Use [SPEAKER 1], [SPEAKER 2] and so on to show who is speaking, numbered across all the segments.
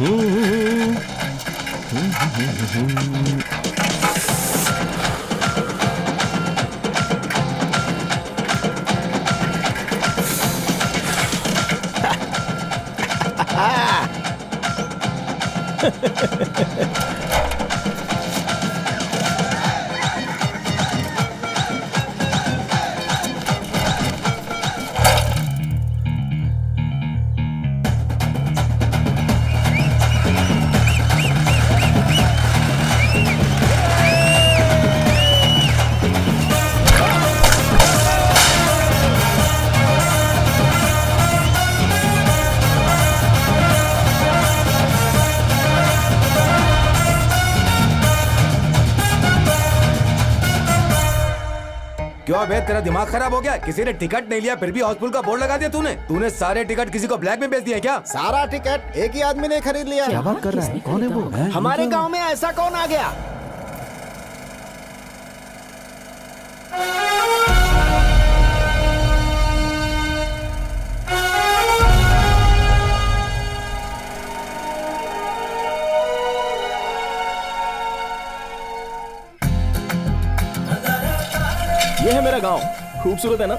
[SPEAKER 1] क्यों बे, तेरा दिमाग खराब हो गया? किसी ने टिकट नहीं लिया फिर भी हाउसफुल का बोर्ड लगा दिया तूने सारे टिकट किसी को ब्लैक में बेच दिया क्या?
[SPEAKER 2] सारा टिकट एक ही आदमी ने खरीद लिया।
[SPEAKER 3] क्या बात कर रहा है? कौन है वो?
[SPEAKER 2] हमारे गांव में ऐसा कौन आ गया?
[SPEAKER 4] ये है मेरा गांव, खूबसूरत है ना?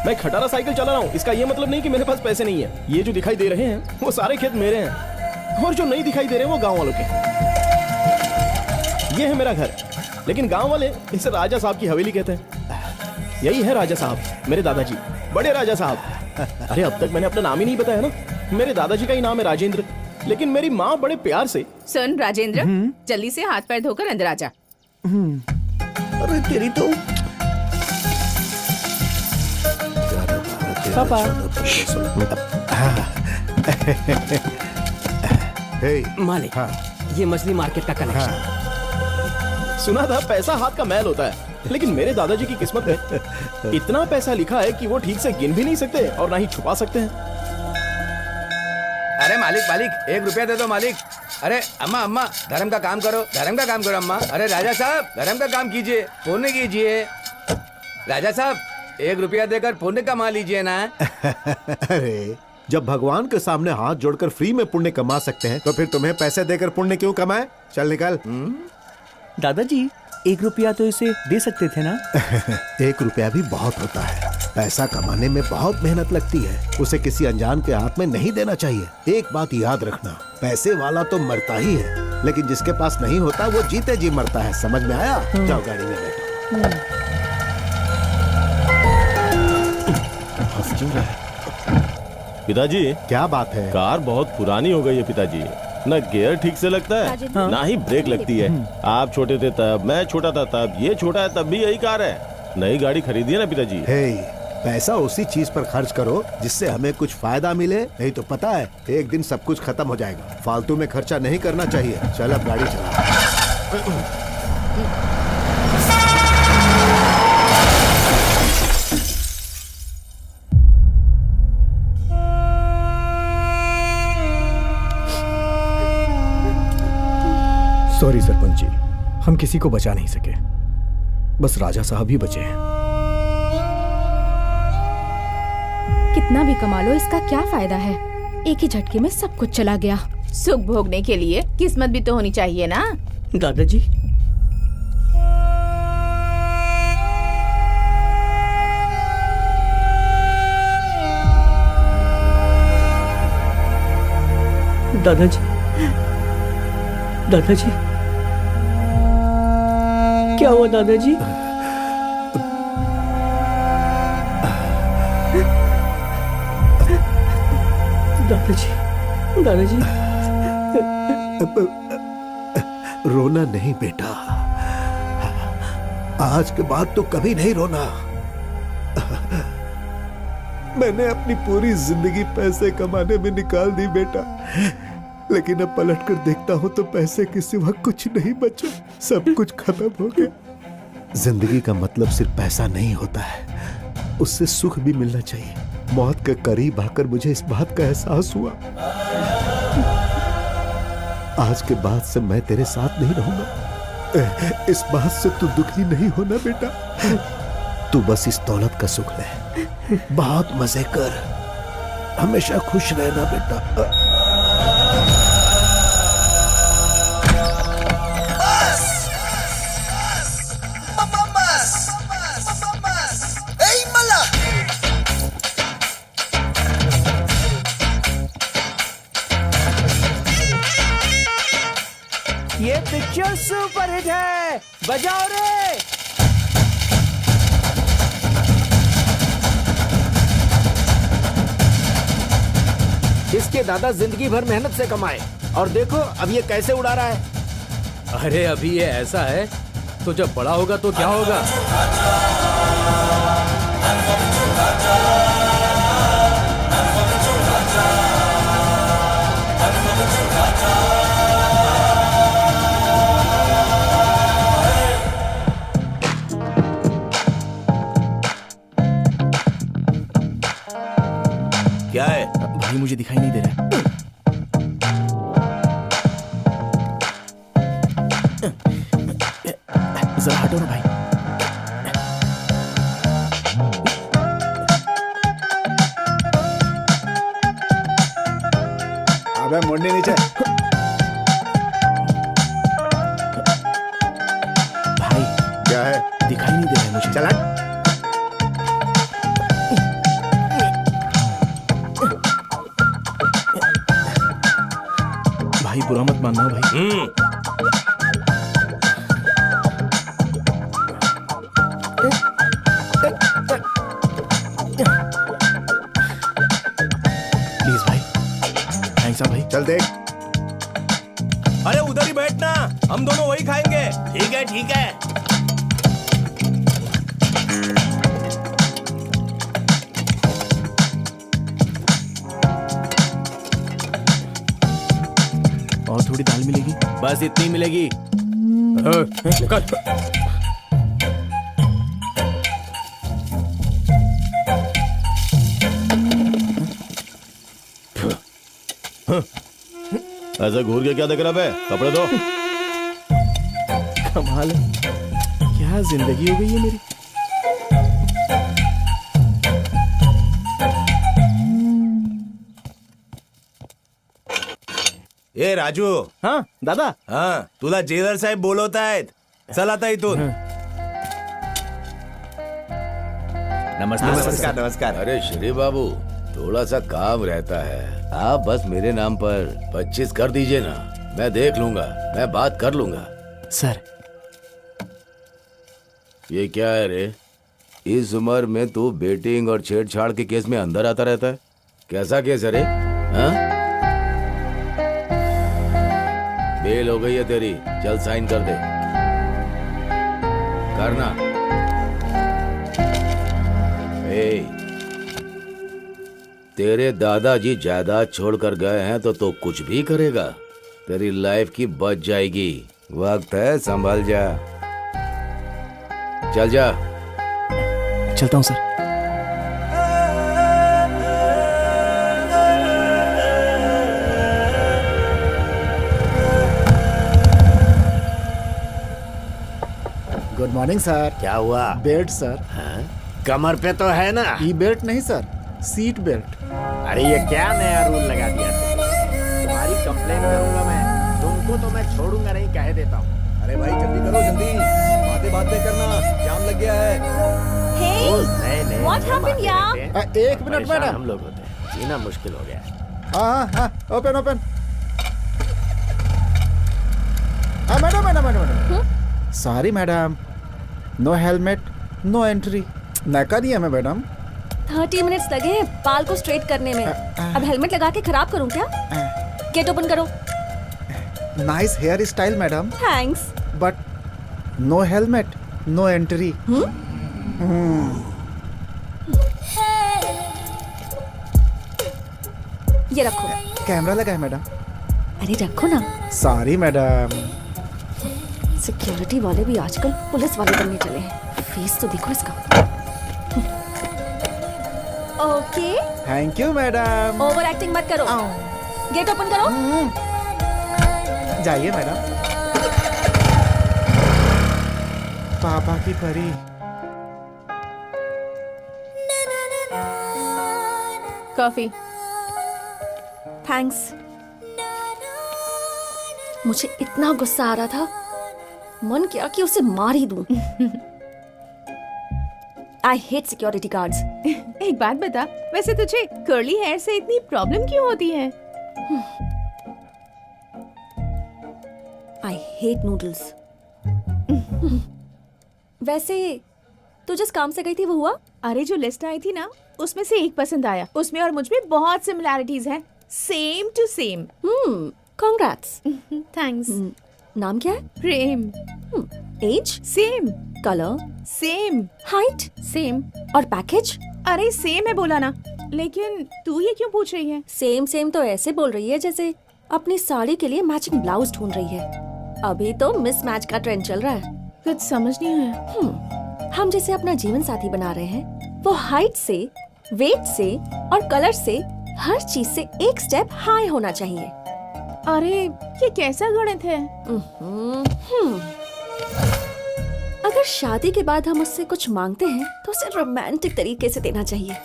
[SPEAKER 4] मैं खटारा साइकिल चला रहा हूँ, इसका ये मतलब नहीं कि मेरे पास पैसे नहीं है। ये जो दिखाई दे रहे हैं वो सारे खेत मेरे हैं, और जो नहीं दिखाई दे रहे हैं वो गांव वालों के। ये है मेरा घर, लेकिन गांव वाले इसे राजा साहब की हवेली कहते हैं। यही है राजा साहब, मेरे दादाजी, बड़े राजा साहब। अरे अब तक मैंने अपना नाम ही नहीं बताया ना। मेरे दादाजी का ही नाम है राजेंद्र, लेकिन मेरी माँ बड़े प्यार से।
[SPEAKER 5] सुन राजेंद्र, जल्दी से हाथ पैर धोकर अंदर आ जा।
[SPEAKER 3] अरे तेरी तो
[SPEAKER 4] पापा।
[SPEAKER 6] मालिक, ये मछली मार्केट का कनेक्शन।
[SPEAKER 4] सुना था पैसा हाथ का मैल होता है, लेकिन मेरे दादाजी की किस्मत में इतना पैसा लिखा है कि वो ठीक से गिन भी नहीं सकते और ना ही छुपा सकते हैं।
[SPEAKER 1] अरे मालिक 1 रुपया दे दो मालिक। अरे अम्मा धर्म का काम करो अम्मा। अरे राजा साहब धर्म का काम कीजिए, पुण्य कीजिए। राजा साहब 1 रुपया देकर पुण्य कमा लीजिए ना।
[SPEAKER 3] अरे जब भगवान के सामने हाथ जोड़कर फ्री में पुण्य कमा सकते हैं तो फिर तुम्हें पैसे देकर पुण्य क्यों कमाए? चल निकल।
[SPEAKER 7] दादाजी 1 रुपया तो इसे दे सकते थे ना?
[SPEAKER 3] 1 रुपया भी बहुत होता है। पैसा कमाने में बहुत मेहनत लगती है, उसे किसी अनजान के हाथ में नहीं देना चाहिए। एक बात याद रखना, पैसे वाला तो मरता ही है, लेकिन जिसके पास नहीं होता वो जीते जी मरता है। समझ में आया? जाओ गाड़ी में बैठो।
[SPEAKER 8] पिताजी
[SPEAKER 3] क्या बात है?
[SPEAKER 8] कार बहुत पुरानी हो गई है पिताजी, न गियर ठीक से लगता है ना ही ब्रेक लगती है। आप छोटे थे तब, मैं छोटा था तब, ये छोटा है तब भी यही कार है। नई गाड़ी खरीदी है ना पिताजी।
[SPEAKER 3] पैसा उसी चीज पर खर्च करो जिससे हमें कुछ फायदा मिले, नहीं तो पता है एक दिन सब कुछ खत्म हो जाएगा। फालतू में खर्चा नहीं करना चाहिए। चल अब गाड़ी चला।
[SPEAKER 9] सॉरी सरपंच जी, हम किसी को बचा नहीं सके, बस राजा साहब ही बचे हैं।
[SPEAKER 10] कितना भी कमा लो इसका क्या फायदा है? एक ही झटके में सब कुछ चला गया।
[SPEAKER 5] सुख भोगने के लिए किस्मत भी तो होनी चाहिए ना।
[SPEAKER 6] दादाजी दादाजी क्या हुआ दादाजी? दादाजी
[SPEAKER 3] रोना नहीं बेटा, आज के बाद तो कभी नहीं रोना। मैंने अपनी पूरी जिंदगी पैसे कमाने में निकाल दी बेटा, लेकिन अब पलट कर देखता हूं तो पैसे के सिवा कुछ नहीं बचा, सब कुछ खत्म हो गया। जिंदगी का मतलब सिर्फ पैसा नहीं होता है, उससे सुख भी मिलना चाहिए। मौत के करीब आकर मुझे इस बात का एहसास हुआ। आज के बाद से मैं तेरे साथ नहीं रहूंगा। इस बात से तू दुखी नहीं होना बेटा। तू बस इस दौलत का सुख ले, बहुत मजे कर, हमेशा खुश रहना बेटा।
[SPEAKER 1] सुपर हिट है, बजाओ रे।
[SPEAKER 2] इसके दादा जिंदगी भर मेहनत से कमाए और देखो अब ये कैसे उड़ा रहा है।
[SPEAKER 1] अरे अभी ये ऐसा है तो जब बड़ा होगा तो क्या होगा?
[SPEAKER 4] क्या है भाई, मुझे दिखाई नहीं दे रहा है। जरा हटो ना भाई।
[SPEAKER 2] अबे मुंडी नीचे।
[SPEAKER 4] भाई
[SPEAKER 2] क्या है?
[SPEAKER 4] दिखाई नहीं दे रहा है मुझे।
[SPEAKER 2] चला।
[SPEAKER 4] भाई बुरा मत मानना भाई। प्लीज भाई, थैंक्स भाई।
[SPEAKER 2] चल देख।
[SPEAKER 8] अरे उधर ही बैठना, हम दोनों वही खाएंगे।
[SPEAKER 4] ठीक है ठीक है। और थोड़ी दाल मिलेगी?
[SPEAKER 1] बस इतनी मिलेगी।
[SPEAKER 8] ऐसे घूर के क्या देख रहा है? कपड़े दो।
[SPEAKER 4] कमाल है, क्या जिंदगी हो गई है मेरी।
[SPEAKER 8] ए राजू.
[SPEAKER 4] हाँ दादा.
[SPEAKER 8] हाँ तुला जेलर साहेब बोलवत आहेत. चल आता इथून.
[SPEAKER 1] नमस्ते.
[SPEAKER 8] नमस्कार नमस्कार.
[SPEAKER 1] अरे श्री बाबू, थोड़ा सा काम रहता है, आप बस मेरे नाम पर 25 कर दीजिए ना, मैं देख लूंगा, मैं बात कर लूंगा।
[SPEAKER 4] सर
[SPEAKER 1] ये क्या है रे? इस उम्र में तू बेटिंग और छेड़छाड़ के केस में अंदर आता रहता है? कैसा केस है रे? हाँ? बेल हो गई है तेरी, चल साइन कर दे। करना। तेरे दादाजी जायदाद छोड़कर गए हैं तो तू कुछ भी करेगा, तेरी लाइफ की बच जाएगी। वक्त है, संभल जा। चल जा।
[SPEAKER 4] चलता हूँ सर।
[SPEAKER 2] Good morning sir.
[SPEAKER 1] क्या हुआ?
[SPEAKER 2] Belt sir.
[SPEAKER 1] कमर पे तो है ना?
[SPEAKER 2] ई बेल्ट नहीं सर, सीट बेल्ट।
[SPEAKER 1] अरे ये क्या नया रूल लगा दिया तुम्हारी कंप्लेन करूंगा मैं, तुमको तो मैं छोड़ूंगा नहीं, कह देता हूँ।
[SPEAKER 9] अरे भाई जल्दी करो, जल्दी बातें करना, जाम लग गया है।
[SPEAKER 10] What happened, यार?
[SPEAKER 2] एक मिनट मैडम।
[SPEAKER 1] हम लोग होते हैं, जीना मुश्किल हो गया।
[SPEAKER 2] हाँ हाँ, open open. Madam madam madam, sorry madam, no helmet no entry. नका दिया मैं मैडम।
[SPEAKER 10] 30 मिनट्स लगे बाल को स्ट्रेट करने में, अब हेलमेट लगा के खराब करूं क्या? गेट ओपन करो।
[SPEAKER 2] Nice hair style madam,
[SPEAKER 10] thanks.
[SPEAKER 2] But no helmet no entry.
[SPEAKER 10] ये रखो।
[SPEAKER 2] कैमरा लगा है मैडम।
[SPEAKER 10] अरे रखो ना।
[SPEAKER 2] Sorry madam.
[SPEAKER 10] सिक्योरिटी वाले भी आजकल पुलिस वाले बनने चले हैं। फेस तो देखो इसका। Okay.
[SPEAKER 2] Thank you madam.
[SPEAKER 10] Over acting मत करो। गेट ओपन करो।
[SPEAKER 2] जाइए मैडम। पापा की परी।
[SPEAKER 5] कॉफी।
[SPEAKER 10] थैंक्स। मुझे इतना गुस्सा आ रहा था, मन किया कि उसे मार ही दूं। I hate security guards.
[SPEAKER 5] एक बात बता, वैसे तुझे कर्ली हेयर से इतनी प्रॉब्लम क्यों होती है?
[SPEAKER 10] I hate noodles. वैसे तू जिस काम से गई थी वो हुआ?
[SPEAKER 5] अरे जो लिस्ट आई थी ना उसमें से एक पसंद आया। उसमें और मुझ में बहुत सिमिलैरिटीज हैं, same to same.
[SPEAKER 10] Congrats.
[SPEAKER 5] Thanks.
[SPEAKER 10] नाम क्या है?
[SPEAKER 5] Prem.
[SPEAKER 10] Age?
[SPEAKER 5] Same.
[SPEAKER 10] Colour?
[SPEAKER 5] Same.
[SPEAKER 10] Height?
[SPEAKER 5] Same.
[SPEAKER 10] और पैकेज?
[SPEAKER 5] अरे सेम है बोला ना। लेकिन तू ये क्यों पूछ रही है?
[SPEAKER 10] सेम सेम तो ऐसे बोल रही है जैसे अपनी साड़ी के लिए मैचिंग ब्लाउज ढूंढ रही है। अभी तो मिसमैच का ट्रेंड चल रहा है।
[SPEAKER 5] कुछ समझ नहीं आया।
[SPEAKER 10] हम जिसे अपना जीवन साथी बना रहे हैं वो हाइट से, वेट से और कलर से हर चीज से एक स्टेप हाई होना चाहिए।
[SPEAKER 5] अरे ये कैसा गणित है?
[SPEAKER 10] अगर शादी के बाद हम उससे कुछ मांगते हैं तो उसे रोमांटिक तरीके से देना चाहिए।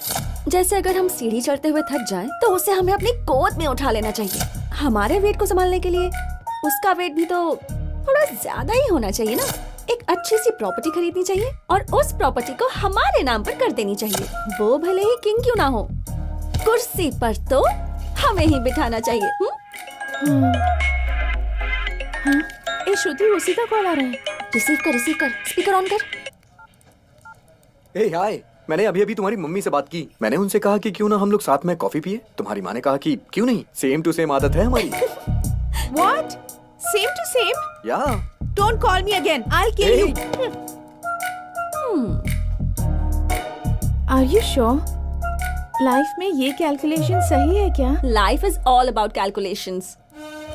[SPEAKER 10] जैसे अगर हम सीढ़ी चढ़ते हुए थक जाएं तो उसे हमें अपनी गोद में उठा लेना चाहिए। हमारे वेट को संभालने के लिए उसका वेट भी तो थोड़ा ज्यादा ही होना चाहिए ना। एक अच्छी सी प्रॉपर्टी खरीदनी चाहिए और उस प्रॉपर्टी को हमारे नाम पर कर देनी चाहिए, वो भले ही किंग क्यों ना हो। कुर्सी पर तो हमें ही बिठाना चाहिए।
[SPEAKER 5] हाँ, ए श्रुति उसी का कॉल आ रहा है।
[SPEAKER 10] रिसीव कर, स्पीकर ऑन कर।
[SPEAKER 9] ए हाय, मैंने अभी तुम्हारी मम्मी से बात की। मैंने उनसे कहा कि क्यों ना हम लोग साथ में कॉफी पिए। तुम्हारी माँ ने कहा कि क्यों नहीं, सेम टू सेम आदत है हमारी।
[SPEAKER 5] What? Same to same?
[SPEAKER 9] या
[SPEAKER 5] Don't call me again. I'll kill
[SPEAKER 9] Hey.
[SPEAKER 5] you. Are you sure? Life में ये कैलकुलेशन सही है क्या?
[SPEAKER 10] Life is all about calculations,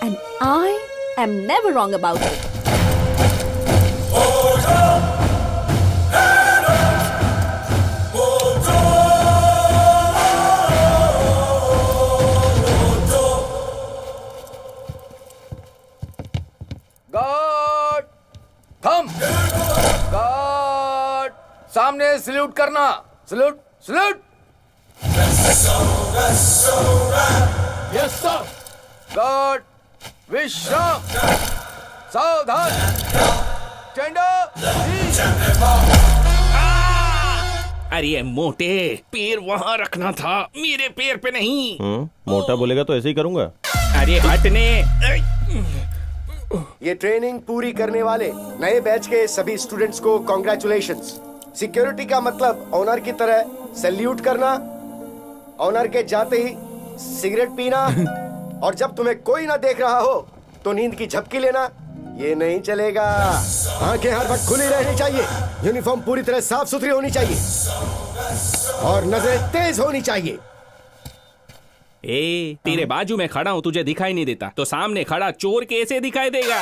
[SPEAKER 10] and I am never wrong about it.
[SPEAKER 1] Guard थम। गार्ड सामने salute करना। Salute salute. Yes sir. Guard विश्राम। सावधान।
[SPEAKER 11] अरे मोटे, पैर वहाँ रखना था, मेरे पैर पे नहीं।
[SPEAKER 8] मोटा बोलेगा तो ऐसे ही करूंगा।
[SPEAKER 11] अरे हटने।
[SPEAKER 12] ये ट्रेनिंग पूरी करने वाले नए बैच के सभी स्टूडेंट्स को कॉन्ग्रेचुलेशंस। सिक्योरिटी का मतलब ऑनर की तरह सैल्यूट करना, ऑनर के जाते ही सिगरेट पीना और जब तुम्हें कोई ना देख रहा हो तो नींद की झपकी लेना, ये नहीं चलेगा। आंखें हर वक्त खुली रहनी चाहिए, यूनिफॉर्म पूरी तरह साफ सुथरी होनी चाहिए और नजरें तेज होनी चाहिए।
[SPEAKER 11] ए, तेरे बाजू में खड़ा हूँ, तुझे दिखाई नहीं देता तो सामने खड़ा चोर कैसे दिखाई देगा?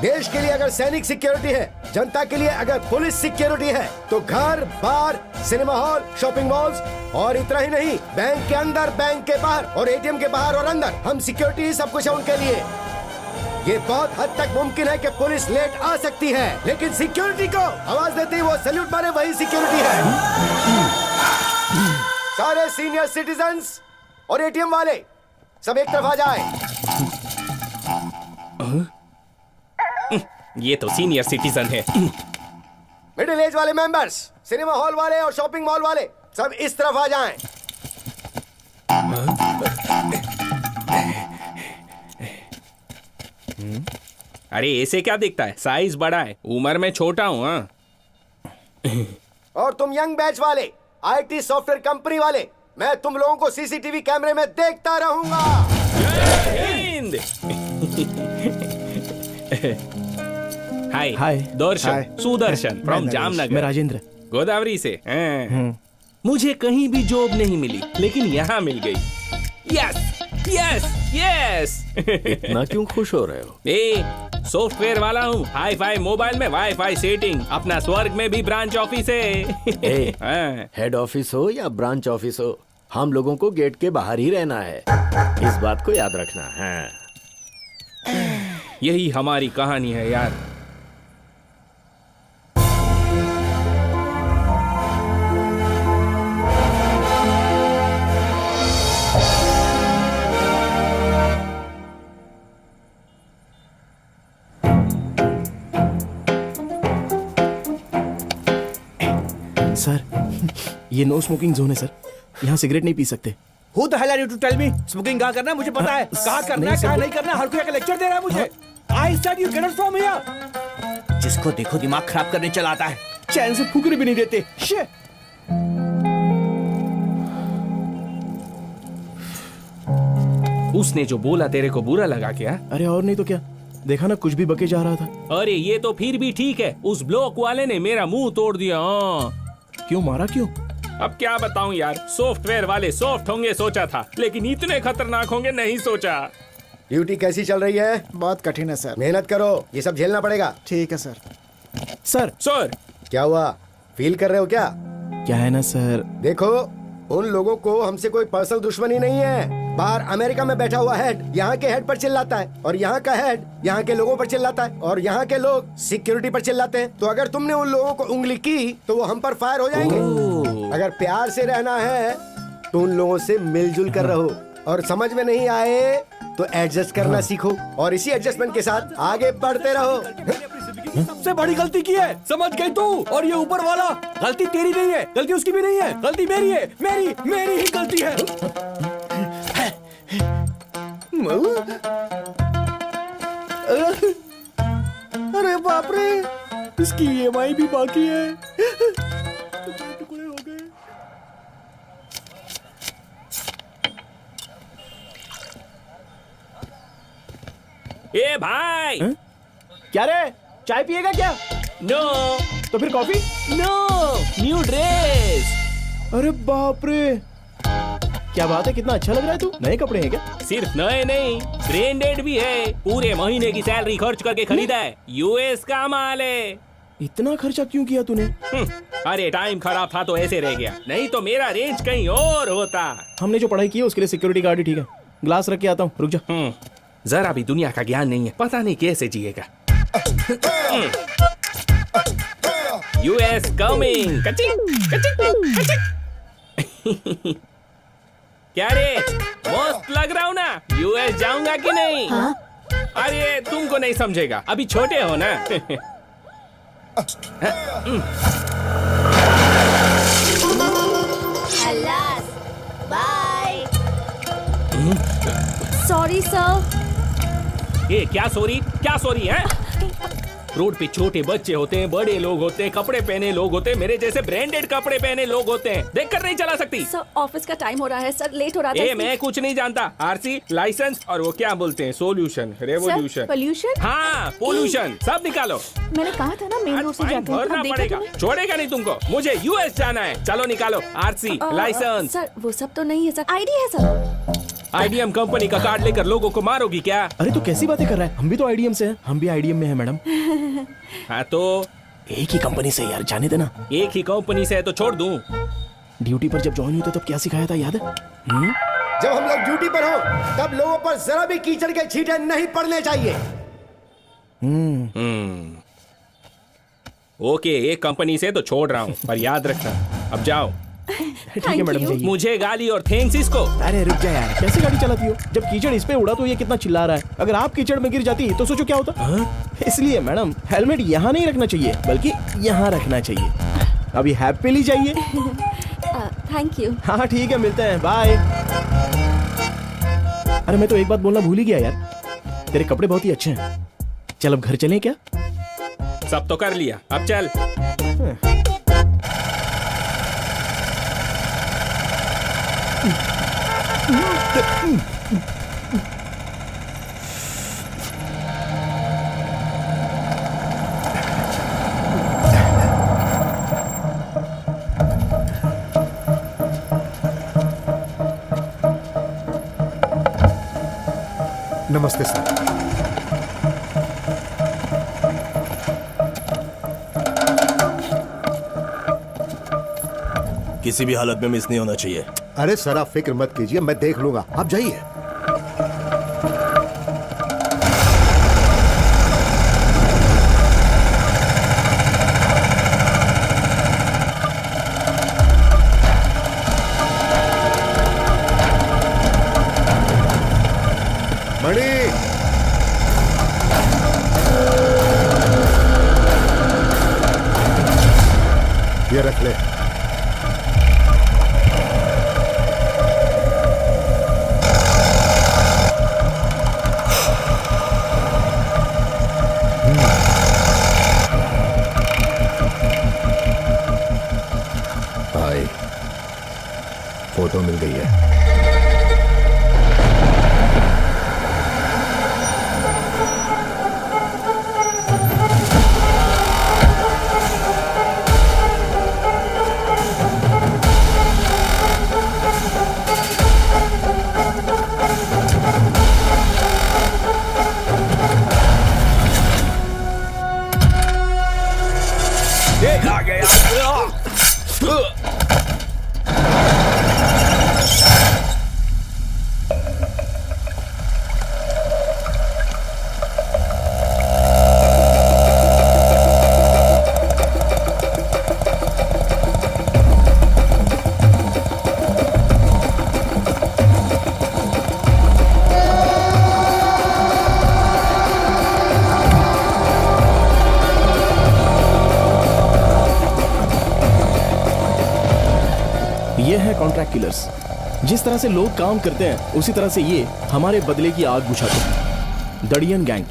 [SPEAKER 12] देश के लिए अगर सैनिक सिक्योरिटी है, जनता के लिए अगर पुलिस सिक्योरिटी है, तो घर, बार, सिनेमा हॉल, शॉपिंग मॉल्स और इतना ही नहीं, बैंक के अंदर, बैंक के बाहर और एटीएम के बाहर और अंदर, हम सिक्योरिटी ही सब कुछ है उनके लिए। ये बहुत हद तक मुमकिन है कि पुलिस लेट आ सकती है, लेकिन सिक्योरिटी को आवाज देते ही वो सैल्यूट मारे, वही सिक्योरिटी है। सारे सीनियर सिटीजन्स और एटीएम वाले सब एक तरफ आ जाए।
[SPEAKER 11] ये तो सीनियर सिटीजन है।
[SPEAKER 12] मिडिल एज वाले मेंबर्स, सिनेमा हॉल वाले और शॉपिंग मॉल वाले सब इस तरफ आ जाएं।
[SPEAKER 11] अरे ऐसे क्या दिखता है? साइज बड़ा है, उम्र में छोटा हूँ। हाँ,
[SPEAKER 12] और तुम यंग बैच वाले, आईटी सॉफ्टवेयर कंपनी वाले, मैं तुम लोगों को सीसीटीवी कैमरे में देखता रहूंगा।
[SPEAKER 11] हाय
[SPEAKER 4] हाय।
[SPEAKER 11] दर्शन, सुदर्शन फ्रॉम जामनगर।
[SPEAKER 4] मैं राजेंद्र।
[SPEAKER 11] गोदावरी से। मुझे कहीं भी जॉब नहीं मिली लेकिन यहाँ मिल गई। Yes yes yes.
[SPEAKER 8] इतना क्यों खुश हो रहे हो?
[SPEAKER 11] ए, सॉफ्टवेयर वाला हूँ, हाई फाई मोबाइल में वाईफाई सेटिंग, अपना स्वर्ग में भी ब्रांच ऑफिस है।
[SPEAKER 13] हेड ऑफिस हो या ब्रांच ऑफिस हो, हम लोगों को गेट के बाहर ही रहना है, इस बात को याद रखना है।
[SPEAKER 11] यही हमारी कहानी है यार।
[SPEAKER 4] सर, ये नो स्मोकिंग जोन है सर, यहाँ सिगरेट नहीं पी सकते।
[SPEAKER 1] Who the hell are you to tell me? Smoking कहाँ करना है मुझे पता है। कहाँ करना है, कहाँ नहीं करना, हर कोई लेक्चर दे रहा है मुझे।
[SPEAKER 7] I said you get it from here. जिसको देखो दिमाग खराब करने चला आता है, चैन से फुकरे भी नहीं देते। Shit.
[SPEAKER 11] उसने जो बोला तेरे को बुरा लगा क्या?
[SPEAKER 4] अरे और नहीं तो क्या, देखा ना कुछ भी बके जा रहा था।
[SPEAKER 11] अरे ये तो फिर भी ठीक है, उस ब्लॉक वाले ने मेरा मुंह तोड़ दिया।
[SPEAKER 4] क्यों मारा क्यों?
[SPEAKER 11] अब क्या बताऊं यार, सॉफ्टवेयर वाले सॉफ्ट होंगे सोचा था, लेकिन इतने खतरनाक होंगे नहीं सोचा।
[SPEAKER 12] ड्यूटी कैसी चल रही है?
[SPEAKER 2] बहुत कठिन है सर।
[SPEAKER 12] मेहनत करो, ये सब झेलना पड़ेगा।
[SPEAKER 2] ठीक है सर।
[SPEAKER 4] सर
[SPEAKER 12] क्या हुआ, फील कर रहे हो क्या?
[SPEAKER 4] क्या है ना सर,
[SPEAKER 12] देखो उन लोगों को हमसे कोई पर्सनल दुश्मनी नहीं है। बाहर अमेरिका में बैठा हुआ हेड यहाँ के हेड पर चिल्लाता है, और यहाँ का हेड यहाँ के लोगों पर चिल्लाता है, और यहाँ के लोग सिक्योरिटी पर चिल्लाते हैं। तो अगर तुमने उन लोगों को उंगली की तो वो हम पर फायर हो जाएंगे। अगर प्यार से रहना है तो उन लोगों से मिलजुल कर रहो, और समझ में नहीं आए तो एडजस्ट करना सीखो, और इसी एडजस्टमेंट के साथ आगे बढ़ते रहो।
[SPEAKER 7] सबसे बड़ी गलती की है, समझ गई तू? और ये ऊपर वाला, गलती तेरी नहीं है, गलती उसकी भी नहीं है, गलती मेरी है, मेरी ही गलती है।
[SPEAKER 2] अरे बाप रे,
[SPEAKER 4] इसकी EMI भी बाकी है।
[SPEAKER 11] ए भाई,
[SPEAKER 4] क्या रे, चाय पिएगा क्या?
[SPEAKER 11] नो।
[SPEAKER 4] तो फिर कॉफी?
[SPEAKER 11] No, new dress.
[SPEAKER 4] अरे बाप रे, क्या बात है, कितना अच्छा लग रहा है तू। नए कपड़े हैं क्या?
[SPEAKER 11] सिर्फ नए नहीं, ब्रांडेड भी है। पूरे महीने की सैलरी खर्च करके खरीदा है, US का माल है।
[SPEAKER 4] इतना खर्चा क्यों किया तूने?
[SPEAKER 11] अरे टाइम खराब था तो ऐसे रह गया, नहीं तो मेरा रेंज कहीं और होता।
[SPEAKER 4] हमने जो पढ़ाई की है उसके लिए सिक्योरिटी गार्ड ही ठीक है। ग्लास रख के आता हूँ, रुक जा।
[SPEAKER 11] जरा भी दुनिया का ज्ञान नहीं है, पता नहीं कैसे जिएगा। US coming. क्या रे, मस्त लग रहा हूँ ना? US जाऊंगा कि नहीं?
[SPEAKER 10] हाँ?
[SPEAKER 11] अरे तुमको नहीं समझेगा, अभी छोटे हो ना।
[SPEAKER 10] बाय। Sorry sir.
[SPEAKER 11] ये क्या सॉरी है? रोड पे छोटे बच्चे होते हैं, बड़े लोग होते हैं, कपड़े पहने लोग होते हैं, मेरे जैसे ब्रांडेड कपड़े पहने लोग होते हैं। देखकर नहीं चला सकती?
[SPEAKER 10] सर ऑफिस का टाइम हो रहा है सर, लेट हो रहा था।
[SPEAKER 11] मैं कुछ नहीं जानता। RC, लाइसेंस और वो क्या बोलते हैं, सोल्यूशन, रेवोल्यूशन।
[SPEAKER 5] पोल्यूशन?
[SPEAKER 11] हाँ, पोल्यूशन सब निकालो।
[SPEAKER 5] मैंने कहा था ना मेन रोड से जाते हैं।
[SPEAKER 11] भरना
[SPEAKER 5] अब देखा
[SPEAKER 11] पड़ेगा,
[SPEAKER 5] तुमने?
[SPEAKER 11] छोड़ेगा नहीं तुमको। मुझे US जाना है, चलो निकालो RC, लाइसेंस।
[SPEAKER 10] सर वो सब तो नहीं है सर, ID है सर।
[SPEAKER 11] IDM कंपनी का कार्ड लेकर लोगों को मारोगी क्या?
[SPEAKER 4] अरे तू कैसी बातें कर रहा है, हम भी तो IDM से हैं। हम भी IDM में हैं मैडम।
[SPEAKER 11] हाँ तो
[SPEAKER 4] एक ही कंपनी से यार, जाने देना।
[SPEAKER 11] एक ही कंपनी से है तो छोड़ दूं।
[SPEAKER 4] ड्यूटी पर जब ज्वाइन हुए थे तब क्या सिखाया था, याद है?
[SPEAKER 12] जब हम लोग ड्यूटी पर हो तब लोगों पर जरा भी कीचड़ के छींटे नहीं पड़ने चाहिए।
[SPEAKER 11] ओके, एक कंपनी से तो छोड़ रहा हूँ, पर याद रखना। अब जाओ।
[SPEAKER 4] ठीक है मैडम, जाइए।
[SPEAKER 11] मुझे गाली और थैंक्स इसको।
[SPEAKER 4] अरे रुक जा यार, कैसे गाड़ी चलाती हो? जब कीचड़ इस पे उड़ा तो ये कितना चिल्ला रहा है। अगर आप कीचड़ में गिर जाती तो सोचो क्या होता। इसलिए मैडम, हेलमेट यहाँ नहीं रखना चाहिए बल्कि यहाँ रखना चाहिए। अभी हैप्पीली जाइए।
[SPEAKER 10] Thank you.
[SPEAKER 4] हाँ ठीक है, मिलते हैं, बाय। अरे मैं तो एक बात बोलना भूल ही गया यार, तेरे कपड़े बहुत ही अच्छे हैं। चल अब घर चलें क्या?
[SPEAKER 11] सब तो कर लिया, अब चल।
[SPEAKER 3] नमस्ते सर।
[SPEAKER 8] किसी भी हालत में मिस नहीं होना चाहिए।
[SPEAKER 3] अरे सर आप फिक्र मत कीजिए, मैं देख लूंगा, आप जाइए। मणि, ये रख ले। फोटो मिल गई है।
[SPEAKER 11] आ गया।
[SPEAKER 4] ये है कॉन्ट्रैक्ट किलर्स। जिस तरह से लोग काम करते हैं उसी तरह से ये हमारे बदले की आग बुझाते हैं। दड़ियन गैंग।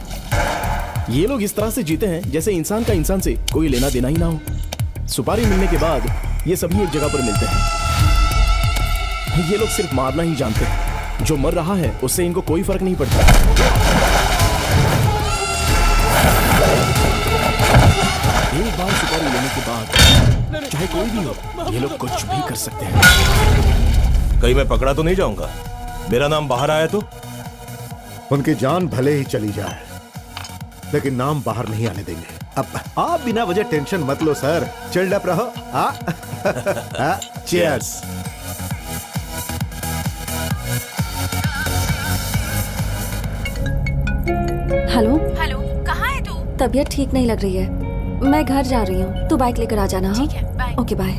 [SPEAKER 4] ये लोग इस तरह से जीते हैं जैसे इंसान का इंसान से कोई लेना देना ही ना हो। सुपारी मिलने के बाद ये सभी एक जगह पर मिलते हैं। ये लोग सिर्फ मारना ही जानते हैं। जो मर रहा है उससे इनको कोई फर्क नहीं पड़ता। एक बार सुपारी लेने के बाद चाहे कोई भी हो, ये लोग कुछ भी कर सकते हैं।
[SPEAKER 8] कहीं मैं पकड़ा तो नहीं जाऊंगा? मेरा नाम बाहर आया तो?
[SPEAKER 3] उनकी जान भले ही चली जाए लेकिन नाम बाहर नहीं आने देंगे। अब आप बिना वजह टेंशन मत लो सर, चिल्ड अप रहो। चीयर्स।
[SPEAKER 10] हेलो
[SPEAKER 5] हेलो, कहाँ है तू?
[SPEAKER 10] तबीयत ठीक नहीं लग रही है, मैं घर जा रही हूँ, तू बाइक लेकर आ जाना।
[SPEAKER 5] ठीक है, बाय।
[SPEAKER 10] Okay bye.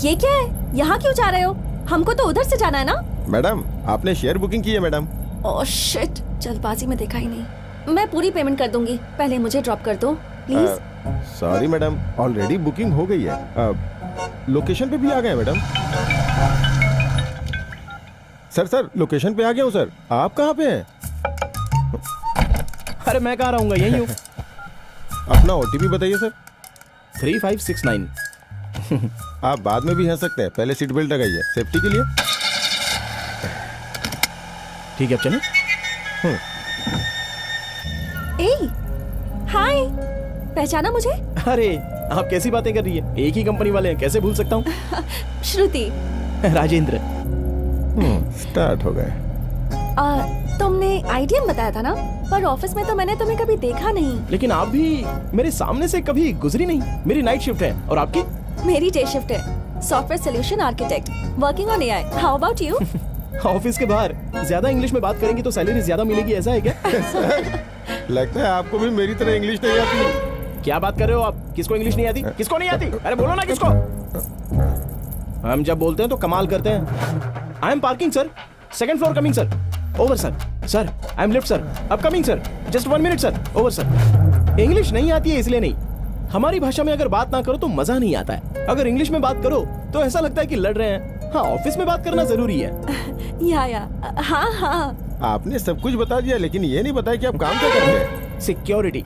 [SPEAKER 10] ये क्या है, यहाँ क्यों जा रहे हो? हमको तो उधर से जाना है ना।
[SPEAKER 8] मैडम आपने शेयर बुकिंग की है मैडम।
[SPEAKER 10] ओह शिट, जल्दबाजी में देखा ही नहीं। मैं पूरी पेमेंट कर दूंगी, पहले मुझे ड्रॉप कर दो please.
[SPEAKER 8] Sorry madam, already booking हो गई है। लोकेशन पे भी आ गए मैडम। सर लोकेशन पे आ गया हूँ सर। आप कहाँ पे हैं?
[SPEAKER 4] अरे मैं कहाँ रहूंगा, यहीं हूँ।
[SPEAKER 8] अपना ओटीपी बताइए सर।
[SPEAKER 4] 3569।
[SPEAKER 8] आप बाद में भी हंस सकते हैं, पहले सीट बेल्ट लगाइए सेफ्टी के लिए।
[SPEAKER 4] ठीक है, अब चलें।
[SPEAKER 10] ए हाय, पहचाना मुझे?
[SPEAKER 4] अरे आप कैसी बातें कर रही है, एक ही कंपनी वाले हैं, कैसे भूल सकता हूँ।
[SPEAKER 10] श्रुति।
[SPEAKER 4] राजेंद्र।
[SPEAKER 8] स्टार्ट हो गए।
[SPEAKER 10] तुमने आईडीएम बताया था ना, पर ऑफिस में तो मैंने तुम्हें कभी देखा नहीं।
[SPEAKER 4] लेकिन आप भी मेरे सामने से कभी गुजरी नहीं। मेरी नाइट शिफ्ट है और आपकी?
[SPEAKER 10] मेरी डे शिफ्ट है, software solution architect, working on AI. How about you?
[SPEAKER 4] Office के बाहर ज्यादा इंग्लिश में बात करेंगी तो सैलरी ज्यादा मिलेगी, ऐसा है क्या?
[SPEAKER 8] लगता है आपको भी मेरी तरह इंग्लिश नहीं आती।
[SPEAKER 4] क्या बात कर रहे हो आप? किसको इंग्लिश नहीं आती? किसको नहीं आती? अरे बोलो ना किसको। हम जब बोलते हैं तो कमाल करते हैं। I am parking sir, second floor coming sir. Over sir. Sir I am lift sir, अब coming sir, just 1 minute sir. Over sir. English नहीं आती है इसलिए नहीं, हमारी भाषा में अगर बात ना करो तो मजा नहीं आता है। अगर इंग्लिश में बात करो तो ऐसा लगता है कि लड़ रहे हैं। हाँ, ऑफिस में बात करना जरूरी है।
[SPEAKER 10] या हाँ हाँ।
[SPEAKER 8] आपने सब कुछ बता दिया लेकिन ये नहीं बताया कि आप काम क्या करते हैं।
[SPEAKER 4] सिक्योरिटी।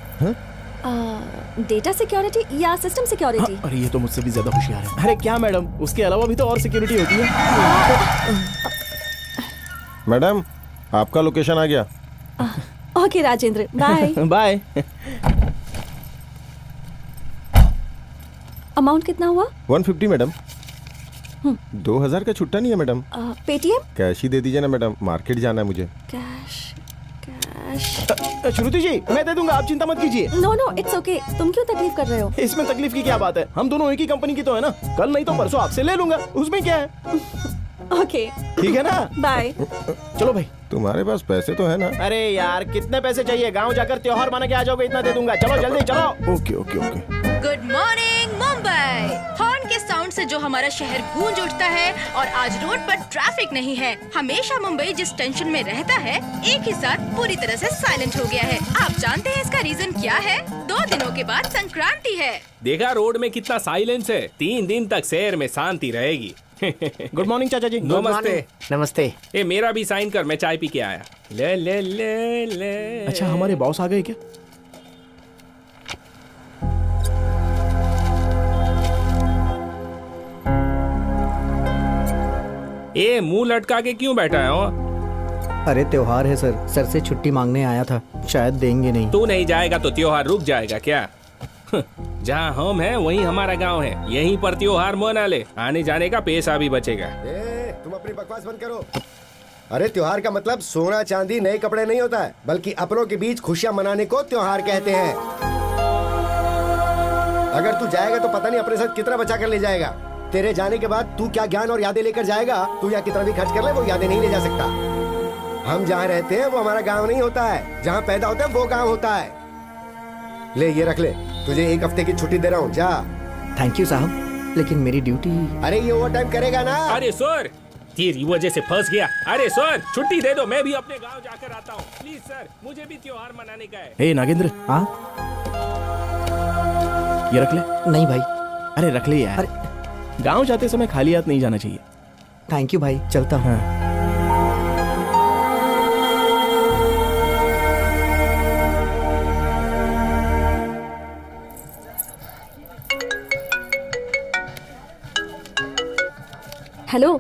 [SPEAKER 10] डेटा सिक्योरिटी या सिस्टम सिक्योरिटी?
[SPEAKER 4] अरे ये तो मुझसे भी ज्यादा होशियार है। अरे क्या मैडम, उसके अलावा भी तो और सिक्योरिटी होती है।
[SPEAKER 8] मैडम आपका लोकेशन आ गया।
[SPEAKER 10] Okay Rajendra, bye.
[SPEAKER 4] Bye.
[SPEAKER 10] Amount कितना हुआ?
[SPEAKER 8] 150 मैडम। 2000 का छुट्टा नहीं है मैडम।
[SPEAKER 10] पेटीएम?
[SPEAKER 8] कैश ही दे दीजिए ना मैडम, मार्केट जाना है मुझे।
[SPEAKER 10] Cash cash.
[SPEAKER 4] श्रुति जी मैं दे दूंगा, आप चिंता मत कीजिए।
[SPEAKER 10] नो नो इट्स ओके, तुम क्यों तकलीफ कर रहे हो?
[SPEAKER 4] इसमें तकलीफ की क्या बात है, हम दोनों एक ही कंपनी की तो है ना। कल नहीं तो परसों आपसे ले लूंगा, उसमें क्या है।
[SPEAKER 10] ओके
[SPEAKER 4] ठीक है ना।
[SPEAKER 10] बाय।
[SPEAKER 4] चलो भाई।
[SPEAKER 8] तुम्हारे पास पैसे तो है ना?
[SPEAKER 4] अरे यार कितने पैसे चाहिए, गांव जाकर त्योहार माना के आ जाओगे, इतना दे दूंगा। चलो जल्दी चलो।
[SPEAKER 8] Okay okay okay.
[SPEAKER 5] Good morning Mumbai. Horn के साउंड से जो हमारा शहर गूंज उठता है और आज रोड पर ट्रैफिक नहीं है। हमेशा मुंबई जिस टेंशन में रहता है एक ही साथ पूरी तरह से साइलेंट हो गया है। आप जानते हैं इसका रीजन क्या है? 2 दिनों के बाद संक्रांति है।
[SPEAKER 11] देखा रोड में कितना साइलेंस है। 3 दिन तक शहर में शांति रहेगी।
[SPEAKER 4] गुड मॉर्निंग चाचा जी।
[SPEAKER 11] नमस्ते।
[SPEAKER 6] नमस्ते।
[SPEAKER 11] ए मेरा भी साइन कर, मैं चाय पी के आया। ले ले ले ले।
[SPEAKER 4] अच्छा हमारे बॉस आ गए क्या?
[SPEAKER 11] ए मुंह लटका के क्यों बैठा है हो?
[SPEAKER 9] अरे त्योहार है सर, सर से छुट्टी मांगने आया था, शायद देंगे नहीं।
[SPEAKER 11] तू नहीं जाएगा तो त्योहार रुक जाएगा क्या? जहाँ हम हैं वहीं हमारा गांव है, यहीं पर त्योहार मना ले, आने जाने का पैसा भी बचेगा।
[SPEAKER 12] तुम अपनी बकवास बंद करो। अरे त्योहार का मतलब सोना चांदी नए कपड़े नहीं होता है, बल्कि अपनों के बीच खुशियां मनाने को त्योहार कहते हैं। अगर तू जाएगा तो पता नहीं अपने साथ कितना बचा कर ले जाएगा। तेरे जाने के बाद तू क्या ज्ञान और यादें लेकर जाएगा? तू या कितना भी खर्च कर ले, वो यादें नहीं ले जा सकता। हम जहाँ रहते हैं वो हमारा गांव नहीं होता है, जहाँ पैदा होते हैं वो गांव होता है। ले ये रख ले, तुझे 1 हफ्ते की छुट्टी दे रहा हूँ, जा।
[SPEAKER 9] थैंक यू साहब, लेकिन मेरी ड्यूटी।
[SPEAKER 12] अरे ये ओवर टाइम करेगा ना?
[SPEAKER 11] अरे सर, तेरी वजह से फंस गया। अरे सर छुट्टी दे दो, मैं भी अपने गांव जाकर आता हूँ। प्लीज सर, मुझे भी त्योहार मनाने का है।
[SPEAKER 4] हे नागेंद्र,
[SPEAKER 9] हाँ
[SPEAKER 4] ये रख ले।
[SPEAKER 9] नहीं भाई।
[SPEAKER 4] अरे रख ले यार, गांव जाते समय खाली हाथ नहीं जाना चाहिए।
[SPEAKER 9] थैंक यू भाई, चलता हूँ।
[SPEAKER 10] हेलो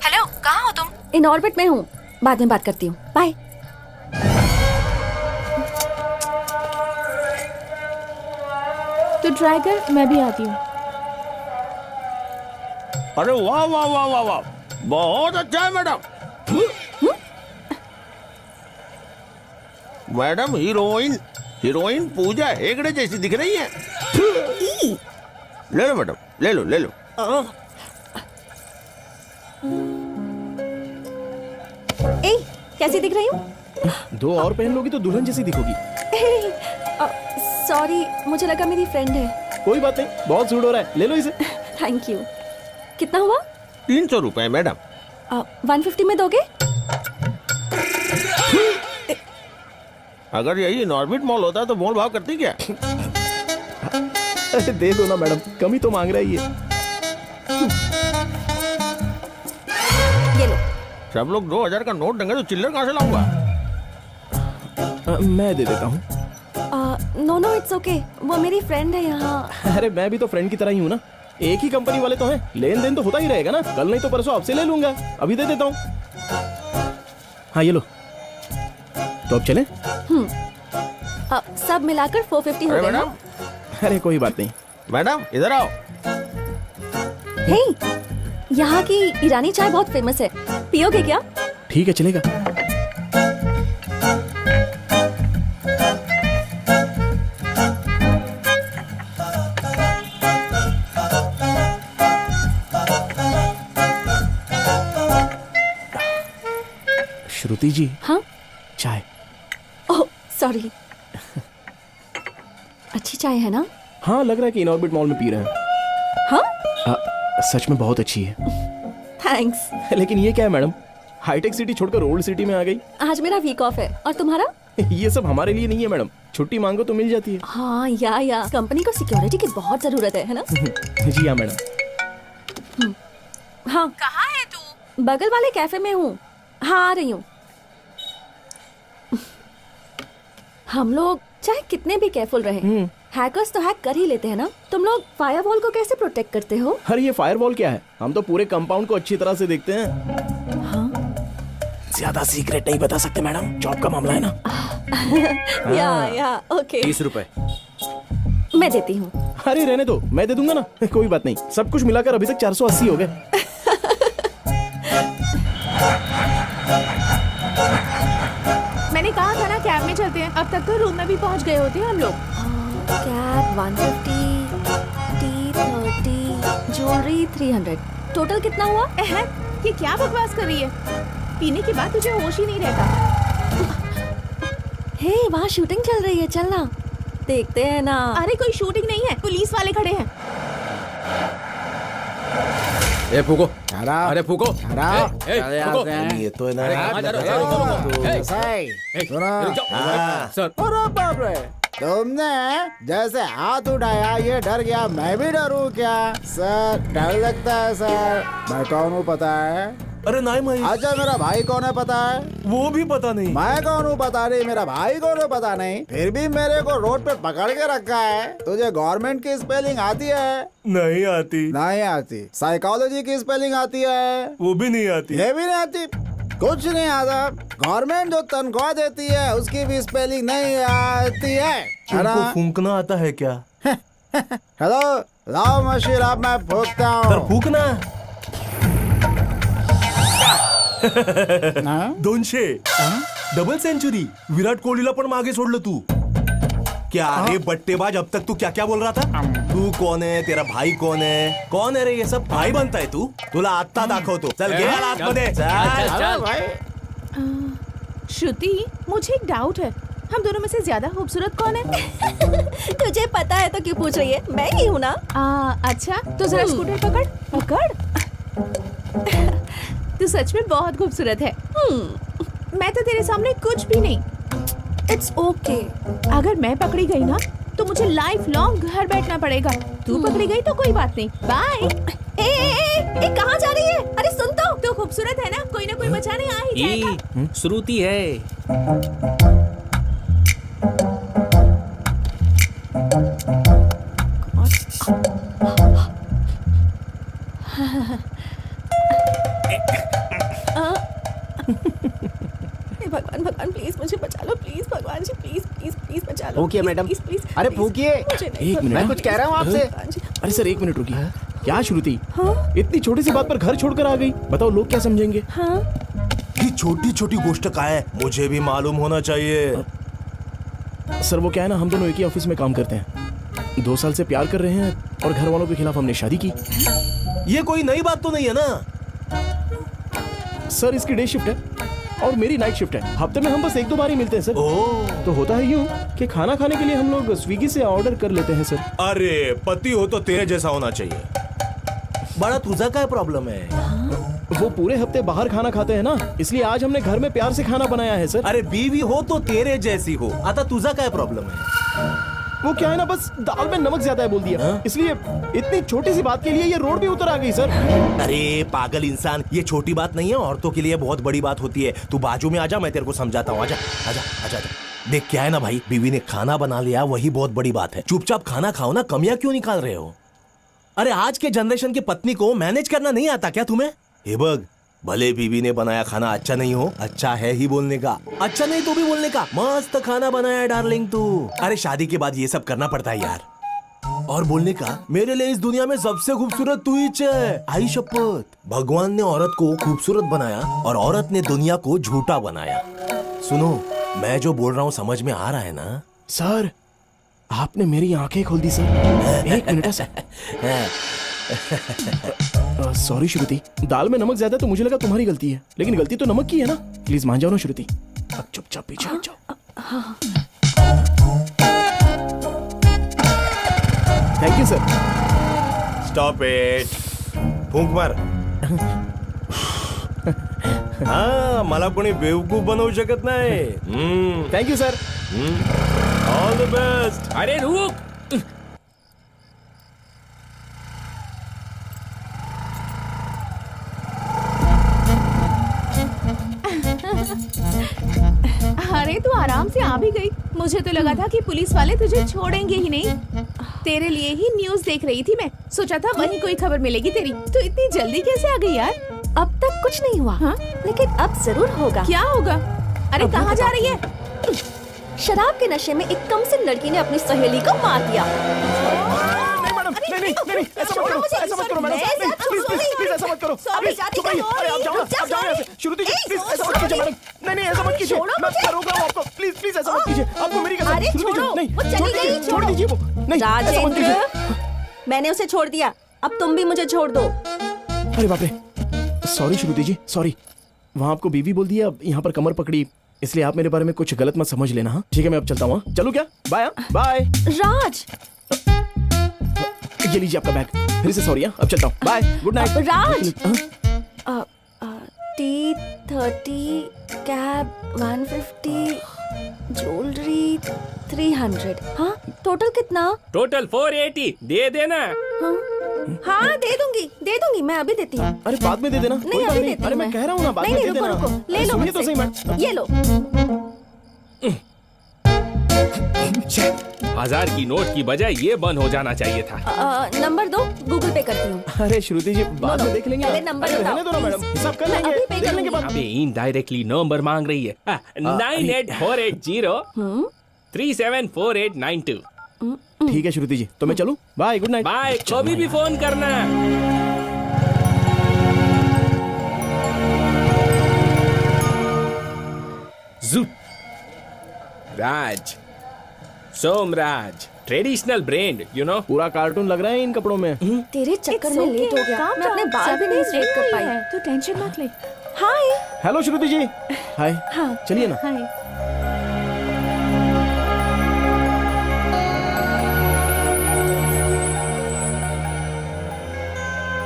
[SPEAKER 5] हेलो, कहाँ हो तुम?
[SPEAKER 10] इन ऑर्बिट में हूँ, बाद में बात करती हूँ, बाय।
[SPEAKER 5] तो ट्राई कर, मैं भी आती हूँ।
[SPEAKER 8] अरे वाह वाह वाह वाह वाह, बहुत अच्छा है madam. Madam heroine Pooja Hegde जैसी दिख रही है। ले लो मैडम, ले लो ले लो।
[SPEAKER 10] ए, कैसी दिख रही हूँ?
[SPEAKER 4] 2 और पहन लोगी तो दुल्हन जैसी दिखोगी।
[SPEAKER 10] सॉरी, मुझे लगा मेरी फ्रेंड है।
[SPEAKER 4] कोई बात नहीं, बहुत सूट हो रहा है, ले लो इसे।
[SPEAKER 10] Thank you. कितना हुआ?
[SPEAKER 8] 300 रुपए मैडम।
[SPEAKER 10] 150 में दोगे?
[SPEAKER 8] अगर यही नॉर्बिट मॉल होता तो मोल भाव करती क्या?
[SPEAKER 4] अरे दे दो ना मैडम, कम ही तो मांग रहा है ये।
[SPEAKER 10] ये लो।
[SPEAKER 8] सब लोग 2000 का नोट देंगे तो चिल्लर कहाँ से लाऊंगा?
[SPEAKER 4] मैं दे देता हूँ।
[SPEAKER 10] नो इट्स ओके, वो मेरी फ्रेंड है यहाँ।
[SPEAKER 4] अरे मैं भी तो फ्रेंड की तरह ही हूँ ना, एक ही कंपनी वाले तो हैं, लेन देन तो होता ही रहेगा ना। कल नहीं तो परसों आपसे ले लूंगा, अभी दे देता हूँ। हाँ ये लो, तो अब चले?
[SPEAKER 10] सब मिलाकर 450 हो गए ना?
[SPEAKER 4] अरे कोई बात नहीं।
[SPEAKER 8] मैडम इधर आओ।
[SPEAKER 10] हे, यहाँ की ईरानी चाय बहुत फेमस है, पियोगे क्या?
[SPEAKER 4] ठीक है चलेगा। श्रुति जी।
[SPEAKER 10] हाँ?
[SPEAKER 4] चाय।
[SPEAKER 10] Oh sorry. अच्छी चाय है ना?
[SPEAKER 4] हाँ लग रहा है कि इनऑर्बिट मॉल में पी रहे हैं।
[SPEAKER 10] हाँ?
[SPEAKER 4] सच में बहुत अच्छी है।
[SPEAKER 10] थैंक्स।
[SPEAKER 4] लेकिन ये क्या है मैडम, हाईटेक सिटी छोड़कर ओल्ड सिटी में आ गई।
[SPEAKER 10] आज मेरा वीक ऑफ है, और तुम्हारा?
[SPEAKER 4] ये सब हमारे लिए नहीं है मैडम, छुट्टी मांगो तो मिल जाती है।
[SPEAKER 10] हाँ या कंपनी को सिक्योरिटी की बहुत जरूरत है ना?
[SPEAKER 4] जी हाँ मैडम।
[SPEAKER 10] हाँ।
[SPEAKER 5] कहाँ है तू?
[SPEAKER 10] बगल वाले कैफे में हूँ। हाँ आ रही हूँ। हम लोग चाहे कितने भी केयरफुल रहे, हैकर्स तो हैक कर ही लेते हैं ना। तुम लोग फायरवॉल को कैसे प्रोटेक्ट करते हो?
[SPEAKER 4] अरे ये फायरवॉल क्या है, हम तो पूरे कंपाउंड को अच्छी तरह से देखते हैं।
[SPEAKER 10] हाँ?
[SPEAKER 4] ज्यादा सीक्रेट नहीं बता सकते मैडम, जॉब का मामला है ना।
[SPEAKER 10] या ओके।
[SPEAKER 1] 30 रुपए
[SPEAKER 10] मैं देती हूँ।
[SPEAKER 4] अरे रहने दो, मैं दे दूंगा ना। कोई बात नहीं, सब कुछ मिलाकर अभी तक 480 हो गए।
[SPEAKER 5] मैंने कहा था ना कैब में चलते हैं, अब तक तो रूम में भी पहुंच गए होते हैं हम लोग।
[SPEAKER 10] कैब 150, टी 30, ज्वेलरी 300, टोटल कितना हुआ?
[SPEAKER 5] ये क्या बकवास कर रही है? पीने के बाद तुझे होश ही नहीं रहता।
[SPEAKER 10] हे, वहाँ शूटिंग चल रही है, चलना देखते हैं ना।
[SPEAKER 5] अरे कोई शूटिंग नहीं है, पुलिस वाले खड़े हैं।
[SPEAKER 1] ए फूको, अरे फूको,
[SPEAKER 13] ये तो है ना।
[SPEAKER 1] सर
[SPEAKER 2] अरे बाप रे, तुमने जैसे हाथ उठाया ये डर गया, मैं भी डरूं क्या? सर डर लगता है सर। मैं कौन हूँ पता है?
[SPEAKER 7] अरे नहीं भाई।
[SPEAKER 2] अच्छा मेरा भाई कौन है पता है?
[SPEAKER 7] वो भी पता नहीं।
[SPEAKER 2] मैं कौन हूँ पता नहीं, मेरा भाई कौन है पता नहीं, फिर भी मेरे को रोड पे पकड़ के रखा है। तुझे गवर्नमेंट की स्पेलिंग आती है?
[SPEAKER 7] नहीं आती।
[SPEAKER 2] नहीं आती। साइकोलॉजी की स्पेलिंग आती है?
[SPEAKER 7] वो भी नहीं आती।
[SPEAKER 2] ये भी नहीं आती। कुछ नहीं आता। गवर्नमेंट जो तनख्वाह देती है उसकी भी स्पेलिंग नहीं आती है।
[SPEAKER 7] तुमको फूंकना आता है क्या?
[SPEAKER 2] हेलो, लाओ मशीन, अब मैं फूंकता हूँ।
[SPEAKER 7] फूंकना।
[SPEAKER 2] हाँ?
[SPEAKER 7] 200 डबल सेंचुरी, विराट कोहलीला पण मागे सोडलं तू। क्या रे बट्टेबाज, अब तक तू क्या क्या बोल रहा था? तू कौन है, तेरा भाई कौन है? कौन है रे ये सब? भाई बनताय तू? तुला आत्ता दाखवतो। चल घे यार आतमध्ये।
[SPEAKER 2] चल भाई।
[SPEAKER 5] श्रुति, मुझे एक डाउट है, हम दोनों में से ज्यादा खूबसूरत कौन है?
[SPEAKER 10] तुझे पता है तो क्यों पूछ रही है? मैं ही हूँ ना।
[SPEAKER 5] अच्छा, तो जरा स्कूटर पकड़ पकड़। तू सच में बहुत खूबसूरत है। मैं तो तेरे सामने कुछ भी नहीं।
[SPEAKER 10] It's okay.
[SPEAKER 5] अगर मैं पकड़ी गई ना तो मुझे लाइफ लॉन्ग घर बैठना पड़ेगा। तू पकड़ी गई तो कोई बात नहीं। बाय।
[SPEAKER 10] ए कहाँ जा रही है? अरे सुन तो।
[SPEAKER 5] तू खूबसूरत है ना, कोई बचाने आ ही जाएगा।
[SPEAKER 11] श्रुति है।
[SPEAKER 10] भगवान भगवान प्लीज मुझे बचा लो, प्लीज भगवान जी, प्लीज प्लीज प्लीज बचा लो।
[SPEAKER 12] फूकिए मैडम।
[SPEAKER 10] प्लीज।
[SPEAKER 12] अरे फूकिए।
[SPEAKER 4] एक मिनट,
[SPEAKER 12] मैं कुछ कह रहा हूँ आपसे।
[SPEAKER 4] अरे सर एक मिनट रुकिए। क्या श्रुति, इतनी छोटी सी बात पर घर छोड़कर आ गई? बताओ लोग क्या समझेंगे?
[SPEAKER 7] ये छोटी छोटी गोष्ट का है, मुझे भी मालूम होना चाहिए।
[SPEAKER 4] सर वो क्या है ना, हम दोनों एक ही ऑफिस में काम करते हैं, 2 साल से प्यार कर रहे हैं और घर वालों के खिलाफ हमने शादी की।
[SPEAKER 7] ये कोई नई बात तो नहीं है ना?
[SPEAKER 4] सर इसकी डे शिफ्ट है और मेरी नाइट शिफ्ट है। हफ्ते में हम बस 1-2 बार ही मिलते हैं सर। तो होता है यूं कि खाना खाने के लिए हम लोग स्विगी से ऑर्डर कर लेते हैं सर।
[SPEAKER 7] अरे पति हो तो तेरे जैसा होना चाहिए। बड़ा तुझा क्या प्रॉब्लम है?
[SPEAKER 4] वो पूरे हफ्ते बाहर खाना खाते हैं ना, इसलिए आज हमने घर में प्यार से खाना बनाया है सर।
[SPEAKER 7] अरे बीवी हो तो तेरे जैसी हो। आता तुझा क्या प्रॉब्लम है?
[SPEAKER 4] वो क्या है ना, बस दाल में नमक ज्यादा है बोल दिया, इसलिए इतनी छोटी सी बात के लिए ये रोड भी उतर आ गई सर।
[SPEAKER 7] अरे पागल इंसान, ये छोटी बात नहीं है, औरतों के लिए बहुत बड़ी बात होती है। तू बाजू में आजा, मैं तेरे को समझाता हूँ। आजा आजा आजा। देख क्या है ना भाई, बीवी ने खाना बना लिया वही बहुत बड़ी बात है। चुपचाप खाना खाओ ना, कमियां क्यों निकाल रहे हो? अरे आज के जनरेशन की पत्नी को मैनेज करना नहीं आता क्या तुम्हें? हे बग, भले बीवी ने बनाया खाना अच्छा नहीं हो, अच्छा है ही बोलने का, अच्छा नहीं तो भी बोलने का। मस्त खाना बनाया डार्लिंग तू। अरे शादी के बाद ये सब करना पड़ता है यार। और बोलने का, मेरे लिए इस दुनिया में सबसे खूबसूरत तू ही है। आई शपथ, भगवान ने औरत को खूबसूरत बनाया और औरत ने दुनिया को झूठा बनाया। सुनो, मैं जो बोल रहा हूँ समझ में आ रहा है ना?
[SPEAKER 4] सर आपने मेरी आंखें खोल दी सर। एक मिनट सर। सॉरी श्रुति, दाल में नमक ज्यादा तो मुझे लगा तुम्हारी गलती है, लेकिन गलती तो नमक की है ना। प्लीज मान जाओ ना श्रुति, अब चुपचाप पीछे हट जाओ। Thank you sir.
[SPEAKER 7] Stop it, फूंक मार। हाँ, मला कोणी बेवकूफ बनवू शकत नाही।
[SPEAKER 4] Thank you sir.
[SPEAKER 7] All the best.
[SPEAKER 11] अरे रुक।
[SPEAKER 5] अरे तू आराम से आ भी गई। मुझे तो लगा था कि पुलिस वाले तुझे छोड़ेंगे ही नहीं। तेरे लिए ही न्यूज़ देख रही थी मैं, सोचा था वहीं कोई खबर मिलेगी तेरी। तू इतनी जल्दी कैसे आ गई यार?
[SPEAKER 10] अब तक कुछ नहीं हुआ। लेकिन अब जरूर होगा।
[SPEAKER 5] क्या होगा? अरे कहाँ जा रही है?
[SPEAKER 10] शराब के नशे में एक कमसिन लड़की ने अपनी सहेली को मार दिया।
[SPEAKER 4] नहीं, ऐसा मत करो, ऐसा मत करो मैडम, प्लीज ऐसा मत करो। अरे आप जाओ यहाँ से। श्रुति जी प्लीज ऐसा मत कीजिए मैडम। नहीं ऐसा मत कीजिए, मैं रोक रहा हूँ आपको। प्लीज ऐसा मत कीजिए, आपको मेरी कसम।
[SPEAKER 10] अरे छोड़ो, वो चली गई,
[SPEAKER 4] छोड़ दीजिए वो। नहीं ऐसा मत कीजिए।
[SPEAKER 10] मैंने उसे छोड़ दिया, अब तुम भी मुझे छोड़ दो।
[SPEAKER 4] अरे बाप रे, सॉरी श्रुति जी, सॉरी। वहाँ आपको बीवी बोल दिया, यहाँ पर कमर पकड़ी, इसलिए आप मेरे बारे में कुछ गलत मत समझ लेना। हाँ ठीक है, मैं अब चलता हूँ। चलो क्या, बाय बाय।
[SPEAKER 10] राज,
[SPEAKER 4] ये लीजिए आपका बैग। फिर से सॉरी, अब चलता हूँ, बाय, गुड नाइट।
[SPEAKER 10] राज, T30 कैब 150 ज्वेलरी 300। हाँ टोटल कितना?
[SPEAKER 11] टोटल 480 दे देना।
[SPEAKER 10] हाँ दे दूंगी मैं अभी देती हूँ।
[SPEAKER 4] अरे बाद में दे देना,
[SPEAKER 10] नहीं
[SPEAKER 4] कोई बात
[SPEAKER 10] अभी
[SPEAKER 4] नहीं।
[SPEAKER 10] देती
[SPEAKER 4] अरे
[SPEAKER 10] हूँ
[SPEAKER 4] मैं कह रहा हूँ ना, बाद
[SPEAKER 10] नहीं
[SPEAKER 4] में
[SPEAKER 10] नहीं
[SPEAKER 4] दे
[SPEAKER 10] रुको
[SPEAKER 4] देना।
[SPEAKER 10] रुको ले लो
[SPEAKER 4] सुनिए तो
[SPEAKER 10] मुझसे।
[SPEAKER 4] सही मैडम।
[SPEAKER 10] ये लो
[SPEAKER 11] 1000 की नोट की बजाय ये बंद हो जाना चाहिए था।
[SPEAKER 10] नंबर दो गूगल पे करती हूँ।
[SPEAKER 4] अरे श्रुति जी बाद में देख लेंगे
[SPEAKER 10] पहले
[SPEAKER 4] ना।
[SPEAKER 10] नंबर
[SPEAKER 4] अरे
[SPEAKER 10] बताओ,
[SPEAKER 4] रहने दो ना मैडम,
[SPEAKER 10] please।
[SPEAKER 4] हिसाब कर
[SPEAKER 10] मैं
[SPEAKER 4] लेंगे,
[SPEAKER 10] अभी पे
[SPEAKER 4] देख लेंगे
[SPEAKER 10] करूंगी।
[SPEAKER 4] बाद
[SPEAKER 11] अबे इनडायरेक्टली नंबर मांग रही है। 9848037489
[SPEAKER 4] ठीक है श्रुति जी, तो मैं चलूं? Bye, good night.
[SPEAKER 11] बाय, कभी भी फोन करना। Raj, Somraj, traditional brand, you know.
[SPEAKER 4] पूरा कार्टून लग रहा है इन कपड़ों में।
[SPEAKER 10] तेरे चक्कर में लेट हो गया, मैं अपने बाल भी नहीं स्ट्रेट कर पाई।
[SPEAKER 6] तू टेंशन मत ले।
[SPEAKER 10] हाय
[SPEAKER 4] हेलो श्रुति जी। हाय।
[SPEAKER 6] हाँ
[SPEAKER 4] चलिए ना।
[SPEAKER 6] हाय।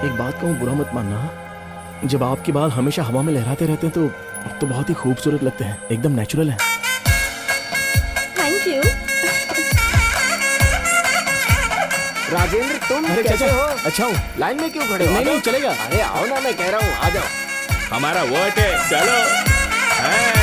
[SPEAKER 4] एक बात कहूँ, बुरा मत मानना, जब आपके बाल हमेशा हवा में लहराते रहते हैं तो बहुत ही खूबसूरत लगते हैं, एकदम नेचुरल है।
[SPEAKER 10] Thank you.
[SPEAKER 12] राजेंद्र तुम
[SPEAKER 4] अरे
[SPEAKER 12] कैसे
[SPEAKER 4] चाचा,
[SPEAKER 12] हो?
[SPEAKER 4] अच्छा हूँ।
[SPEAKER 12] लाइन में क्यों खड़े हो?
[SPEAKER 4] नहीं नहीं चलेगा।
[SPEAKER 12] अरे आओ ना, मैं कह रहा हूँ आ जाओ।
[SPEAKER 11] हमारा वोट है, चलो। हाँ।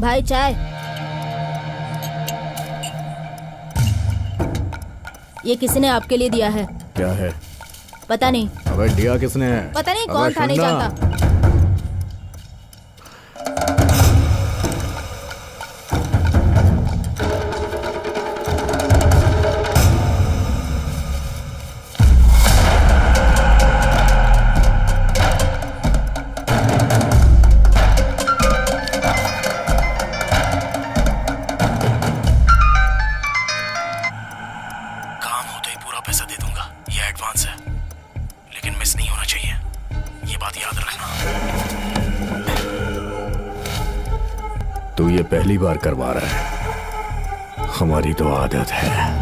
[SPEAKER 5] भाई चाय। ये किसने आपके लिए दिया है?
[SPEAKER 3] क्या है?
[SPEAKER 5] पता नहीं।
[SPEAKER 3] अबे दिया किसने है?
[SPEAKER 5] पता नहीं
[SPEAKER 3] अबे
[SPEAKER 5] कौन था, नहीं
[SPEAKER 3] सुनना।
[SPEAKER 5] जानता।
[SPEAKER 4] काम होते ही पूरा पैसा दे दूंगा, ये एडवांस है, लेकिन मिस नहीं होना चाहिए, ये बात याद रखना।
[SPEAKER 3] तू ये पहली बार करवा रहा है, हमारी तो आदत है।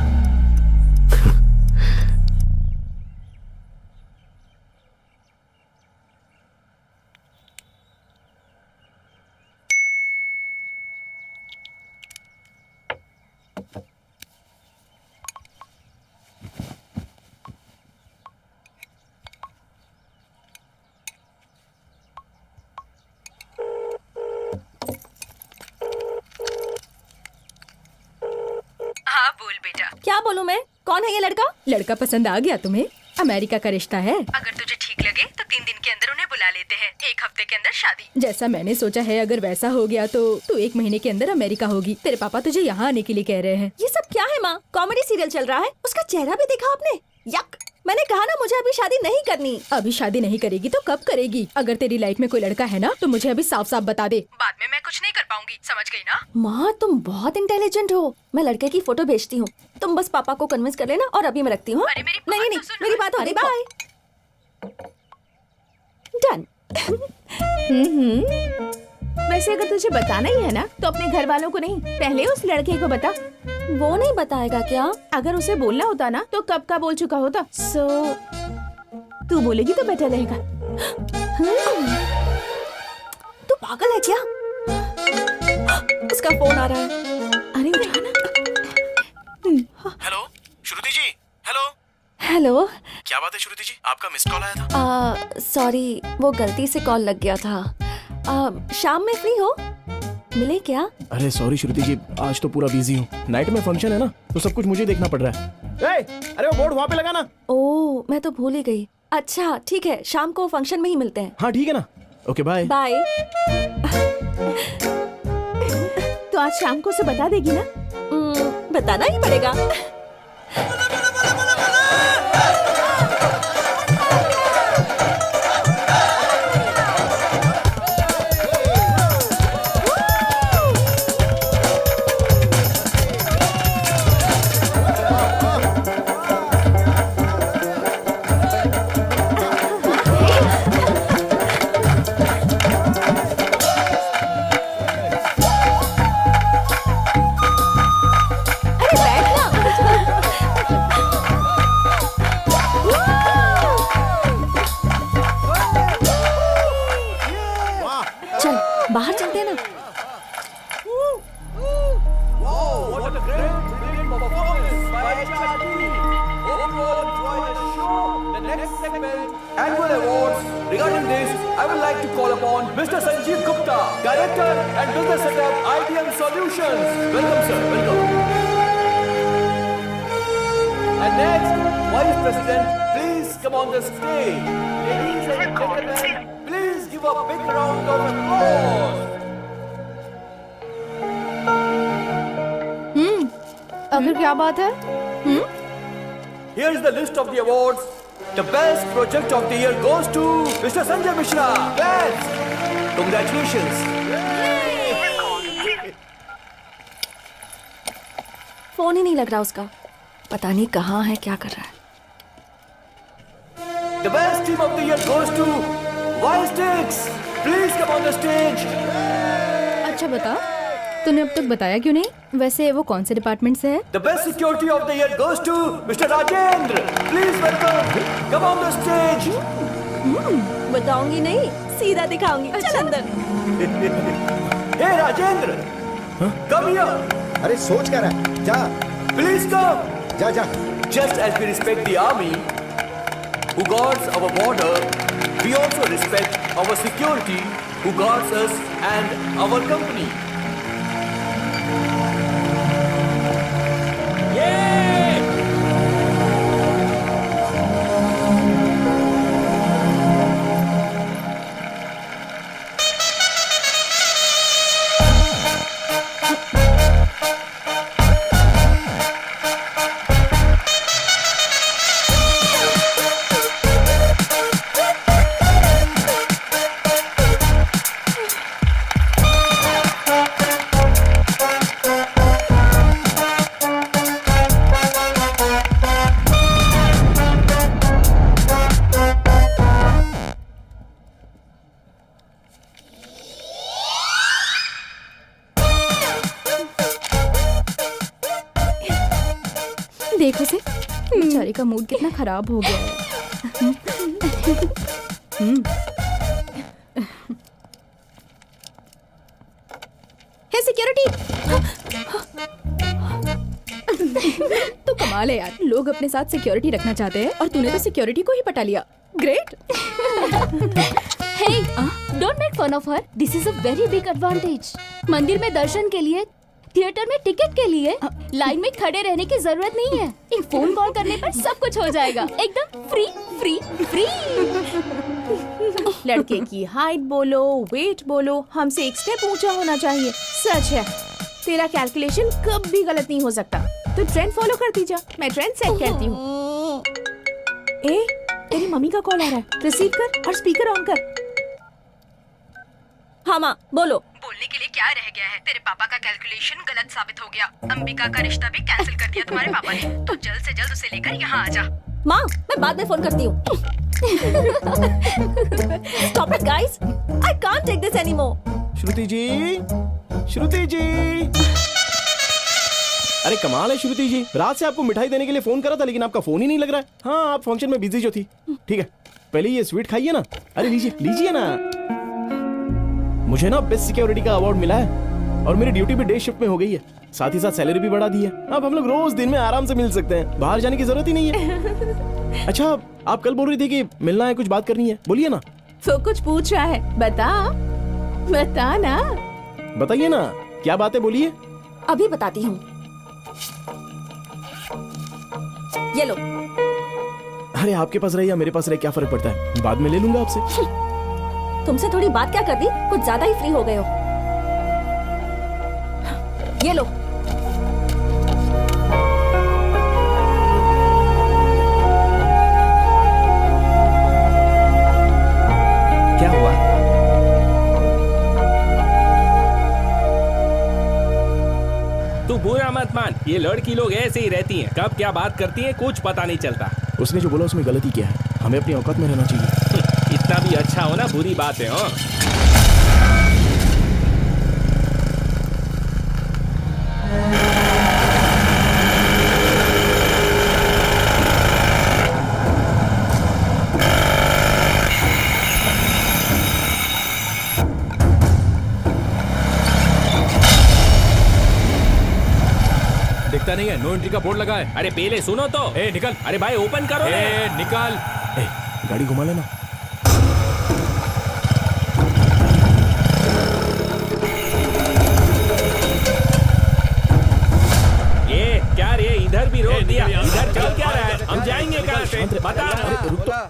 [SPEAKER 5] हाँ बोल बेटा।
[SPEAKER 10] क्या बोलूं मैं? कौन है ये लड़का?
[SPEAKER 6] लड़का पसंद आ गया तुम्हें? अमेरिका का रिश्ता है।
[SPEAKER 5] अगर तुझे ठीक लगे तो 3 दिन के अंदर उन्हें बुला लेते हैं, 1 हफ्ते के अंदर शादी।
[SPEAKER 6] जैसा मैंने सोचा है, अगर वैसा हो गया तो तू 1 महीने के अंदर अमेरिका होगी। तेरे पापा तुझे यहाँ आने के लिए कह रहे हैं।
[SPEAKER 10] ये सब क्या है माँ? कॉमेडी सीरियल चल रहा है, उसका चेहरा भी देखा आपने? यक! मैंने कहा ना मुझे अभी शादी नहीं करनी।
[SPEAKER 6] अभी शादी नहीं करेगी तो कब करेगी? अगर तेरी लाइफ में कोई लड़का है ना तो मुझे अभी साफ साफ बता दे।
[SPEAKER 5] बाद में मैं कुछ नहीं कर पाऊंगी, समझ गई ना?
[SPEAKER 10] माँ तुम बहुत इंटेलिजेंट हो। मैं लड़के की फोटो भेजती हूँ, तुम बस पापा को कन्विंस कर लेना और अभी मैं रखती हूँ।
[SPEAKER 5] अरे मेरी बात
[SPEAKER 10] नहीं नहीं
[SPEAKER 5] तो सुन।
[SPEAKER 10] मेरी बात हो गई, बाय। डन।
[SPEAKER 14] वैसे अगर तुझे बताना ही है ना तो अपने घर वालों को नहीं, पहले उस लड़के को बता।
[SPEAKER 10] वो नहीं बताएगा क्या?
[SPEAKER 14] अगर उसे बोलना होता ना तो कब का बोल चुका होता। तू बोलेगी तो बेटर रहेगा।
[SPEAKER 10] तू पागल है क्या? उसका फोन आ रहा है।
[SPEAKER 14] अरे उठा ना।
[SPEAKER 4] Hello Shruti ji. Hello
[SPEAKER 10] hello.
[SPEAKER 4] क्या बात है श्रुति जी, आपका मिस कॉल आया था।
[SPEAKER 10] सॉरी, वो गलती से कॉल लग गया था। शाम में फ्री हो? मिले क्या?
[SPEAKER 4] अरे सॉरी श्रुति जी, आज तो पूरा बिजी हूँ, नाइट में फंक्शन है ना तो सब कुछ मुझे देखना पड़ रहा है। अरे वो बोर्ड वहाँ पे लगा ना।
[SPEAKER 10] ओह मैं तो भूल ही गई। अच्छा ठीक है, शाम को फंक्शन में ही मिलते हैं।
[SPEAKER 4] हाँ ठीक है ना, ओके बाय।
[SPEAKER 10] बाय।
[SPEAKER 14] तो आज शाम को उसे बता देगी ना?
[SPEAKER 10] बताना ही पड़ेगा। चल बाहर चलते हैं ना।
[SPEAKER 1] Annual awards. Regarding this, I would like to call upon Mr. Sanjeev Gupta, Director and Business Setup IBM Solutions. Welcome, sir. Welcome. And next, Vice President, please come on the stage. Ladies and gentlemen, please give a big round of applause.
[SPEAKER 14] अगर क्या बात है?
[SPEAKER 1] Here is the list of the awards. The best project of the year goes to Mr. Sanjay Mishra. Best. Congratulations.
[SPEAKER 10] Phone ही नहीं लग रहा उसका, पता नहीं कहाँ है, क्या कर रहा है।
[SPEAKER 1] The best team of the year goes to Y-Sticks. Please come on the stage.
[SPEAKER 6] अच्छा बता, तूने अब तक बताया क्यों नहीं? वैसे वो कौन से डिपार्टमेंट से है?
[SPEAKER 1] The best security of the year goes to Mr. Rajendra. Please welcome. Come on the stage.
[SPEAKER 10] बताऊंगी नहीं, सीधा दिखाऊंगी। चल अंदर।
[SPEAKER 1] Hey Rajendra. Come here.
[SPEAKER 12] अरे सोच क्या रहा है? जा।
[SPEAKER 1] Please come.
[SPEAKER 12] जा जा।
[SPEAKER 1] Just as we respect the army, who guards our border, we also respect our security, who guards us and our company.
[SPEAKER 6] देखो से बेचारी का मूड कितना खराब हो गया है। हे सिक्योरिटी, तू कमाल है यार, लोग अपने साथ सिक्योरिटी रखना चाहते हैं और तूने तो सिक्योरिटी को ही पटा लिया। Great.
[SPEAKER 15] Hey, don't make fun of her. This is a very big advantage. मंदिर में दर्शन के लिए, थिएटर में टिकट के लिए लाइन में खड़े रहने की जरूरत नहीं है। एक फोन कॉल करने पर सब कुछ हो जाएगा, एकदम फ्री फ्री फ्री।
[SPEAKER 14] लड़के की हाइट बोलो, वेट बोलो, हमसे एक स्टेप ऊंचा होना चाहिए। सच है, तेरा कैलकुलेशन कभी गलत नहीं हो सकता। तू ट्रेंड फॉलो करती जा, मैं ट्रेंड सेट करती हूँ। ए, तेरी मम्मी का कॉल आ रहा है, रिसीव कर और स्पीकर ऑन कर।
[SPEAKER 10] हाँ माँ, बोलो।
[SPEAKER 5] बोलने के लिए क्या रह गया है? तेरे पापा का कैलकुलेशन गलत साबित हो गया। अंबिका का रिश्ता भी कैंसिल कर दिया तुम्हारे पापा ने। तो जल्द से जल्द उसे लेकर यहाँ आ जा।
[SPEAKER 10] माँ, मैं बाद में फोन करती हूँ। Stop it, guys. I can't take this anymore.
[SPEAKER 4] श्रुति जी, श्रुति जी। अरे कमाल है श्रुति जी, रात से आपको मिठाई देने के लिए फोन करा था लेकिन आपका फोन ही नहीं लग रहा है। हाँ, आप फंक्शन में बिजी जो थी। ठीक है, पहले ये स्वीट खाइए ना। अरे लीजिए लीजिए ना। मुझे ना बेस्ट सिक्योरिटी का अवार्ड मिला है और मेरी ड्यूटी भी डे शिफ्ट में हो गई है, साथ ही साथ सैलरी भी बढ़ा दी है। अब हम लोग रोज दिन में आराम से मिल सकते हैं, बाहर जाने की जरूरत ही नहीं है। अच्छा, आप कल बोल रही थी कि मिलना है, कुछ बात करनी है, बोलिए ना।
[SPEAKER 14] तो कुछ पूछ रहा है, बता बता ना।
[SPEAKER 4] बताइए ना, क्या बात है, बोलिए।
[SPEAKER 10] अभी बताती हूँ, ये लो।
[SPEAKER 4] अरे आपके पास रहे या मेरे पास रहे क्या फर्क पड़ता है, बाद में ले लूंगा आपसे।
[SPEAKER 10] तुमसे थोड़ी बात क्या कर दी, कुछ ज्यादा ही फ्री हो गए हो। ये लो।
[SPEAKER 1] क्या हुआ?
[SPEAKER 11] तू बुरा मत मान, ये लड़की लोग ऐसे ही रहती हैं, कब क्या बात करती हैं कुछ पता नहीं चलता।
[SPEAKER 4] उसने जो बोला उसमें गलती क्या है, हमें अपनी औकात में रहना चाहिए।
[SPEAKER 11] इतना भी अच्छा होना बुरी बात है। हाँ, दिखता नहीं है, नो एंट्री का बोर्ड लगा है। अरे पहले सुनो तो। ए निकल। अरे भाई ओपन करो।
[SPEAKER 4] ए
[SPEAKER 11] निकल।
[SPEAKER 4] गाड़ी घुमा लेना।
[SPEAKER 11] ये क्या रे, इधर भी रोक दिया, इधर चल क्या रहा है? हम जाएंगे कहाँ से? बता।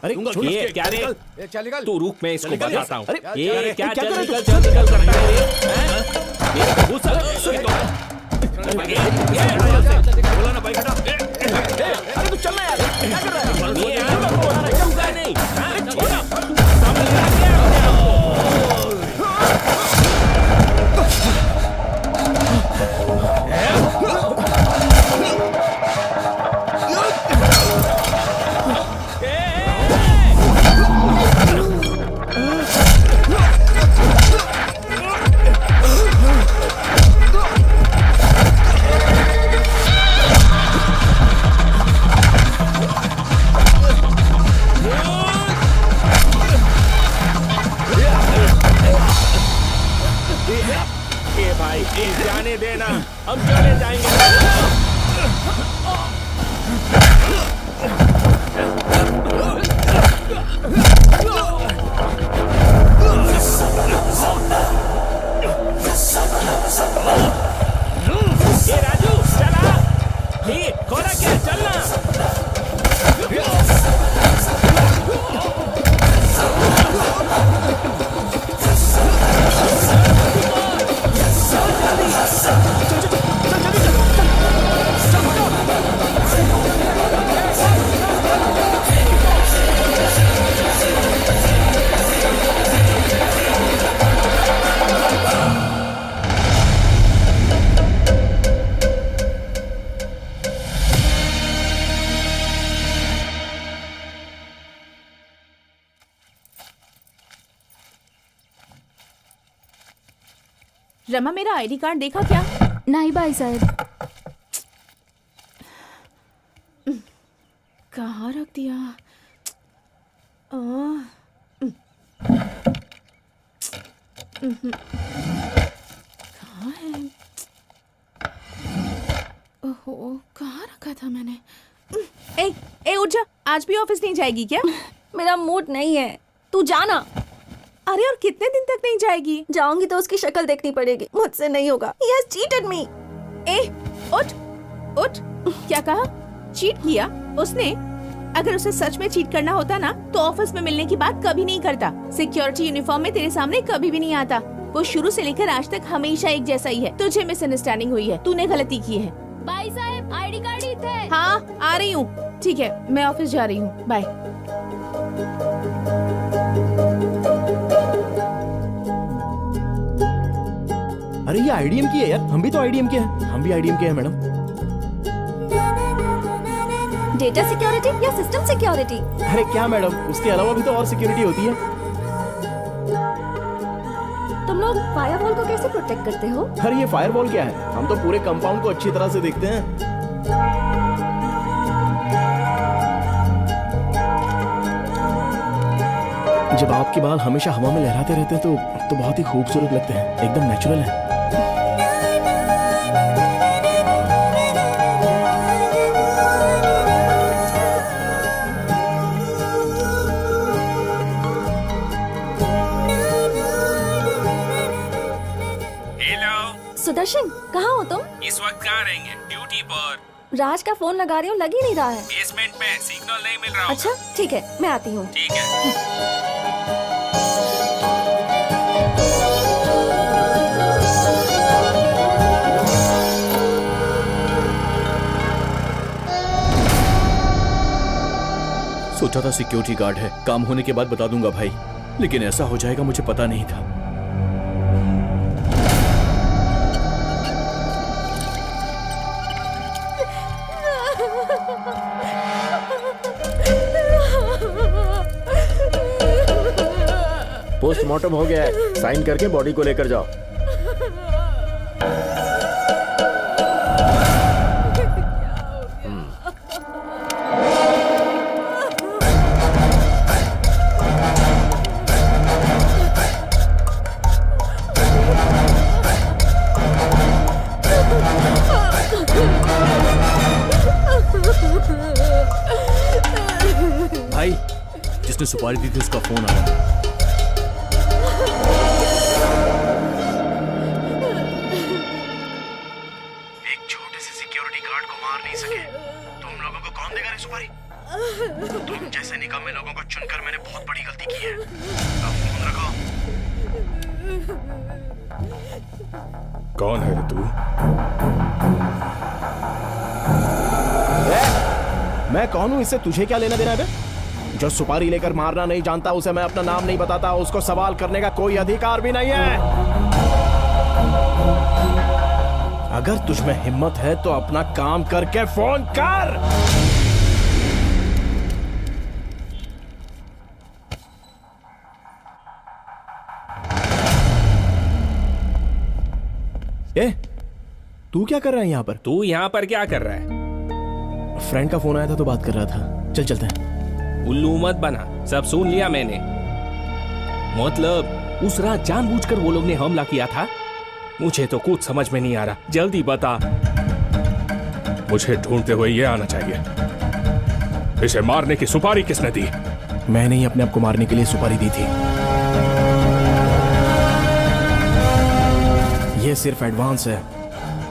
[SPEAKER 4] अरे
[SPEAKER 11] ये क्या रे?
[SPEAKER 1] चल निकल।
[SPEAKER 11] तू रुक, मैं इसको बताता हूँ।
[SPEAKER 4] अरे,
[SPEAKER 11] ये क्या
[SPEAKER 4] क्या
[SPEAKER 11] चल
[SPEAKER 4] कर
[SPEAKER 11] निकल चल निकल करता है ये? ये घुसा। बोला ना भाई हटा।
[SPEAKER 4] अरे तू चलना यार, क्या कर रहा है?
[SPEAKER 11] ये रुका नहीं। भाई जाने देना, हम चले जाएंगे। ये राजू चला, ये खोला क्या, चलना।
[SPEAKER 14] रमा, मेरा आईडी कार्ड देखा क्या?
[SPEAKER 15] नहीं भाई साहब।
[SPEAKER 14] कहाँ रख दिया? कहाँ है? ओहो, कहाँ रखा था मैंने? ए उठ जा, आज भी ऑफिस नहीं जाएगी क्या?
[SPEAKER 10] मेरा मूड नहीं है, तू जाना।
[SPEAKER 14] अरे और कितने दिन तक नहीं जाएगी?
[SPEAKER 10] जाऊंगी तो उसकी शक्ल देखनी पड़ेगी, मुझसे नहीं होगा। He has cheated me।
[SPEAKER 14] उठ। क्या कहा? चीट किया उसने? अगर उसे सच में चीट करना होता ना तो ऑफिस में मिलने की बात कभी नहीं करता। सिक्योरिटी यूनिफॉर्म में तेरे सामने कभी भी नहीं आता। वो शुरू से लेकर आज तक हमेशा एक जैसा ही है। तुझे मिसअंडरस्टैंडिंग हुई है, तूने गलती की है।
[SPEAKER 15] भाई साहब आईडी कार्ड ही थे।
[SPEAKER 14] हाँ आ रही हूँ। ठीक है, मैं ऑफिस जा रही हूँ, बाय।
[SPEAKER 4] अरे ये आईडीएम की है यार, हम भी तो आईडीएम के हैं। हम भी आईडीएम के हैं मैडम।
[SPEAKER 10] डेटा सिक्योरिटी या सिस्टम सिक्योरिटी?
[SPEAKER 4] अरे क्या मैडम, उसके अलावा भी तो और सिक्योरिटी होती है।
[SPEAKER 10] तुम लोग फायरवॉल को कैसे प्रोटेक्ट करते हो?
[SPEAKER 4] अरे ये फायरवॉल क्या है, हम तो पूरे कंपाउंड को अच्छी तरह से देखते हैं। जब आपके बाल हमेशा हवा में लहराते रहते हैं तो बहुत ही खूबसूरत लगते हैं, एकदम नेचुरल है।
[SPEAKER 10] सुदर्शन, कहाँ हो तुम?
[SPEAKER 11] इस वक्त कहाँ रहेंगे? ड्यूटी पर।
[SPEAKER 10] राज का फोन लगा रही हूँ, लग ही नहीं रहा है।
[SPEAKER 11] बेसमेंट में सिग्नल नहीं मिल रहा।
[SPEAKER 10] अच्छा ठीक है, मैं आती हूँ।
[SPEAKER 11] ठीक है।
[SPEAKER 16] सोचा था सिक्योरिटी गार्ड है, काम होने के बाद बता दूंगा भाई, लेकिन ऐसा हो जाएगा मुझे पता नहीं था।
[SPEAKER 13] पोस्टमार्टम हो गया है, साइन करके बॉडी को लेकर जाओ।
[SPEAKER 16] जिसने सुपारी दी थी उसका फोन आया।
[SPEAKER 4] एक छोटे से सिक्योरिटी गार्ड को मार नहीं सके, तुम लोगों को कौन देगा रे सुपारी? तुम जैसे निकम्मे लोगों को चुनकर मैंने बहुत बड़ी गलती की है। अब फोन रखो।
[SPEAKER 11] कौन है रे तू?
[SPEAKER 4] मैं कौन हूं, इससे तुझे क्या लेना देना है बे? जो सुपारी लेकर मारना नहीं जानता उसे मैं अपना नाम नहीं बताता, उसको सवाल करने का कोई अधिकार भी नहीं है। अगर तुझ में हिम्मत है तो अपना काम करके फोन कर। ए, तू क्या कर रहा है यहाँ पर?
[SPEAKER 11] तू यहाँ पर क्या कर रहा है?
[SPEAKER 4] फ्रेंड का फोन आया था तो बात कर रहा था। चल चलते हैं।
[SPEAKER 11] उल्लू मत बना, सब सुन लिया मैंने। मतलब उस रात जानबूझकर वो लोग ने हमला किया था? मुझे तो कुछ समझ में नहीं आ रहा, जल्दी बता। मुझे ढूंढते हुए ये आना चाहिए। इसे मारने की सुपारी किसने दी?
[SPEAKER 4] मैंने ही अपने आप को मारने के लिए सुपारी दी थी। ये सिर्फ एडवांस है,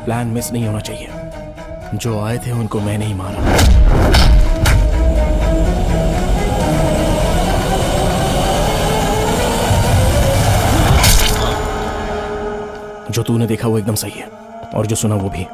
[SPEAKER 4] प्लान मिस नहीं होना चाहिए। जो आए थे उनको मैंने ही मारा। जो तूने देखा वो एकदम सही है और जो सुना वो भी।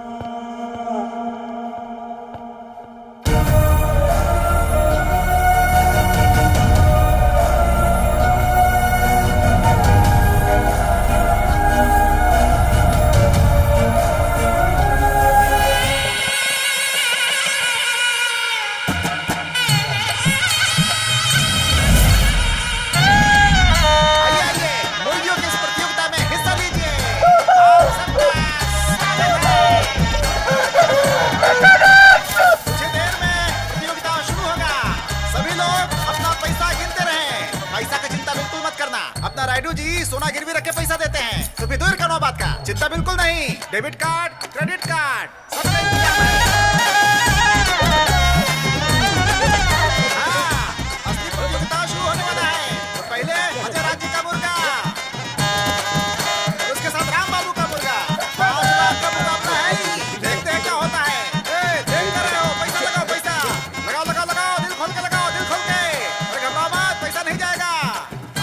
[SPEAKER 2] चिंता बिल्कुल नहीं। डेबिट कार्ड, क्रेडिट कार्ड, सबका इंतजाम है। हाँ, असली प्रतियोगिता शुरू होने वाला है। तो पहले अजय राज जी का मुर्गा, उसके साथ राम बाबू का मुर्गा। 5 लाख का मुकाबला है। देखते हैं क्या होता है। देख कर रहे हो, पैसा लगाओ, पैसा लगाओ, लगाओ, लगाओ, दिल खोल के लगाओ, दिल खोल के। अरे घबराओ मत, पैसा नहीं जाएगा।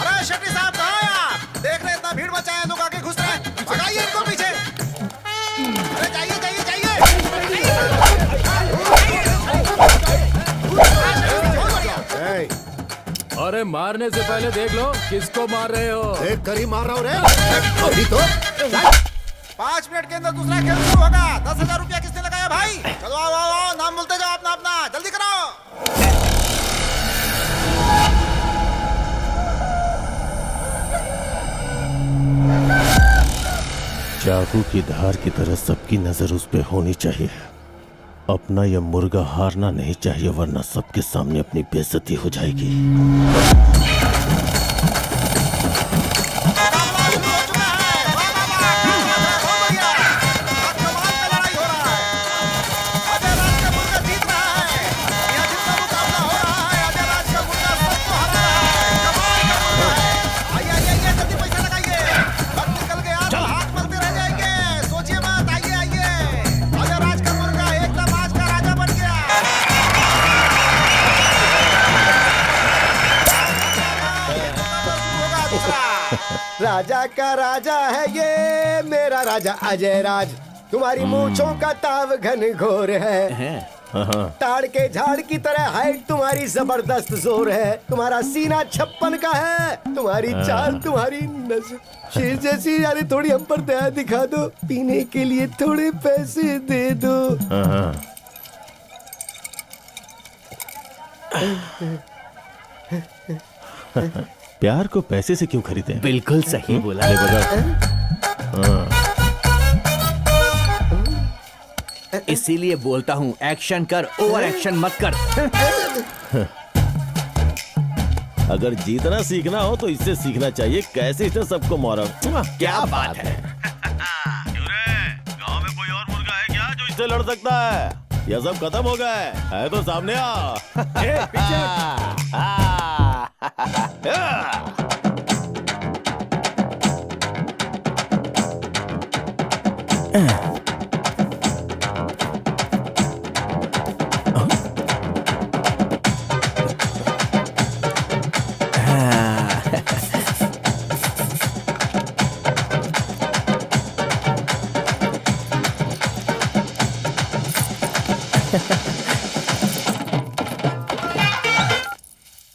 [SPEAKER 2] अरे शेट्टी साहब कहाँ हैं आप? देख रहे इतना भीड़ मचा है, लोग आगे घुस रहे हैं। भगाइए इनको पीछे। अरे जाइए जाइए जाइए।
[SPEAKER 17] अरे मारने से पहले देख लो किसको मार रहे हो।
[SPEAKER 12] देख कर ही मार रहा हूँ रे। अभी तो
[SPEAKER 2] 5 मिनट के अंदर दूसरा खेल शुरू होगा। 10,000 रुपया किसने लगाया भाई? चलो आओ आओ आओ, नाम बोलते जाओ अपना अपना, जल्दी करो।
[SPEAKER 8] चाकू की धार की तरह सबकी नजर उस पे होनी चाहिए। अपना यह मुर्गा हारना नहीं चाहिए, वरना सबके सामने अपनी बेइज्जती हो जाएगी।
[SPEAKER 12] राजा का राजा है ये मेरा राजा अजय राज। तुम्हारी मूंछों का ताव घन घोर है। ताड़ के झाड़ की तरह हाइट तुम्हारी जबरदस्त जोर है। तुम्हारा सीना 56 का है। तुम्हारी चाल, तुम्हारी नजर शेर जैसी। यानी थोड़ी हम पर दया दिखा दो, पीने के लिए थोड़े पैसे दे दो।
[SPEAKER 8] प्यार को पैसे से क्यों खरीदे?
[SPEAKER 13] बिल्कुल सही बोला। इसीलिए बोलता हूँ एक्शन कर, ओवर एक्शन मत कर।
[SPEAKER 8] अगर जीतना सीखना हो तो इससे सीखना चाहिए, कैसे इसने सबको मारा।
[SPEAKER 13] क्या बात है।
[SPEAKER 8] गांव में कोई और मुर्गा है क्या जो इससे लड़ सकता है? यह सब खत्म हो गया है तो सामने आ।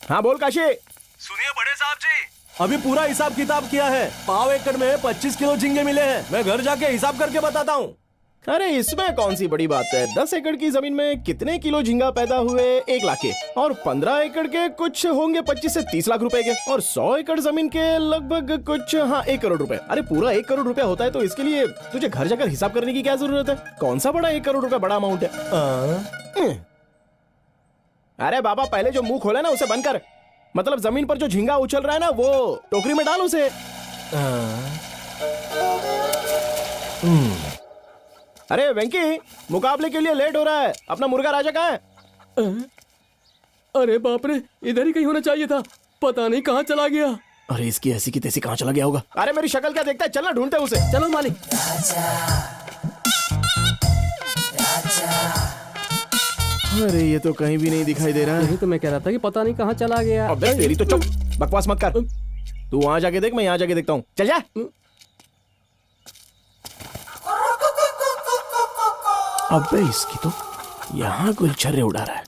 [SPEAKER 4] हाँ बोल काशी।
[SPEAKER 7] सुनिए बड़े साहब जी, अभी पूरा हिसाब किताब किया है। 5 एकड़ में 25 किलो झींगे मिले हैं। मैं घर जाके हिसाब करके बताता हूँ।
[SPEAKER 4] अरे इसमें कौन सी बड़ी बात है। 10 एकड़ की जमीन में कितने किलो झींगा पैदा हुए? 1 लाख के। और 15 एकड़ के कुछ होंगे 25 से 30 लाख रुपए के। और 100 एकड़ जमीन के लगभग कुछ 1 करोड़ रुपए। अरे पूरा 1 करोड़ रुपया होता है तो इसके लिए तुझे घर जाकर हिसाब करने की क्या जरूरत है? कौन सा बड़ा 1 करोड़ रुपया बड़ा अमाउंट है? अरे बाबा पहले जो मुंह खोला ना उसे बंद कर। मतलब जमीन पर जो झींगा उछल रहा है ना वो टोकरी में डाल उसे। अरे वेंकी, मुकाबले के लिए लेट हो रहा है। अपना मुर्गा राजा कहाँ है?
[SPEAKER 17] अरे बाप रे, इधर ही कहीं होना चाहिए था। पता नहीं कहाँ चला गया।
[SPEAKER 4] अरे इसकी ऐसी की तैसी कहाँ चला गया होगा? अरे मेरी शक्ल क्या देखता है? चलना ढूंढते उसे।
[SPEAKER 17] चलो मालिक।
[SPEAKER 4] अरे ये तो कहीं भी नहीं दिखाई दे रहा है।
[SPEAKER 17] यही तो मैं कह रहा था कि पता नहीं कहाँ चला गया।
[SPEAKER 4] अबे तेरी तो चुप, बकवास मत कर। तू वहां जाके देख, मैं यहाँ जाके देखता हूँ। चल जा। अबे इसकी तो यहाँ गुलछर्रे उड़ा रहा है।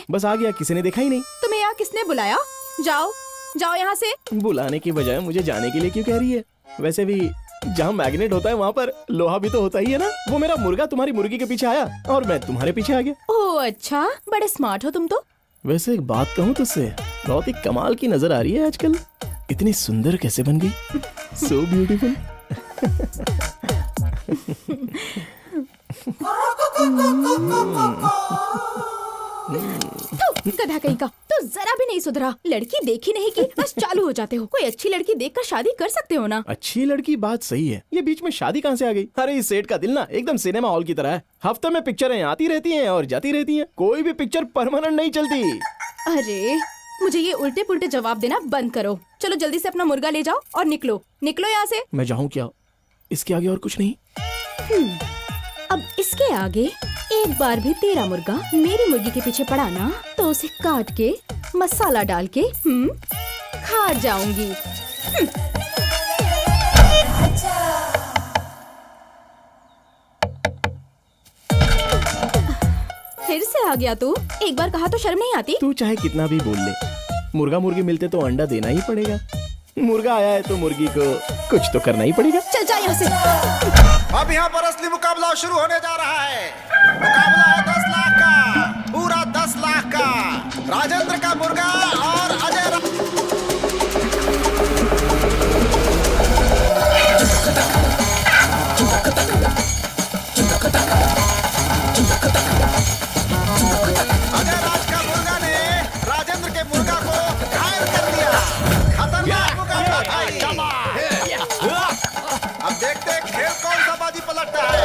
[SPEAKER 4] बस आ गया, किसी ने देखा ही नहीं।
[SPEAKER 6] तुम्हें यहाँ किसने बुलाया? जाओ जाओ यहाँ से।
[SPEAKER 4] बुलाने की बजाय मुझे जाने के लिए क्यों कह रही है? वैसे भी जहाँ मैग्नेट होता है वहाँ पर लोहा भी तो होता ही है ना। वो मेरा मुर्गा तुम्हारी मुर्गी के पीछे आया और मैं तुम्हारे पीछे आ गया।
[SPEAKER 6] ओह अच्छा, बड़े स्मार्ट हो तुम तो।
[SPEAKER 4] वैसे एक बात कहूँ तुझसे, बहुत ही कमाल की नजर आ रही है आजकल। इतनी सुंदर कैसे बन गई? So beautiful.
[SPEAKER 6] गधा कहीं का, तो जरा भी नहीं सुधरा। लड़की देखी नहीं कि बस चालू हो जाते हो। कोई अच्छी लड़की देखकर शादी कर सकते हो ना।
[SPEAKER 4] अच्छी लड़की बात सही है, ये बीच में शादी कहाँ से आ गई? अरे इस सेट का दिल ना एकदम सिनेमा हॉल की तरह है। हफ्ते में पिक्चरें आती रहती हैं और जाती रहती हैं। कोई भी पिक्चर परमानेंट नहीं चलती।
[SPEAKER 6] अरे मुझे ये उल्टे पुल्टे जवाब देना बंद करो। चलो जल्दी से अपना मुर्गा ले जाओ और निकलो निकलो यहाँ से।
[SPEAKER 4] मैं जाऊँ क्या? इसके आगे और कुछ नहीं?
[SPEAKER 6] अब इसके आगे एक बार भी तेरा मुर्गा मेरी मुर्गी के पीछे पड़ा ना तो उसे काट के मसाला डाल के खा जाऊंगी। फिर से आ गया तू। एक बार कहा तो शर्म नहीं आती?
[SPEAKER 4] तू चाहे कितना भी बोल ले, मुर्गा मुर्गी मिलते तो अंडा देना ही पड़ेगा। मुर्गा आया है तो मुर्गी को कुछ तो करना ही पड़ेगा।
[SPEAKER 6] चल जा यहाँ से।
[SPEAKER 2] अब यहाँ पर असली मुकाबला शुरू होने जा रहा है। मुकाबला है 10 लाख का, पूरा 10 लाख का। राजेंद्र का मुर्गा और अजय राज का मुर्गा ने राजेंद्र के मुर्गा को घायल कर दिया। खतरनाक मुकाबला था ये। अब देखते हैं खेल कौन सा बाजी पलटता है।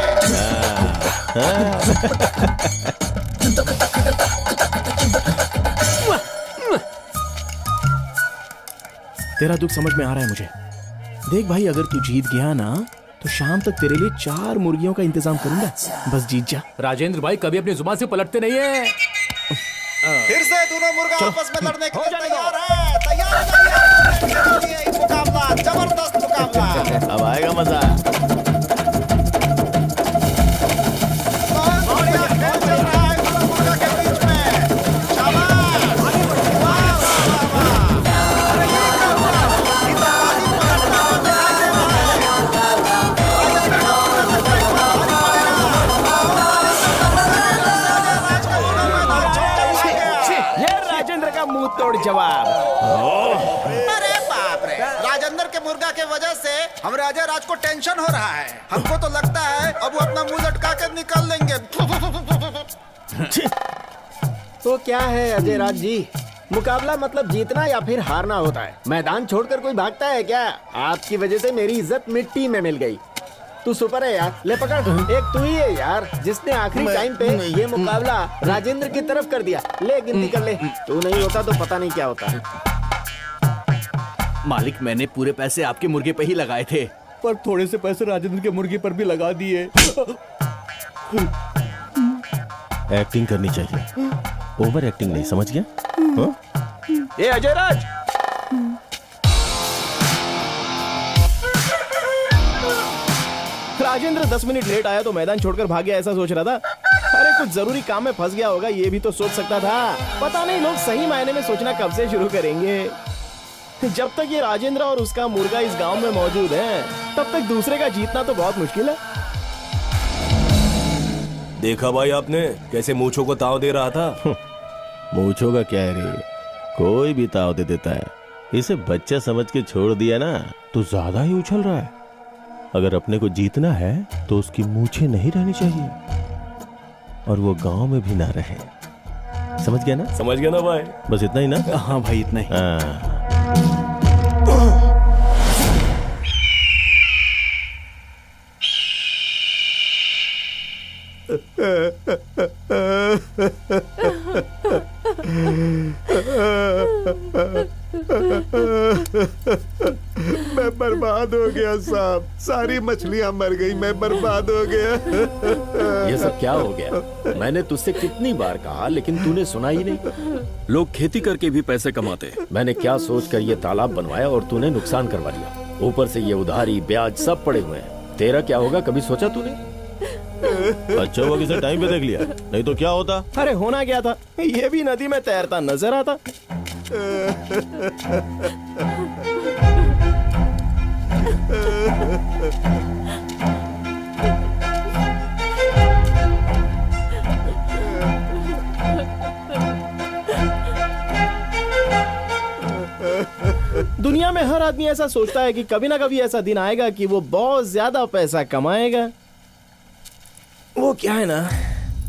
[SPEAKER 4] तेरा दुख समझ में आ रहा है मुझे। देख भाई, अगर तू जीत गया ना तो शाम तक तेरे लिए 4 मुर्गियों का इंतजाम करूंगा। बस जीत जा।
[SPEAKER 17] राजेंद्र भाई कभी अपनी जुबान से पलटते नहीं है।
[SPEAKER 2] फिर से दोनों मुर्गा आपस में लड़ने के लिए तैयार है। तैयार हो जाइए। मुकाबला जबरदस्त मुकाबला।
[SPEAKER 8] अब आएगा मजा।
[SPEAKER 2] बहुत बढ़िया खेल चल रहा है दोनों मुर्गा के बीच में। शाबाश। वाह, वाह, वाह। अरे ये क्या हुआ? इतना बाजी पलटना दिखाई दे रहा है।
[SPEAKER 4] तोड़ जवाब।
[SPEAKER 2] अरे बाप रे, राजेंद्र के मुर्गा के वजह से हमारे अजय राज को टेंशन हो रहा है। हमको तो लगता है अब वो अपना मुंह लटका के निकल लेंगे।
[SPEAKER 13] तो क्या है अजय राज जी, मुकाबला मतलब जीतना या फिर हारना होता है। मैदान छोड़कर कोई भागता है क्या? आपकी वजह से मेरी इज्जत मिट्टी में मिल गई। तू सुपर है यार, ले पकड़। एक तू ही है यार जिसने आखिरी टाइम पे ये मुकाबला राजेंद्र की तरफ कर दिया। ले गिनती कर ले, तू नहीं होता तो पता नहीं क्या होता।
[SPEAKER 16] मालिक, मैंने पूरे पैसे आपके मुर्गे पे ही लगाए थे, पर थोड़े से पैसे राजेंद्र के मुर्गे पर भी लगा दिए।
[SPEAKER 8] एक्टिंग करनी चाहिए, ओवर एक्टिंग नहीं, समझ गया? हाँ?
[SPEAKER 4] ए अजय राज, राजेंद्र 10 मिनट लेट आया तो मैदान छोड़कर भाग गया ऐसा सोच रहा था? अरे कुछ जरूरी काम में फंस गया होगा, ये भी तो सोच सकता था। पता नहीं लोग सही मायने में सोचना कब से शुरू करेंगे। जब तक ये राजेंद्र और उसका मुर्गा इस गांव में मौजूद है, तब तक दूसरे का जीतना तो बहुत मुश्किल है।
[SPEAKER 7] देखा भाई आपने कैसे मूंछों को ताव दे रहा था?
[SPEAKER 8] मूंछों का क्या है रे, कोई भी ताव दे देता है। इसे बच्चा समझ के छोड़ दिया ना तो ज्यादा ही उछल रहा है। अगर अपने को जीतना है तो उसकी मूंछें नहीं रहनी चाहिए और वो गांव में भी ना रहे। समझ गया ना?
[SPEAKER 7] समझ गया ना भाई?
[SPEAKER 8] बस इतना ही ना?
[SPEAKER 16] हाँ भाई, इतना ही।
[SPEAKER 8] हाँ।
[SPEAKER 3] मैं बर्बाद हो गया साहब, सारी मछलियां मर गई, मैं बर्बाद हो गया।
[SPEAKER 13] ये सब क्या हो गया? मैंने तुझसे कितनी बार कहा लेकिन तूने सुना ही नहीं।
[SPEAKER 16] लोग खेती करके भी पैसे कमाते।
[SPEAKER 13] मैंने क्या सोचकर ये तालाब बनवाया और तूने नुकसान करवा दिया। ऊपर से ये उधारी ब्याज सब पड़े हुए हैं। तेरा क्या होगा कभी सोचा तूने?
[SPEAKER 8] अच्छा हुआ किसी टाइम पे देख लिया, नहीं तो क्या होता?
[SPEAKER 4] अरे होना क्या था, ये भी नदी में तैरता नजर आता। दुनिया में हर आदमी ऐसा सोचता है कि कभी ना कभी ऐसा दिन आएगा कि वो बहुत ज्यादा पैसा कमाएगा। वो क्या है ना,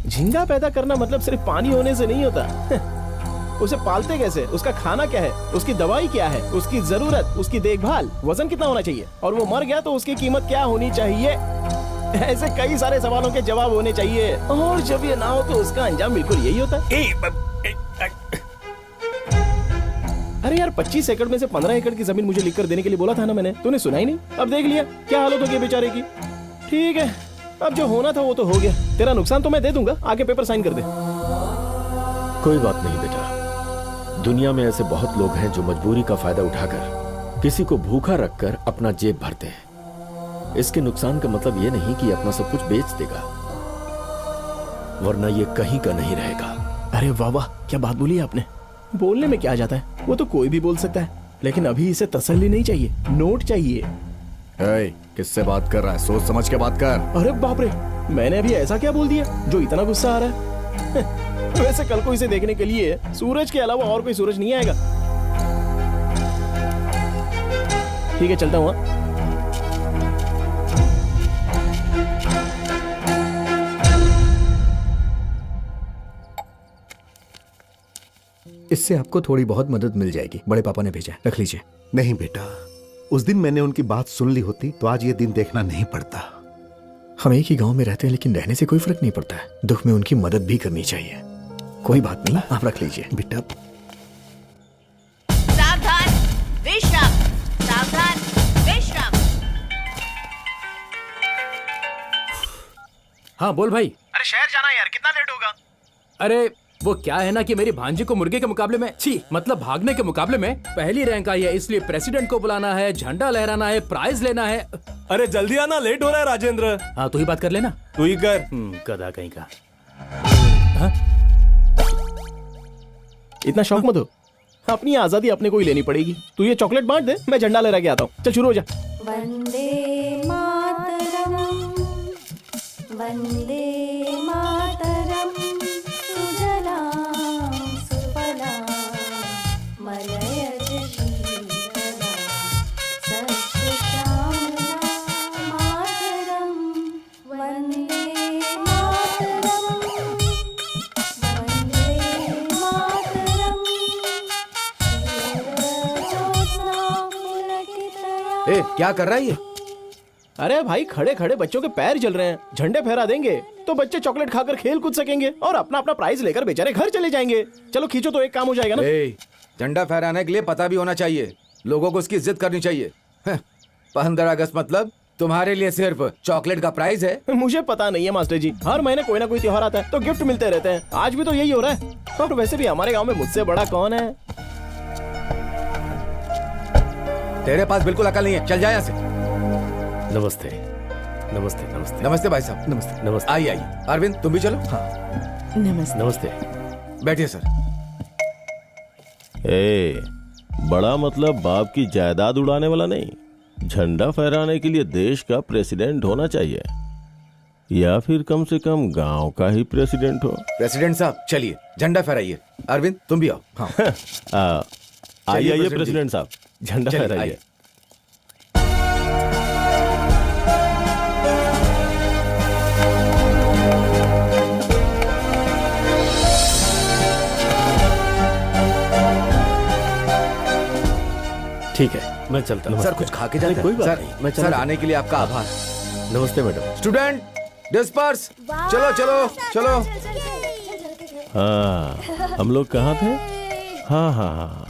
[SPEAKER 4] झींगा पैदा करना मतलब सिर्फ पानी होने से नहीं होता। उसे पालते कैसे, उसका खाना क्या है, उसकी दवाई क्या है, उसकी जरूरत, उसकी देखभाल, वजन कितना होना चाहिए, और वो मर गया तो उसकी कीमत क्या होनी चाहिए। ऐसे कई सारे सवालों के जवाब होने चाहिए, और जब ये ना हो तो उसका अंजाम बिल्कुल यही होता है। अरे यार 25 एकड़ में से 15 एकड़ की जमीन मुझे लिखकर देने के लिए बोला था ना मैंने, तूने सुना ही नहीं। अब देख लिया क्या हालत हो गई बेचारे की। ठीक है, अब जो होना था वो तो हो गया। तेरा नुकसान तो मैं दे दूंगा, आगे पेपर साइन कर दे।
[SPEAKER 13] कोई बात नहीं बेटा, दुनिया में ऐसे बहुत लोग हैं जो मजबूरी का फायदा उठाकर किसी को भूखा रखकर अपना जेब भरते हैं। इसके नुकसान का मतलब ये नहीं कि अपना सब कुछ बेच देगा, वरना ये कहीं का नहीं रहेगा।
[SPEAKER 4] अरे वाह वाह, क्या बात बोली आपने। बोलने में क्या जाता है, वो तो कोई भी बोल सकता है, लेकिन अभी इसे तसल्ली नहीं चाहिए, नोट चाहिए।
[SPEAKER 3] किससे बात कर रहा है? सोच समझ के बात कर।
[SPEAKER 4] अरे बाप रे, मैंने अभी ऐसा क्या बोल दिया जो इतना गुस्सा आ रहा है? वैसे कल को इसे देखने के लिए सूरज के अलावा और कोई सूरज नहीं आएगा। ठीक है, चलता हूँ।
[SPEAKER 9] इससे आपको थोड़ी बहुत मदद मिल जाएगी, बड़े पापा ने भेजा, रख लीजिए।
[SPEAKER 3] नहीं बेटा, उस दिन मैंने उनकी बात सुन ली होती तो आज ये दिन देखना नहीं पड़ता।
[SPEAKER 9] हम एक ही गांव में रहते हैं, लेकिन रहने से कोई फर्क नहीं पड़ता है। दुख में उनकी मदद भी करनी चाहिए। कोई बात नहीं, आप रख लीजिए बेटा।
[SPEAKER 5] सावधान, विश्राम, सावधान, विश्राम।
[SPEAKER 17] हाँ बोल भाई।
[SPEAKER 4] अरे शहर जाना यार, कितना लेट होगा?
[SPEAKER 17] अरे वो क्या है ना कि मेरी भांजी को मुर्गे के मुकाबले में, मतलब भागने के मुकाबले में पहली रैंक आई है, इसलिए प्रेसिडेंट को बुलाना है, झंडा लहराना है, प्राइज लेना है।
[SPEAKER 7] अरे जल्दी आना, लेट हो रहा है राजेंद्र।
[SPEAKER 17] हाँ तू ही बात कर लेना।
[SPEAKER 7] तू ही कर।
[SPEAKER 17] गधा कहीं का।
[SPEAKER 4] इतना शौक मत हो, अपनी आजादी अपने को ही लेनी पड़ेगी। तू ये चॉकलेट बांट दे, मैं झंडा लहरा के आता हूँ। चल शुरू हो जा।
[SPEAKER 10] वंदे मातरम, वंदे मातरम, सुजलां सुफलां
[SPEAKER 1] ए, क्या कर रहा है ये?
[SPEAKER 4] अरे भाई, खड़े खड़े बच्चों के पैर जल रहे हैं, झंडे फहरा देंगे तो बच्चे चॉकलेट खाकर खेल कूद सकेंगे और अपना अपना प्राइज लेकर बेचारे घर चले जाएंगे। चलो खींचो तो एक काम हो जाएगा ना।
[SPEAKER 1] झंडा फहराने के लिए पता भी होना चाहिए, लोगों को उसकी इज्जत करनी चाहिए। 15 अगस्त मतलब तुम्हारे लिए सिर्फ चॉकलेट का प्राइज है?
[SPEAKER 4] मुझे पता नहीं है मास्टर जी, हर महीने कोई ना कोई त्योहार आता है तो गिफ्ट मिलते रहते हैं, आज भी तो यही हो रहा है। और वैसे भी हमारे गांव में मुझसे बड़ा कौन है?
[SPEAKER 1] तेरे पास बिल्कुल अकल नहीं है, चल जा यहाँ से।
[SPEAKER 18] नमस्ते नमस्ते नमस्ते
[SPEAKER 1] नमस्ते भाई साहब।
[SPEAKER 18] नमस्ते नमस्ते।
[SPEAKER 1] आइए आइए, अरविंद तुम भी चलो।
[SPEAKER 18] हाँ
[SPEAKER 14] नमस्ते।
[SPEAKER 18] नमस्ते।
[SPEAKER 1] बैठिए सर।
[SPEAKER 8] बड़ा मतलब बाप की जायदाद उड़ाने वाला नहीं, झंडा फहराने के लिए देश का प्रेसिडेंट होना चाहिए, या फिर कम से कम गांव का ही प्रेसिडेंट हो।
[SPEAKER 1] प्रेसिडेंट साहब चलिए झंडा फहराइए। अरविंद तुम भी आओ। हाँ।
[SPEAKER 8] आइए प्रेसिडेंट साहब, झंडा फहराइए।
[SPEAKER 18] ठीक है, मैं चलता हूँ।
[SPEAKER 1] सर कुछ खा के जाते हैं।
[SPEAKER 18] कोई बात
[SPEAKER 1] सर,
[SPEAKER 18] नहीं, मैं
[SPEAKER 1] सर आने के लिए आपका आभार।
[SPEAKER 18] नमस्ते मैडम।
[SPEAKER 1] स्टूडेंट डिस्पर्स, चलो चलो चलो।
[SPEAKER 8] हाँ, हम लोग कहाँ थे? हाँ हाँ हाँ,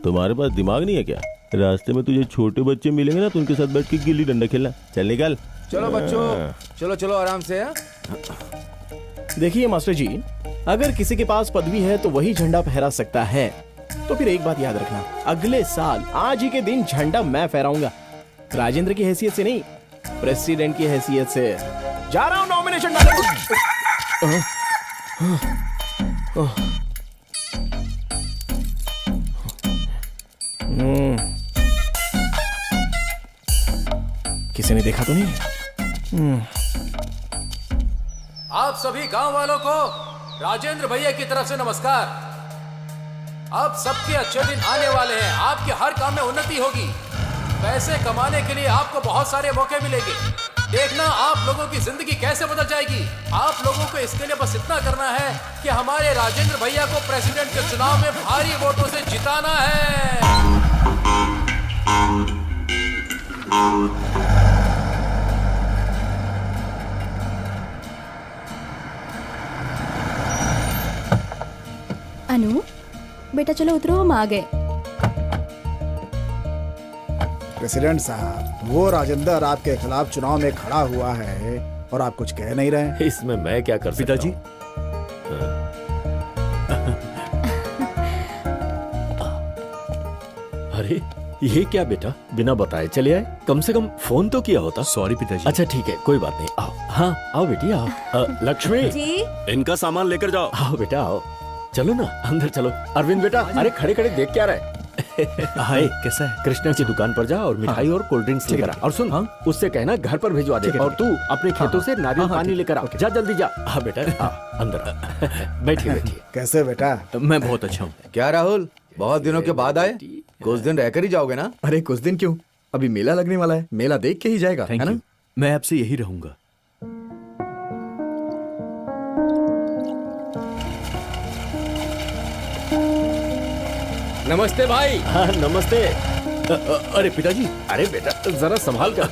[SPEAKER 8] तुम्हारे पास दिमाग नहीं है क्या? रास्ते में तुझे छोटे बच्चे मिलेंगे ना तो उनके साथ बैठ के गिल्ली डंडा खेलना। चल निकल।
[SPEAKER 1] चलो बच्चों, चलो चलो आराम से।
[SPEAKER 4] देखिए मास्टर जी, अगर किसी के पास पदवी है तो वही झंडा फहरा सकता है, तो फिर एक बात याद रखना, अगले साल आज ही के दिन झंडा मैं फहराऊंगा, राजेंद्र की हैसियत से नहीं, प्रेसिडेंट की हैसियत से। जा रहा हूं नॉमिनेशन डालने। किसी ने देखा तो नहीं?
[SPEAKER 17] आप सभी गांव वालों को राजेंद्र भैया की तरफ से नमस्कार। अब सबके अच्छे दिन आने वाले हैं, आपके हर काम में उन्नति होगी, पैसे कमाने के लिए आपको बहुत सारे मौके मिलेंगे। देखना आप लोगों की जिंदगी कैसे बदल जाएगी। आप लोगों को इसके लिए बस इतना करना है कि हमारे राजेंद्र भैया को प्रेसिडेंट के चुनाव में भारी वोटों से जिताना है।
[SPEAKER 6] अनु बेटा चलो उतरो, हम आ गए।
[SPEAKER 13] प्रेसिडेंट साहब, वो राजेंद्र आपके खिलाफ चुनाव में खड़ा हुआ है और आप कुछ कह नहीं रहे।
[SPEAKER 18] इसमें मैं क्या कर सकता
[SPEAKER 16] पिताजी?
[SPEAKER 18] अरे ये क्या बेटा, बिना बताए चले आए? कम से कम फोन तो किया होता।
[SPEAKER 16] सॉरी पिताजी।
[SPEAKER 18] अच्छा ठीक है, कोई बात नहीं, आओ। हाँ आओ बेटी आओ। लक्ष्मी
[SPEAKER 6] जी?
[SPEAKER 18] इनका सामान लेकर जाओ। आओ बेटा आओ, चलो ना अंदर चलो। अरविंद बेटा, अरे खड़े खड़े देख क्या रहे?
[SPEAKER 16] हाय, कैसा है?
[SPEAKER 18] कृष्णा की दुकान पर जा और मिठाई और कोल्ड ड्रिंक्स लेकर आ। और सुन, उससे कहना घर पर भिजवा दे। और तू अपने खेतों से नारियल पानी लेकर आ। जा जल्दी जा। हाँ बेटा, अंदर बैठिए बैठिए।
[SPEAKER 13] कैसे बेटा?
[SPEAKER 16] मैं बहुत अच्छा हूँ।
[SPEAKER 1] क्या राहुल, बहुत दिनों के बाद आए? कुछ दिन रहकर ही जाओगे ना?
[SPEAKER 9] अरे कुछ दिन क्यों, अभी मेला लगने वाला है, मेला देख के ही जाएगा, है ना?
[SPEAKER 16] मैं आपसे यही रहूंगा।
[SPEAKER 18] नमस्ते भाई। हाँ नमस्ते।
[SPEAKER 16] अरे पिताजी।
[SPEAKER 18] अरे बेटा जरा संभाल कर।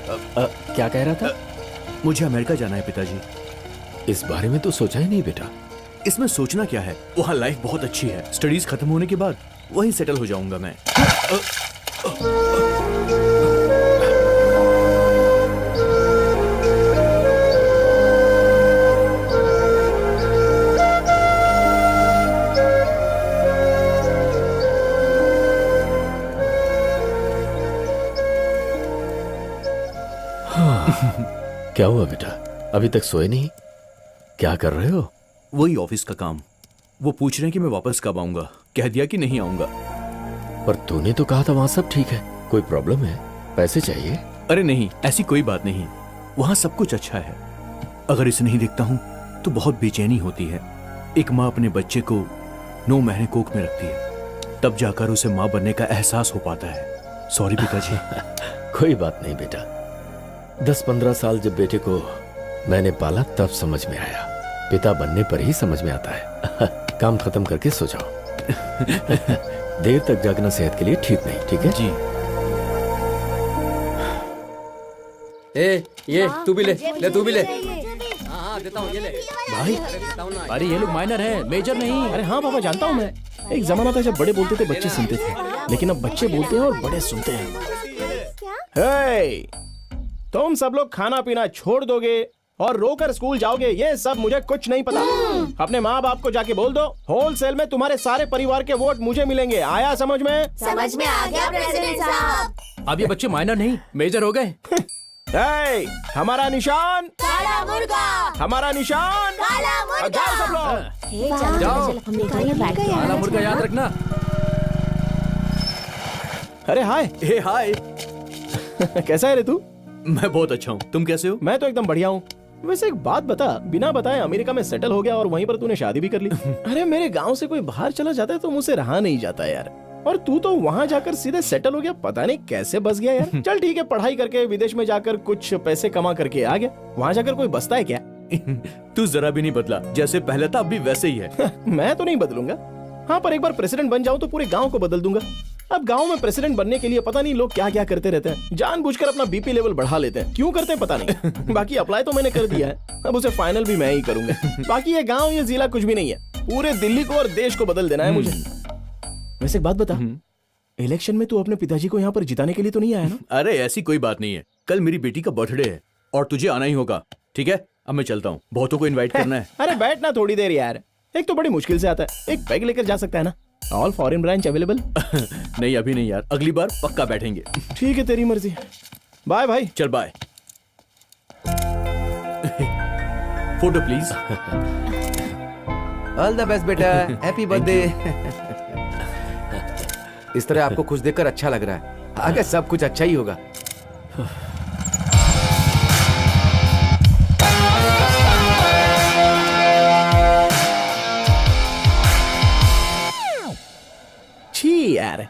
[SPEAKER 18] क्या कह रहा था?
[SPEAKER 16] मुझे अमेरिका जाना है पिताजी।
[SPEAKER 18] इस बारे में तो सोचा ही नहीं बेटा।
[SPEAKER 16] इसमें सोचना क्या है, वहाँ लाइफ बहुत अच्छी है। स्टडीज खत्म होने के बाद वहीं सेटल हो जाऊंगा मैं।
[SPEAKER 18] क्या हुआ बेटा, अभी तक सोए नहीं? क्या कर रहे हो?
[SPEAKER 16] वही ऑफिस का काम। वो पूछ रहे हैं कि मैं वापस कब आऊंगा। कह दिया कि नहीं आऊंगा।
[SPEAKER 18] पर तूने तो कहा था वहां सब ठीक है। कोई प्रॉब्लम है? पैसे चाहिए?
[SPEAKER 16] अरे नहीं, ऐसी कोई बात नहीं। वहां सब कुछ अच्छा है। अगर इसे नहीं देखता हूं तो बहुत बेचैनी होती है। एक माँ अपने बच्चे को 9 महीने कोख में रखती है, तब जाकर उसे माँ बनने का एहसास हो पाता है। सॉरी पिताजी।
[SPEAKER 18] कोई बात नहीं बेटा, 10-15 साल जब बेटे को मैंने पाला तब समझ में आया। पिता बनने पर ही समझ में आता है। काम खत्म करके सो जाओ। देर तक जागना सेहत के लिए ठीक नहीं, ठीक है?
[SPEAKER 16] जी।
[SPEAKER 1] ये तू भी ले तू भी ले। हाँ देता हूँ, ये ले
[SPEAKER 4] भाई
[SPEAKER 11] अरे ये लोग माइनर हैं, मेजर नहीं।
[SPEAKER 4] अरे हाँ पापा, जानता हूँ मैं। एक जमाना था जब बड़े बोलते थे बच्चे सुनते थे, लेकिन अब बच्चे बोलते हैं और बड़े सुनते हैं। हे, तुम सब लोग खाना पीना छोड़ दोगे और रोकर स्कूल जाओगे, ये सब मुझे कुछ नहीं पता। अपने माँ बाप को जाके बोल दो, होलसेल में तुम्हारे सारे परिवार के वोट मुझे मिलेंगे। आया समझ में?
[SPEAKER 10] समझ में आ गया प्रेसिडेंट साहब।
[SPEAKER 11] अब ये बच्चे माइनर नहीं मेजर हो गए।
[SPEAKER 4] हे, हमारा निशान
[SPEAKER 10] काला मुर्गा,
[SPEAKER 4] हमारा निशान
[SPEAKER 10] काला मुर्गा।
[SPEAKER 4] जाओ सब लोग।
[SPEAKER 11] जाओ, काला मुर्गा याद रखना।
[SPEAKER 4] अरे हाय।
[SPEAKER 16] हे हाय।
[SPEAKER 4] कैसा है रे तू?
[SPEAKER 16] मैं बहुत अच्छा हूँ, तुम कैसे हो?
[SPEAKER 4] मैं तो एकदम बढ़िया हूँ। वैसे एक बात बता, बिना बताए अमेरिका में सेटल हो गया और वहीं पर तूने शादी भी कर ली। अरे मेरे गांव से कोई बाहर चला जाता है तो मुझसे रहा नहीं जाता यार, और तू तो वहाँ जाकर सीधे सेटल हो गया। पता नहीं कैसे बस गया यार। चल ठीक है, पढ़ाई करके विदेश में जाकर कुछ पैसे कमा करके आ गया। वहाँ जाकर कोई बसता है क्या?
[SPEAKER 16] तू जरा भी नहीं बदला, जैसे पहले था अब भी वैसे ही है।
[SPEAKER 4] मैं तो नहीं बदलूंगा। हाँ, पर एक बार प्रेसिडेंट बन जाऊं तो पूरे गांव को बदल दूंगा। अब गांव में प्रेसिडेंट बनने के लिए पता नहीं लोग क्या क्या करते रहते हैं, जानबूझकर अपना बीपी लेवल बढ़ा लेते हैं। क्यों करते हैं पता नहीं। बाकी अप्लाई तो मैंने कर दिया है, अब उसे फाइनल भी मैं ही करूंगा। बाकी ये गांव ये जिला कुछ भी नहीं है, पूरे दिल्ली को और देश को बदल देना है मुझे। वैसे एक बात बता, इलेक्शन में तू अपने पिताजी को यहाँ पर जिताने के लिए तो नहीं आया ना?
[SPEAKER 16] अरे ऐसी कोई बात नहीं है, कल मेरी बेटी का बर्थडे है और तुझे आना ही होगा। ठीक है, अब मैं चलता हूँ, बहुतों को इनवाइट करना है।
[SPEAKER 4] अरे बैठना थोड़ी देर यार, एक तो बड़ी मुश्किल से आता है, एक पैग लेकर जा सकता है ना? All foreign branch available?
[SPEAKER 16] नहीं अभी नहीं यार, अगली बार पक्का बैठेंगे।
[SPEAKER 4] ठीक है, तेरी मर्जी। बाय भाई।
[SPEAKER 16] चल bye. Photo please.
[SPEAKER 1] All the best बेटा, हैप्पी बर्थडे। इस तरह आपको खुश देखकर अच्छा लग रहा है, आगे सब कुछ अच्छा ही होगा।
[SPEAKER 4] छी यार,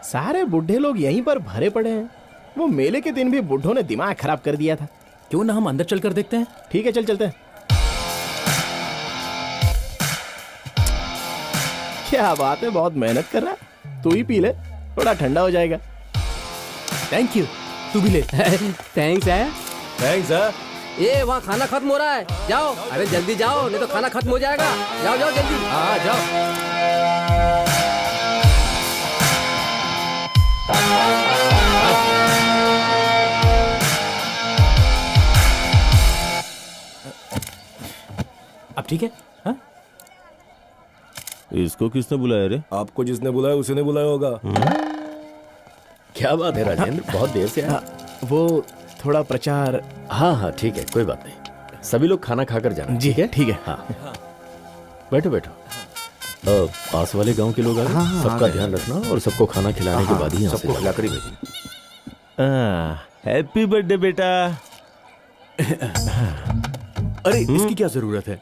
[SPEAKER 4] सारे बुढ़े लोग यहीं पर भरे पड़े हैं। वो मेले के दिन भी बुढ़ों ने दिमाग खराब कर दिया था।
[SPEAKER 11] क्यों ना हम अंदर चलकर देखते हैं?
[SPEAKER 4] ठीक है, चल चलते हैं। क्या बात है, बहुत मेहनत कर रहा है। तू ही पी ले, थोड़ा ठंडा हो जाएगा।
[SPEAKER 11] थैंक यू, तू भी ले।
[SPEAKER 1] थैंक्स है।
[SPEAKER 7] थैंक्स है।
[SPEAKER 1] ये वहाँ खाना खत्म हो रहा है, जाओ। अरे जल्दी जाओ, नहीं तो खाना खत्म हो जाएगा। जाओ जाओ जल्दी। हाँ जाओ।
[SPEAKER 11] अब ठीक है? हाँ?
[SPEAKER 8] इसको किसने बुलाया रे?
[SPEAKER 7] आपको जिसने बुलाया उसी ने बुलाया होगा।
[SPEAKER 18] क्या बात है राजेंद्र, बहुत देर से आया।
[SPEAKER 4] वो थोड़ा प्रचार।
[SPEAKER 18] हाँ हाँ ठीक है, कोई बात नहीं। सभी लोग खाना खाकर जाना।
[SPEAKER 4] जी है, ठीक है।
[SPEAKER 18] हाँ बैठो बैठो। पास वाले गांव के लोग आ गए। सबका ध्यान रखना और सबको खाना खिलाने के बाद ही यहाँ से
[SPEAKER 7] सबको खिलाकर ही भेजेंगे।
[SPEAKER 8] हैप्पी बर्थडे बेटा।
[SPEAKER 16] अरे इसकी क्या जरूरत है?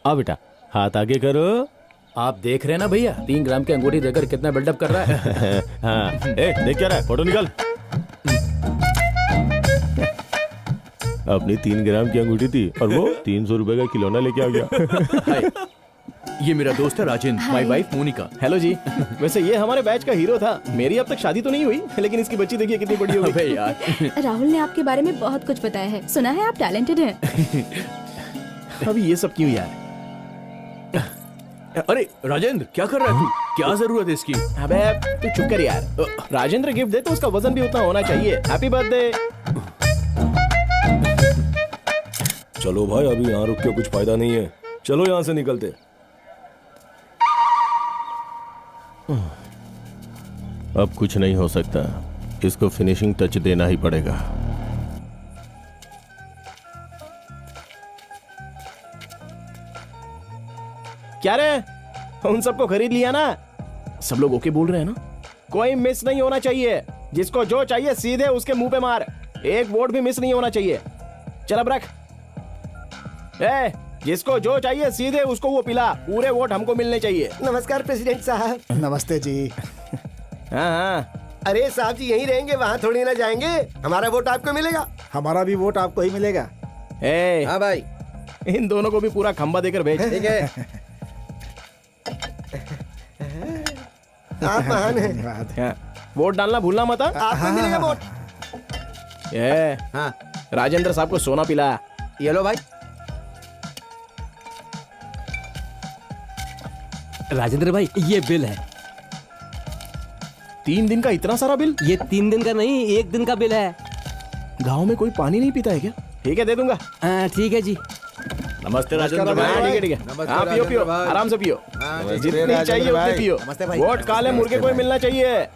[SPEAKER 8] आ बेटा, हाथ आगे करो।
[SPEAKER 11] आप देख रहे हैं ना भैया, 3 ग्राम की अंगूठी देकर कितना बिल्डअप कर रहा है।
[SPEAKER 8] हाँ, देख क्या रहा है, फोटो निकाल। अपनी 3 ग्राम की अंगूठी थी और वो 300 रुपए का खिलौना लेके आ गया।
[SPEAKER 16] ये मेरा दोस्त है Rajendra, my wife Monika.
[SPEAKER 4] Hello जी। वैसे ये हमारे बैच का हीरो था। मेरी अब तक शादी तो नहीं हुई, लेकिन इसकी बच्ची देखिए कितनी बड़ी हो गई।
[SPEAKER 16] अबे यार,
[SPEAKER 6] राहुल ने आपके बारे में बहुत कुछ बताया है, सुना है आप टैलेंटेड हैं।
[SPEAKER 4] अभी ये सब क्यों यार?
[SPEAKER 16] अरे राजेंद्र क्या कर रहा है तू? क्या जरूरत है इसकी?
[SPEAKER 4] अबे तू चुप कर यार। राजेंद्र गिफ्ट दे तो उसका वजन भी उतना होना चाहिए। Happy birthday.
[SPEAKER 7] चलो भाई, अभी यहाँ रुक के कुछ फायदा नहीं है, चलो यहाँ से निकलते।
[SPEAKER 8] अब कुछ नहीं हो सकता, इसको फिनिशिंग टच देना ही पड़ेगा।
[SPEAKER 4] क्या रे, उन सबको खरीद लिया ना? सब लोग ओके बोल रहे हैं ना? कोई मिस नहीं होना चाहिए, जिसको जो चाहिए सीधे उसके मुंह पे मार। एक वोट भी मिस नहीं होना चाहिए। चल अब रख। जिसको जो चाहिए सीधे उसको वो पिला। पूरे वोट हमको मिलने चाहिए।
[SPEAKER 13] नमस्कार प्रेसिडेंट साहब।
[SPEAKER 3] नमस्ते जी।
[SPEAKER 4] हाँ हाँ।
[SPEAKER 13] अरे साहब जी यहीं रहेंगे, वहाँ थोड़ी ना जाएंगे। हमारा वोट आपको मिलेगा।
[SPEAKER 3] हमारा भी वोट आपको ही मिलेगा।
[SPEAKER 1] हाँ भाई,
[SPEAKER 4] इन दोनों को भी पूरा खंबा देकर भेज।
[SPEAKER 13] ठीक है। आप महान हैं।
[SPEAKER 4] वोट डालना भूलना मत।
[SPEAKER 13] आपको मिलेगा वोट।
[SPEAKER 4] ये
[SPEAKER 1] हाँ
[SPEAKER 4] राजेंद्र साहब को सोना पिला।
[SPEAKER 1] ये लो भाई।
[SPEAKER 19] राजेंद्र भाई ये बिल है।
[SPEAKER 4] 3 दिन का इतना सारा बिल?
[SPEAKER 19] ये 3 दिन का नहीं, 1 दिन का बिल है।
[SPEAKER 4] गांव में कोई पानी नहीं पीता है क्या? ठीक है दे दूंगा।
[SPEAKER 19] ठीक है जी।
[SPEAKER 8] नमस्ते राजेंद्र भाई।
[SPEAKER 4] ठीक है हाँ पियो पियो आराम से पियो, जितनी चाहिए उतनी पियो। वोट काले मुर्गे को ही मिलना चाहिए।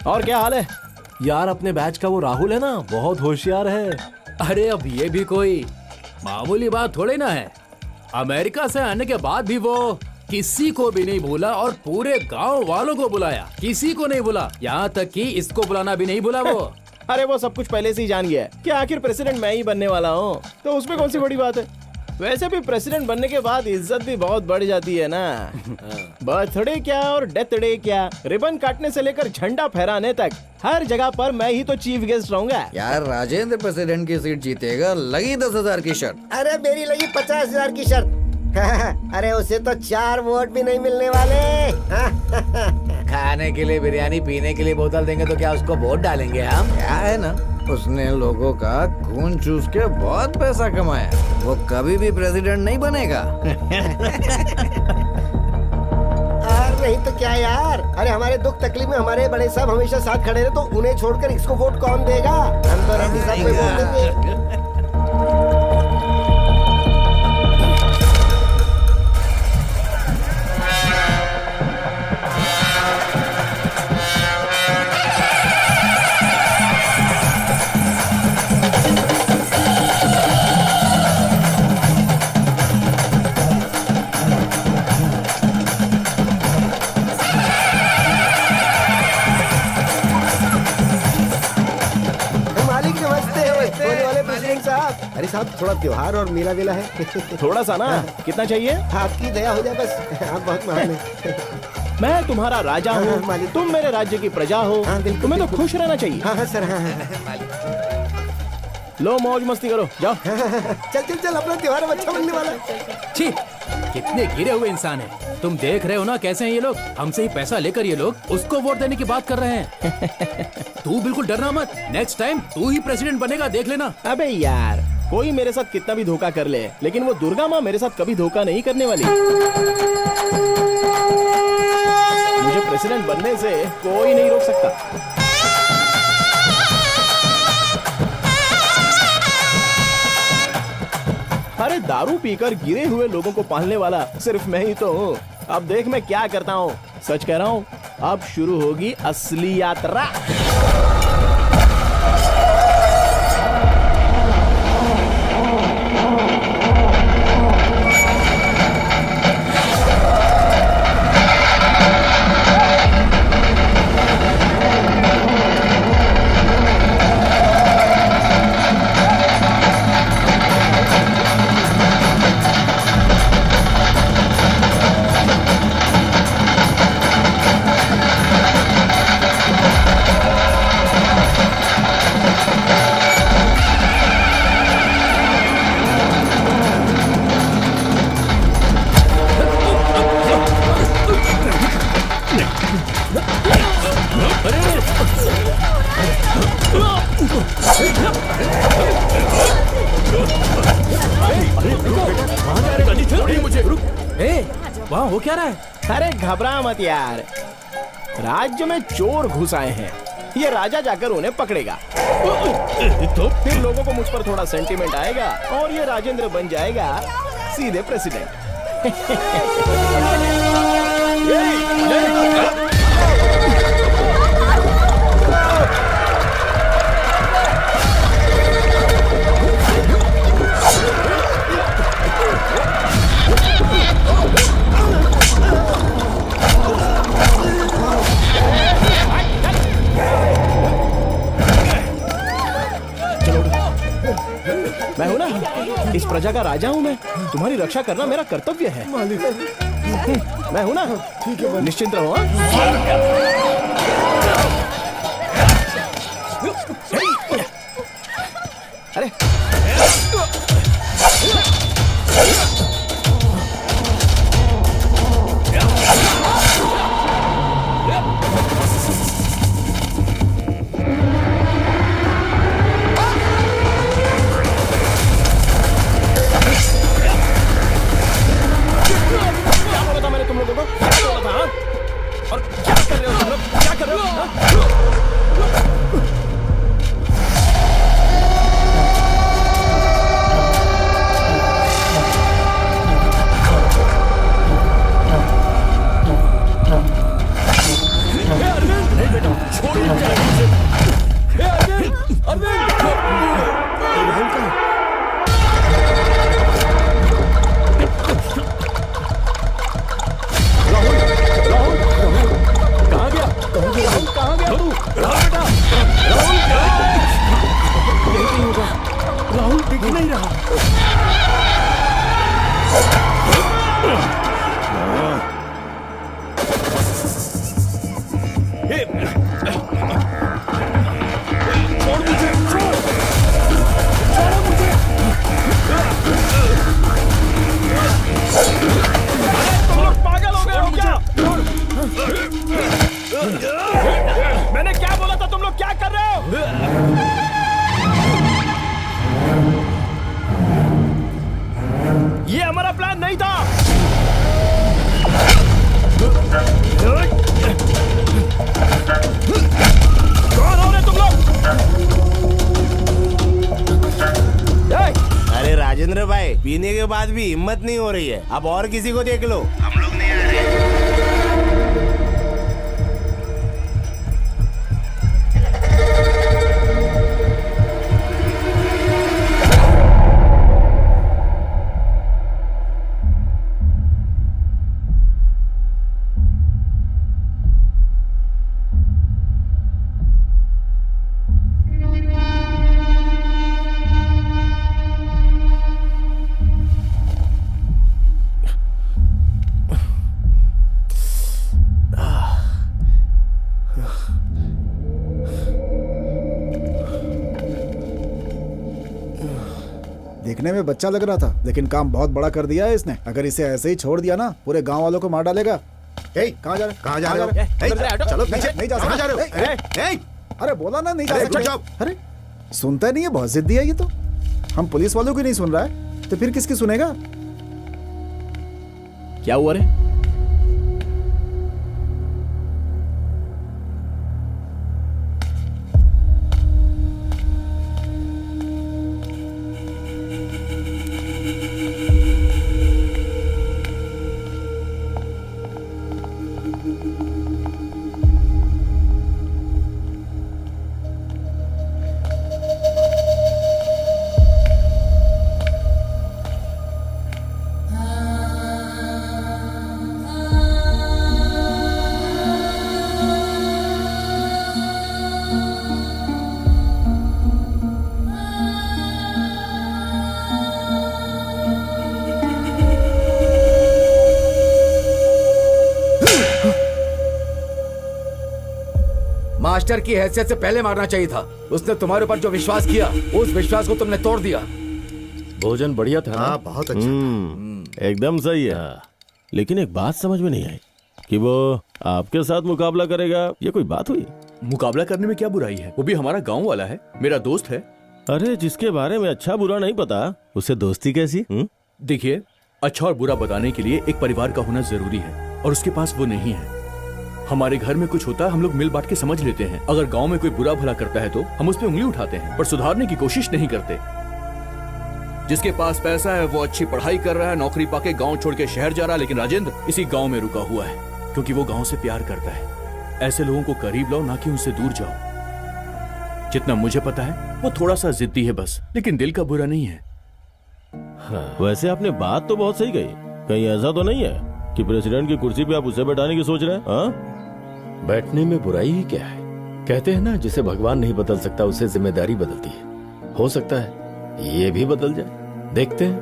[SPEAKER 4] और क्या हाल है?
[SPEAKER 18] यार अपने बैच का वो राहुल है ना, बहुत होशियार है।
[SPEAKER 17] अरे अब ये भी कोई मामूली बात थोड़ी ना है। अमेरिका से आने के बाद भी वो किसी को भी नहीं भूला और पूरे गांव वालों को बुलाया, किसी को नहीं भूला, यहाँ तक कि इसको बुलाना भी नहीं भूला वो।
[SPEAKER 4] अरे वो सब कुछ पहले से ही जान गया है कि आखिर प्रेसिडेंट मैं ही बनने वाला हूँ, तो उसमें कौन सी बड़ी बात है। वैसे भी प्रेसिडेंट बनने के बाद इज्जत भी बहुत बढ़ जाती है ना। बर्थडे क्या और डेथ डे क्या, रिबन काटने से लेकर झंडा फहराने तक हर जगह पर मैं ही तो चीफ गेस्ट रहूंगा।
[SPEAKER 1] यार राजेंद्र प्रेसिडेंट की सीट जीतेगा, लगी 10,000 की शर्त।
[SPEAKER 12] अरे मेरी लगी 50,000 की शर्त। अरे उसे तो 4 वोट भी नहीं मिलने वाले।
[SPEAKER 1] खाने के लिए बिरयानी, पीने के लिए बोतल देंगे तो क्या उसको वोट डालेंगे हम? क्या है ना, उसने लोगों का खून चूस के बहुत पैसा कमाया, वो कभी भी प्रेसिडेंट नहीं बनेगा।
[SPEAKER 12] नहीं तो क्या यार, अरे हमारे दुख तकलीफ में हमारे बड़े साहब हमेशा साथ खड़े रहे, तो उन्हें छोड़कर इसको वोट कौन देगा? हम तो रेड्डी साहब को वोट देंगे। अरे साहब थोड़ा त्योहार और मेला वेला है।
[SPEAKER 4] थोड़ा सा ना, कितना चाहिए?
[SPEAKER 12] आपकी दया हो जाए बस, आप बहुत महान हैं।
[SPEAKER 4] मैं तुम्हारा राजा हूँ, तुम मेरे राज्य की प्रजा हो, तुम्हें तो खुश रहना चाहिए।
[SPEAKER 12] हाँ सर हाँ।
[SPEAKER 4] लो मौज मस्ती करो, जाओ।
[SPEAKER 12] चल चल चल, अपना त्योहार अच्छा बनने वाला है।
[SPEAKER 17] छी, कितने गिरे हुए इंसान हैं। तुम देख रहे हो ना कैसे हैं ये लोग। हमसे ही पैसा लेकर ये लोग उसको वोट देने की बात कर रहे हैं। तू बिल्कुल डरना मत, नेक्स्ट टाइम तू ही प्रेसिडेंट बनेगा, देख लेना।
[SPEAKER 4] अबे यार, कोई मेरे साथ कितना भी धोखा कर ले, लेकिन वो दुर्गा माँ मेरे साथ कभी धोखा नहीं करने वाली। मुझे प्रेसिडेंट बनने से कोई नहीं रोक सकता। अरे दारू पीकर गिरे हुए लोगों को पालने वाला सिर्फ मैं ही तो हूँ। अब देख मैं क्या करता हूँ, सच कह रहा हूँ, अब शुरू होगी असली यात्रा।
[SPEAKER 17] वहाँ हो क्या रहा है?
[SPEAKER 4] अरे घबरा मत यार, राज्य में चोर घुस आए हैं, ये राजा जाकर उन्हें पकड़ेगा, तो फिर लोगों को मुझ पर थोड़ा सेंटीमेंट आएगा और ये राजेंद्र बन जाएगा सीधे प्रेसिडेंट। मैं हूं ना, इस प्रजा का राजा हूं मैं, तुम्हारी रक्षा करना मेरा कर्तव्य है। मैं हूं ना, ठीक है, निश्चिंत रहो। अरे
[SPEAKER 11] तुम लोग पागल हो गए हो क्या? मैंने क्या बोला था? तुम लोग क्या कर रहे हो? ये हमारा प्लान नहीं था। कौन हो रहे तुम लोग?
[SPEAKER 7] अरे राजेंद्र भाई, पीने के बाद भी हिम्मत नहीं हो रही है। अब और किसी को देख लो। हम लोग नहीं आ रहे।
[SPEAKER 2] देखने में बच्चा लग रहा था, लेकिन काम बहुत बड़ा कर दिया है इसने। अगर इसे ऐसे ही छोड़ दिया ना, पूरे गांव वालों को मार डालेगा। कहाँ जा रहे?
[SPEAKER 12] कहाँ जा रहे हो?
[SPEAKER 2] चलो पीछे। नहीं जा
[SPEAKER 12] कहाँ जा
[SPEAKER 2] सकते।
[SPEAKER 12] रहे हो?
[SPEAKER 2] अरे बोला ना नहीं जा
[SPEAKER 12] अरे,
[SPEAKER 2] सकते।
[SPEAKER 12] चुप।
[SPEAKER 2] अरे सुनता नहीं है, बहुत जिद्दी है ये तो। हम पुलिस वालों की नहीं सुन रहा है तो फिर किसकी सुनेगा?
[SPEAKER 4] क्या हुआ रे?
[SPEAKER 1] मास्टर की हैसियत से पहले मारना चाहिए था। उसने तुम्हारे ऊपर जो विश्वास किया, उस विश्वास को तुमने तोड़ दिया।
[SPEAKER 18] भोजन बढ़िया था ना?
[SPEAKER 12] हाँ, बहुत अच्छा था।
[SPEAKER 8] एकदम सही है। लेकिन एक बात समझ में नहीं आई कि वो आपके साथ मुकाबला करेगा। ये कोई बात हुई?
[SPEAKER 16] मुकाबला करने में क्या बुराई है? वो भी हमारा गांव वाला है, मेरा दोस्त है।
[SPEAKER 8] अरे जिसके बारे में अच्छा बुरा नहीं पता, उससे दोस्ती कैसी?
[SPEAKER 16] देखिए, अच्छा और बुरा बताने के लिए एक परिवार का होना जरूरी है, और उसके पास वो नहीं है। हमारे घर में कुछ होता है, हम लोग मिल बांट के समझ लेते हैं। अगर गांव में कोई बुरा भला करता है तो हम उस पर उंगली उठाते हैं, पर सुधारने की कोशिश नहीं करते। जिसके पास पैसा है वो अच्छी पढ़ाई कर रहा है, नौकरी पाके गांव छोड़ के शहर जा रहा है, लेकिन राजेंद्र इसी गांव में रुका हुआ है क्योंकि वो गांव से प्यार करता है। ऐसे लोगों को करीब लाओ, ना कि उनसे दूर जाओ। जितना मुझे पता है वो थोड़ा सा जिद्दी है बस, लेकिन दिल का बुरा नहीं है।
[SPEAKER 8] वैसे आपने बात तो बहुत सही कही। कहीं ऐसा तो नहीं है कि प्रेसिडेंट की कुर्सी पे आप उसे बैठाने की सोच रहे हैं? हाँ?
[SPEAKER 18] बैठने में बुराई ही क्या है? कहते हैं ना, जिसे भगवान नहीं बदल सकता उसे जिम्मेदारी बदलती है। हो सकता है ये भी बदल जाए, देखते हैं।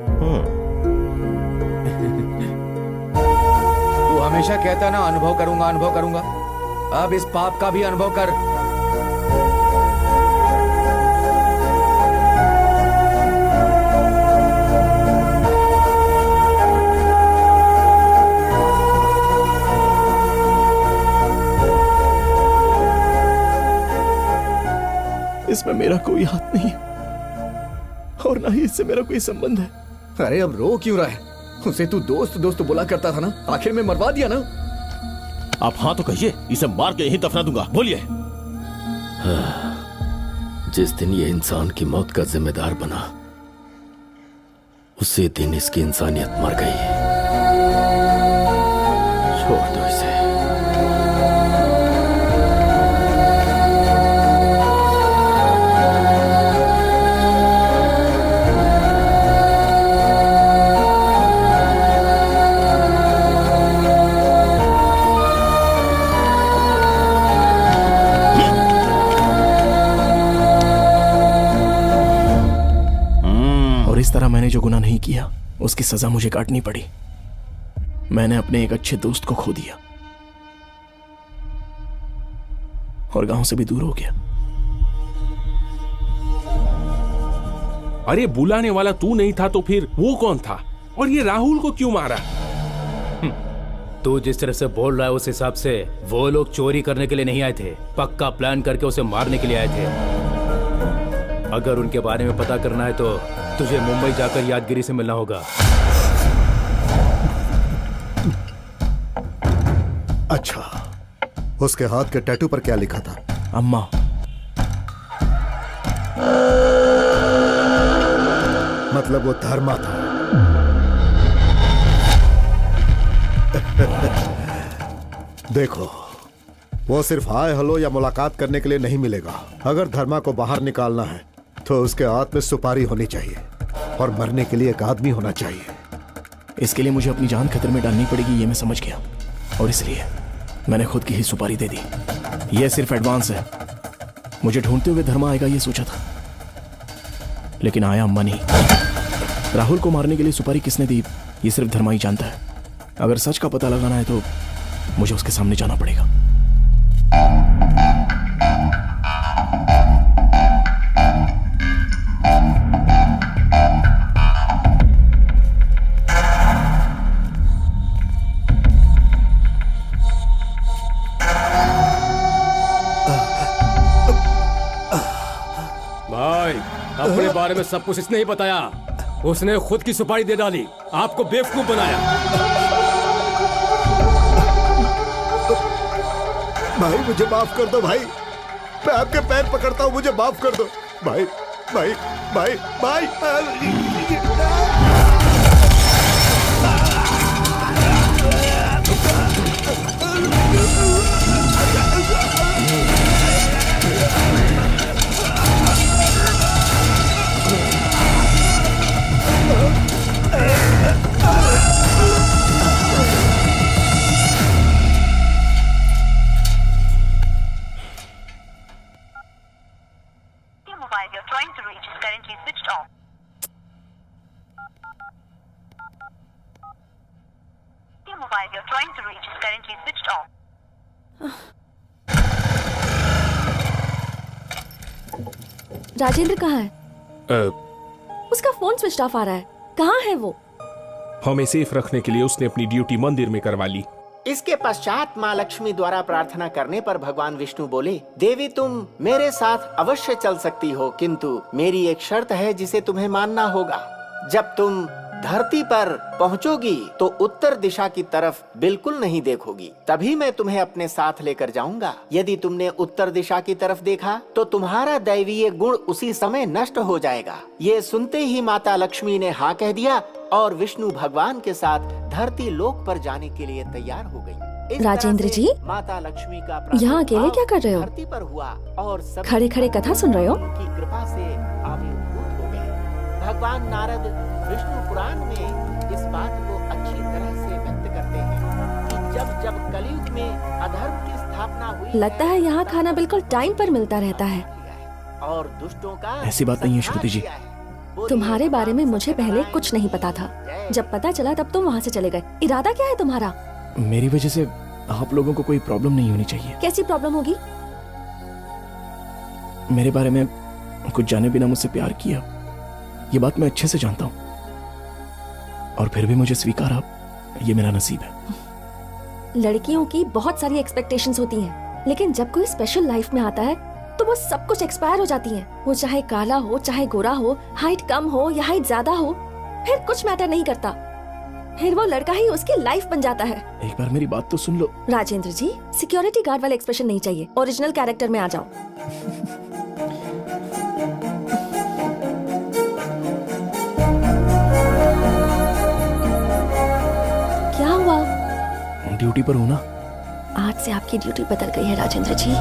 [SPEAKER 1] तू हमेशा कहता ना अनुभव करूंगा, अनुभव करूंगा। अब इस पाप का भी अनुभव कर।
[SPEAKER 4] इसमें मेरा कोई हाथ नहीं है और ना ही इससे मेरा कोई संबंध है।
[SPEAKER 9] अरे अब रो क्यों रहा है? उसे तू दोस्त दोस्त बोला करता था ना, आखिर में मरवा दिया ना।
[SPEAKER 8] आप हाँ तो कहिए, इसे मार के यहीं दफना दूंगा। बोलिए।
[SPEAKER 18] जिस दिन ये इंसान की मौत का जिम्मेदार बना, उसी दिन इसकी इंसानियत मर गई। छोड़ दो इसे।
[SPEAKER 4] इस तरह मैंने मैंने जो गुनाह नहीं किया उसकी सजा मुझे काटनी पड़ी। मैंने अपने एक अच्छे दोस्त को खो दिया और गांव से भी दूर हो गया।
[SPEAKER 11] अरे बुलाने वाला तू नहीं था तो फिर वो कौन था? और ये राहुल को क्यों मारा?
[SPEAKER 17] तू जिस तरह से बोल रहा है उस हिसाब से वो लोग चोरी करने के लिए नहीं आए थे, पक्का प्लान करके उसे मारने के लिए आए थे। अगर उनके बारे में पता करना है तो तुझे मुंबई जाकर यादगिरी से मिलना होगा।
[SPEAKER 3] अच्छा, उसके हाथ के टैटू पर क्या लिखा था?
[SPEAKER 4] अम्मा।
[SPEAKER 3] मतलब वो धर्मा था। देखो, वो सिर्फ हाय हेलो या मुलाकात करने के लिए नहीं मिलेगा। अगर धर्मा को बाहर निकालना है तो उसके हाथ में सुपारी होनी चाहिए और मरने के लिए एक आदमी होना चाहिए।
[SPEAKER 4] इसके लिए मुझे अपनी जान खतरे में डालनी पड़ेगी, ये मैं समझ गया, और इसलिए मैंने खुद की ही सुपारी दे दी। ये सिर्फ एडवांस है। मुझे ढूंढते हुए धर्मा आएगा ये सोचा था, लेकिन आया अम्मा नहीं। राहुल को मारने के लिए सुपारी किसने दी ये सिर्फ धर्मा ही जानता है। अगर सच का पता लगाना है तो मुझे उसके सामने जाना पड़ेगा।
[SPEAKER 17] भाई, अपने बारे में सब कुछ इसने ही बताया। उसने खुद की सुपारी दे डाली, आपको बेवकूफ बनाया।
[SPEAKER 3] भाई मुझे माफ कर दो भाई, मैं आपके पैर पकड़ता हूँ, मुझे माफ कर दो भाई। भाई भाई भाई
[SPEAKER 10] राजेंद्र कहाँ है? उसका फोन स्विच ऑफ आ रहा है। कहाँ है वो?
[SPEAKER 11] हमें सेफ रखने के लिए उसने अपनी ड्यूटी मंदिर में करवा ली।
[SPEAKER 13] इसके पश्चात माँ लक्ष्मी द्वारा प्रार्थना करने पर भगवान विष्णु बोले, देवी तुम मेरे साथ अवश्य चल सकती हो, किंतु मेरी एक शर्त है जिसे तुम्हें मानना होगा। जब तुम धरती पर पहुंचोगी तो उत्तर दिशा की तरफ बिल्कुल नहीं देखोगी, तभी मैं तुम्हें अपने साथ लेकर जाऊंगा। यदि तुमने उत्तर दिशा की तरफ देखा तो तुम्हारा दैवीय गुण उसी समय नष्ट हो जाएगा। ये सुनते ही माता लक्ष्मी ने हाँ कह दिया और विष्णु भगवान के साथ धरती लोक पर जाने के लिए तैयार हो गई।
[SPEAKER 10] राजेंद्र जी,
[SPEAKER 13] माता लक्ष्मी का
[SPEAKER 10] यहाँ अकेले क्या कर रहे हो?
[SPEAKER 13] धरती पर हुआ और
[SPEAKER 10] खड़े खड़े कथा सुन रहे हो?
[SPEAKER 13] की कृपा से आविर्भूत हो गए। भगवान नारद विष्णु पुराण में इस बात को अच्छी तरह से व्यक्त करते हैं कि जब जब कलयुग में अधर्म की स्थापना हुई,
[SPEAKER 10] लगता है यहाँ खाना बिल्कुल टाइम पर मिलता रहता है।
[SPEAKER 13] और दुष्टों का
[SPEAKER 4] ऐसी बात नहीं है श्रुति जी।
[SPEAKER 10] तुम्हारे बारे में मुझे पहले कुछ नहीं पता था, जब पता चला तब तुम वहाँ से चले गए। इरादा क्या है तुम्हारा?
[SPEAKER 4] मेरी वजह से आप लोगों को कोई प्रॉब्लम नहीं होनी चाहिए।
[SPEAKER 10] कैसी प्रॉब्लम होगी?
[SPEAKER 4] मेरे बारे में कुछ जाने बिना मुझसे प्यार किया, ये बात मैं अच्छे से जानता हूँ, और फिर भी मुझे स्वीकारा, ये मेरा नसीब है।
[SPEAKER 10] लड़कियों की बहुत सारी एक्सपेक्टेशंस होती हैं, लेकिन जब कोई स्पेशल लाइफ में आता है तो वो सब कुछ एक्सपायर हो जाती हैं। वो चाहे काला हो, चाहे गोरा हो, हाइट कम हो या हाइट ज्यादा हो, फिर कुछ मैटर नहीं करता। फिर वो लड़का ही उसकी लाइफ बन जाता है।
[SPEAKER 4] एक बार मेरी बात तो सुन लो।
[SPEAKER 10] राजेंद्र जी, सिक्योरिटी गार्ड वाले एक्सप्रेशन नहीं चाहिए, ओरिजिनल कैरेक्टर में आ जाओ। क्या हुआ?
[SPEAKER 4] ड्यूटी पर हो ना?
[SPEAKER 10] आज से आपकी ड्यूटी बदल गई है राजेंद्र जी।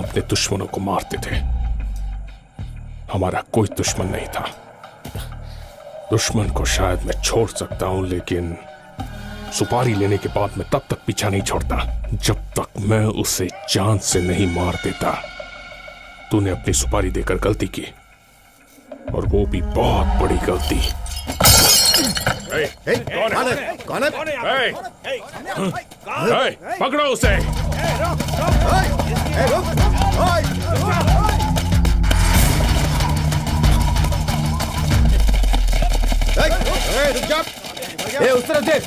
[SPEAKER 11] अपने दुश्मनों को मारते थे। हमारा कोई दुश्मन नहीं था। दुश्मन को शायद मैं छोड़ सकता हूं, लेकिन सुपारी लेने के बाद मैं तब तक पीछा नहीं छोड़ता जब तक मैं उसे जान से नहीं मार देता। तूने अपनी सुपारी देकर गलती की, और वो भी बहुत बड़ी गलती।
[SPEAKER 2] कौन है?
[SPEAKER 11] पकड़ो उसे।
[SPEAKER 1] उस तरफ देख।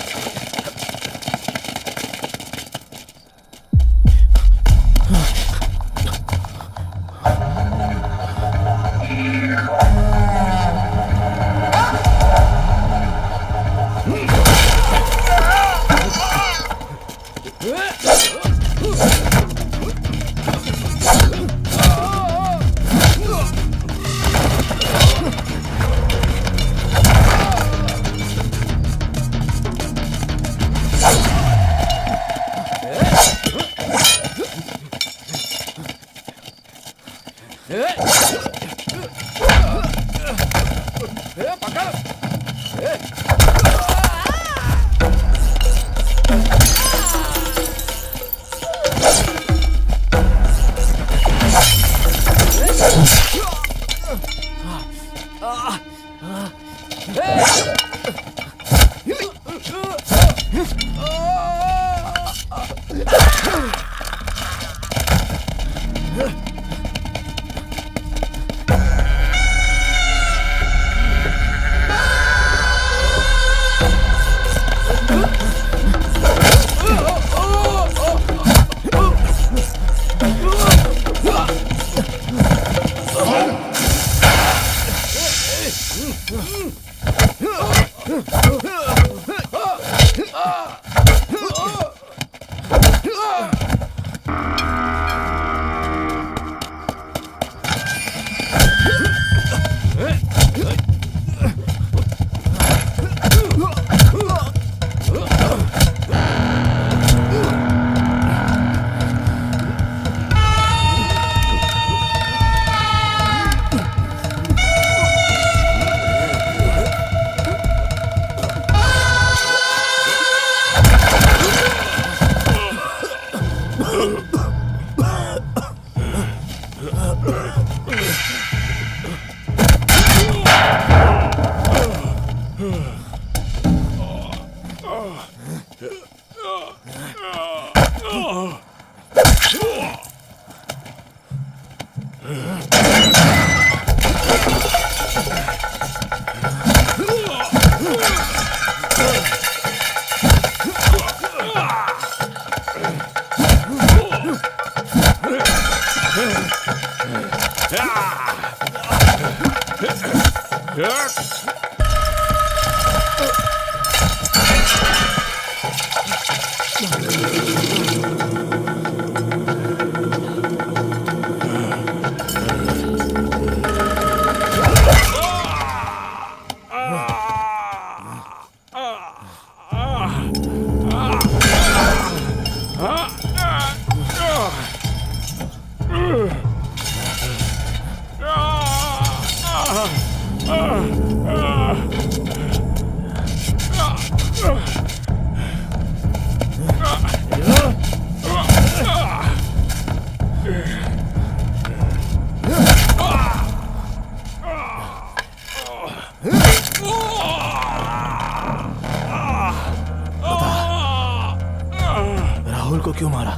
[SPEAKER 7] राहुल को क्यों मारा?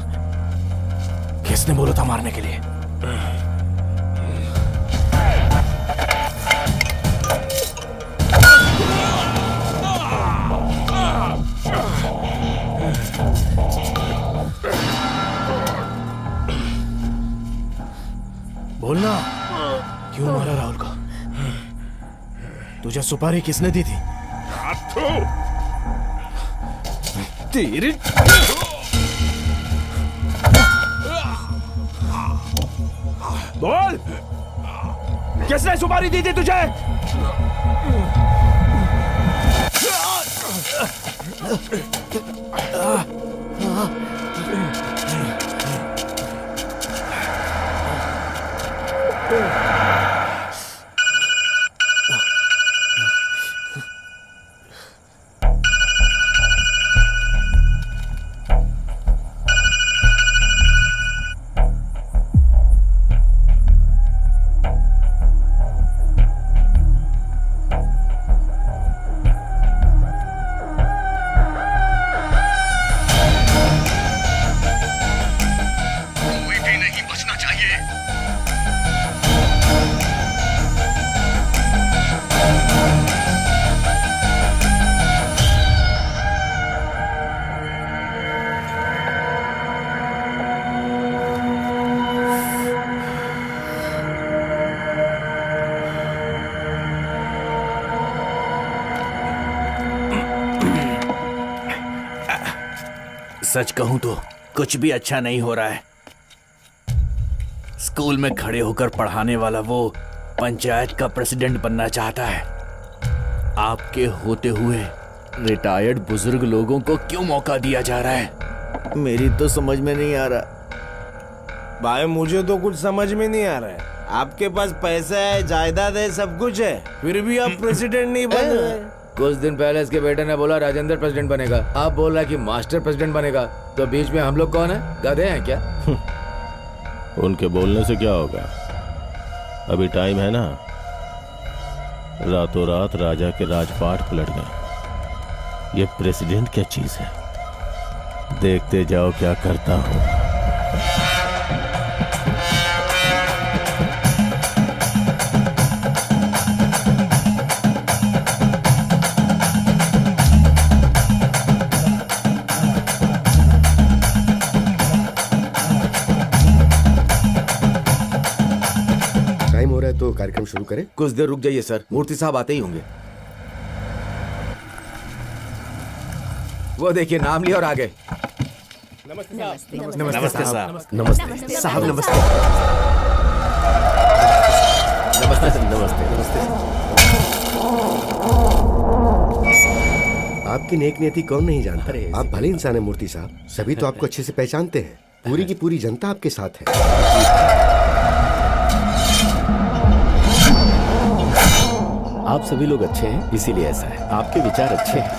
[SPEAKER 7] किसने बोला था मारने के लिए? बोलना, क्यों मारा राहुल को? तुझे सुपारी किसने दी थी? तेरे
[SPEAKER 4] बोल, किसने सुपारी दी थी तुझे?
[SPEAKER 16] सच कहूं तो कुछ भी अच्छा नहीं हो रहा है। स्कूल में खड़े होकर पढ़ाने वाला वो पंचायत का प्रेसिडेंट बनना चाहता है। आपके होते हुए रिटायर्ड बुजुर्ग लोगों को क्यों मौका दिया जा रहा है?
[SPEAKER 7] मेरी तो समझ में नहीं आ रहा भाई, मुझे तो कुछ समझ में नहीं आ रहा है। आपके पास पैसा है, जायदाद है, सब कुछ है, फिर भी आप प्रेसिडेंट नहीं बन रहे।
[SPEAKER 1] कुछ दिन पहले इसके बेटे ने बोला राजेंद्र प्रेसिडेंट बनेगा, आप बोल रहा है कि मास्टर प्रेसिडेंट बनेगा। तो बीच में हम लोग कौन है, गधे हैं क्या?
[SPEAKER 8] उनके बोलने से क्या होगा, अभी टाइम है ना। रातों रात राजा के राजपाट पलट गए। ये प्रेसिडेंट क्या चीज है, देखते जाओ क्या करता हूं।
[SPEAKER 12] टाइम हो रहा है तो कार्यक्रम शुरू करें।
[SPEAKER 1] कुछ देर रुक जाइए सर, मूर्ति साहब आते ही होंगे। वो देखिए नाम लिया और आ गए।
[SPEAKER 4] नमस्ते साहब।
[SPEAKER 7] नमस्ते साहब।
[SPEAKER 1] नमस्ते साहब। नमस्ते
[SPEAKER 12] नमस्ते नमस्ते। आपकी नेक नीति कौन नहीं जानता। आप भले इंसान है मूर्ति साहब, सभी तो आपको अच्छे से पहचानते हैं। पूरी की पूरी जनता आपके साथ है।
[SPEAKER 18] आप सभी लोग अच्छे हैं, इसीलिए ऐसा है। आपके विचार अच्छे हैं।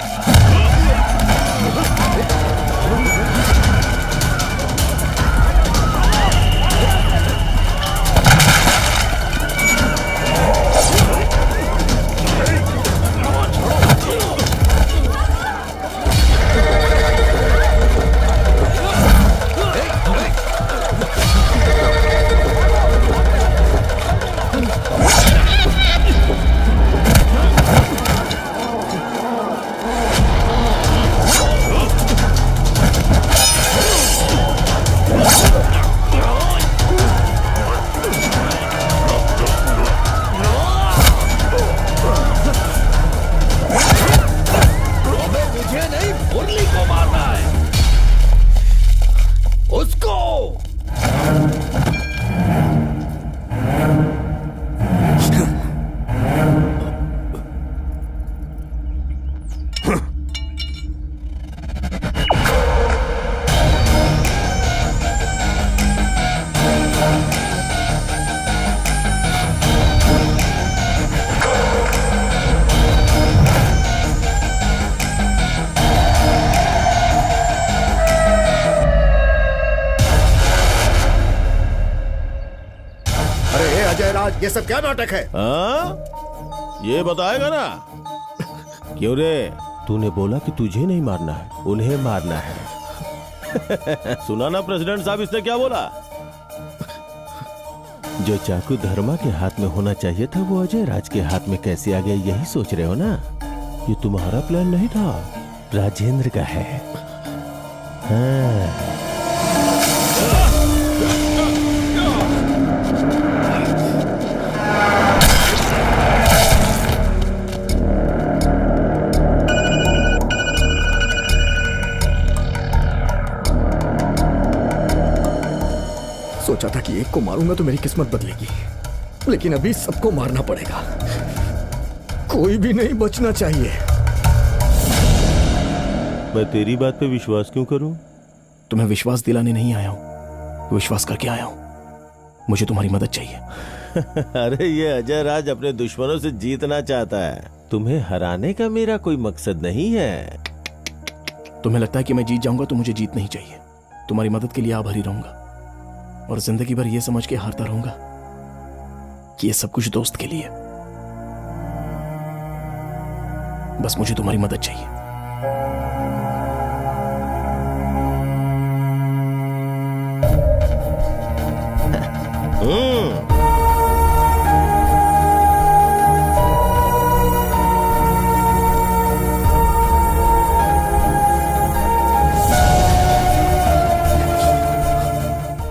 [SPEAKER 12] ये सब क्या नाटक है?
[SPEAKER 8] ये बताएगा ना। क्यों रे, तूने बोला कि तुझे नहीं मारना है, उन्हें मारना है। सुना ना प्रेसिडेंट साहब, इसने क्या बोला? जो चाकू धर्मा के हाथ में होना चाहिए था वो अजय राज के हाथ में कैसे आ गया, यही सोच रहे हो ना। ये तुम्हारा प्लान नहीं था, राजेंद्र का है। हाँ।
[SPEAKER 9] सोचा था कि एक को मारूंगा तो मेरी किस्मत बदलेगी, लेकिन अभी सबको मारना पड़ेगा। कोई भी नहीं बचना चाहिए।
[SPEAKER 8] मैं तेरी बात पे विश्वास क्यों करूं?
[SPEAKER 4] तुम्हें विश्वास दिलाने नहीं आया हूं, विश्वास करके आया हूं। मुझे तुम्हारी मदद चाहिए।
[SPEAKER 8] अरे ये अजय राज अपने दुश्मनों से जीतना चाहता है, तुम्हें हराने का मेरा कोई मकसद नहीं है।
[SPEAKER 4] तुम्हें लगता है कि मैं जीत जाऊंगा तो मुझे जीत नहीं चाहिए। तुम्हारी मदद के लिए आभारी रहूंगा और जिंदगी भर यह समझ के हारता रहूंगा कि ये सब कुछ दोस्त के लिए। बस मुझे तुम्हारी मदद चाहिए।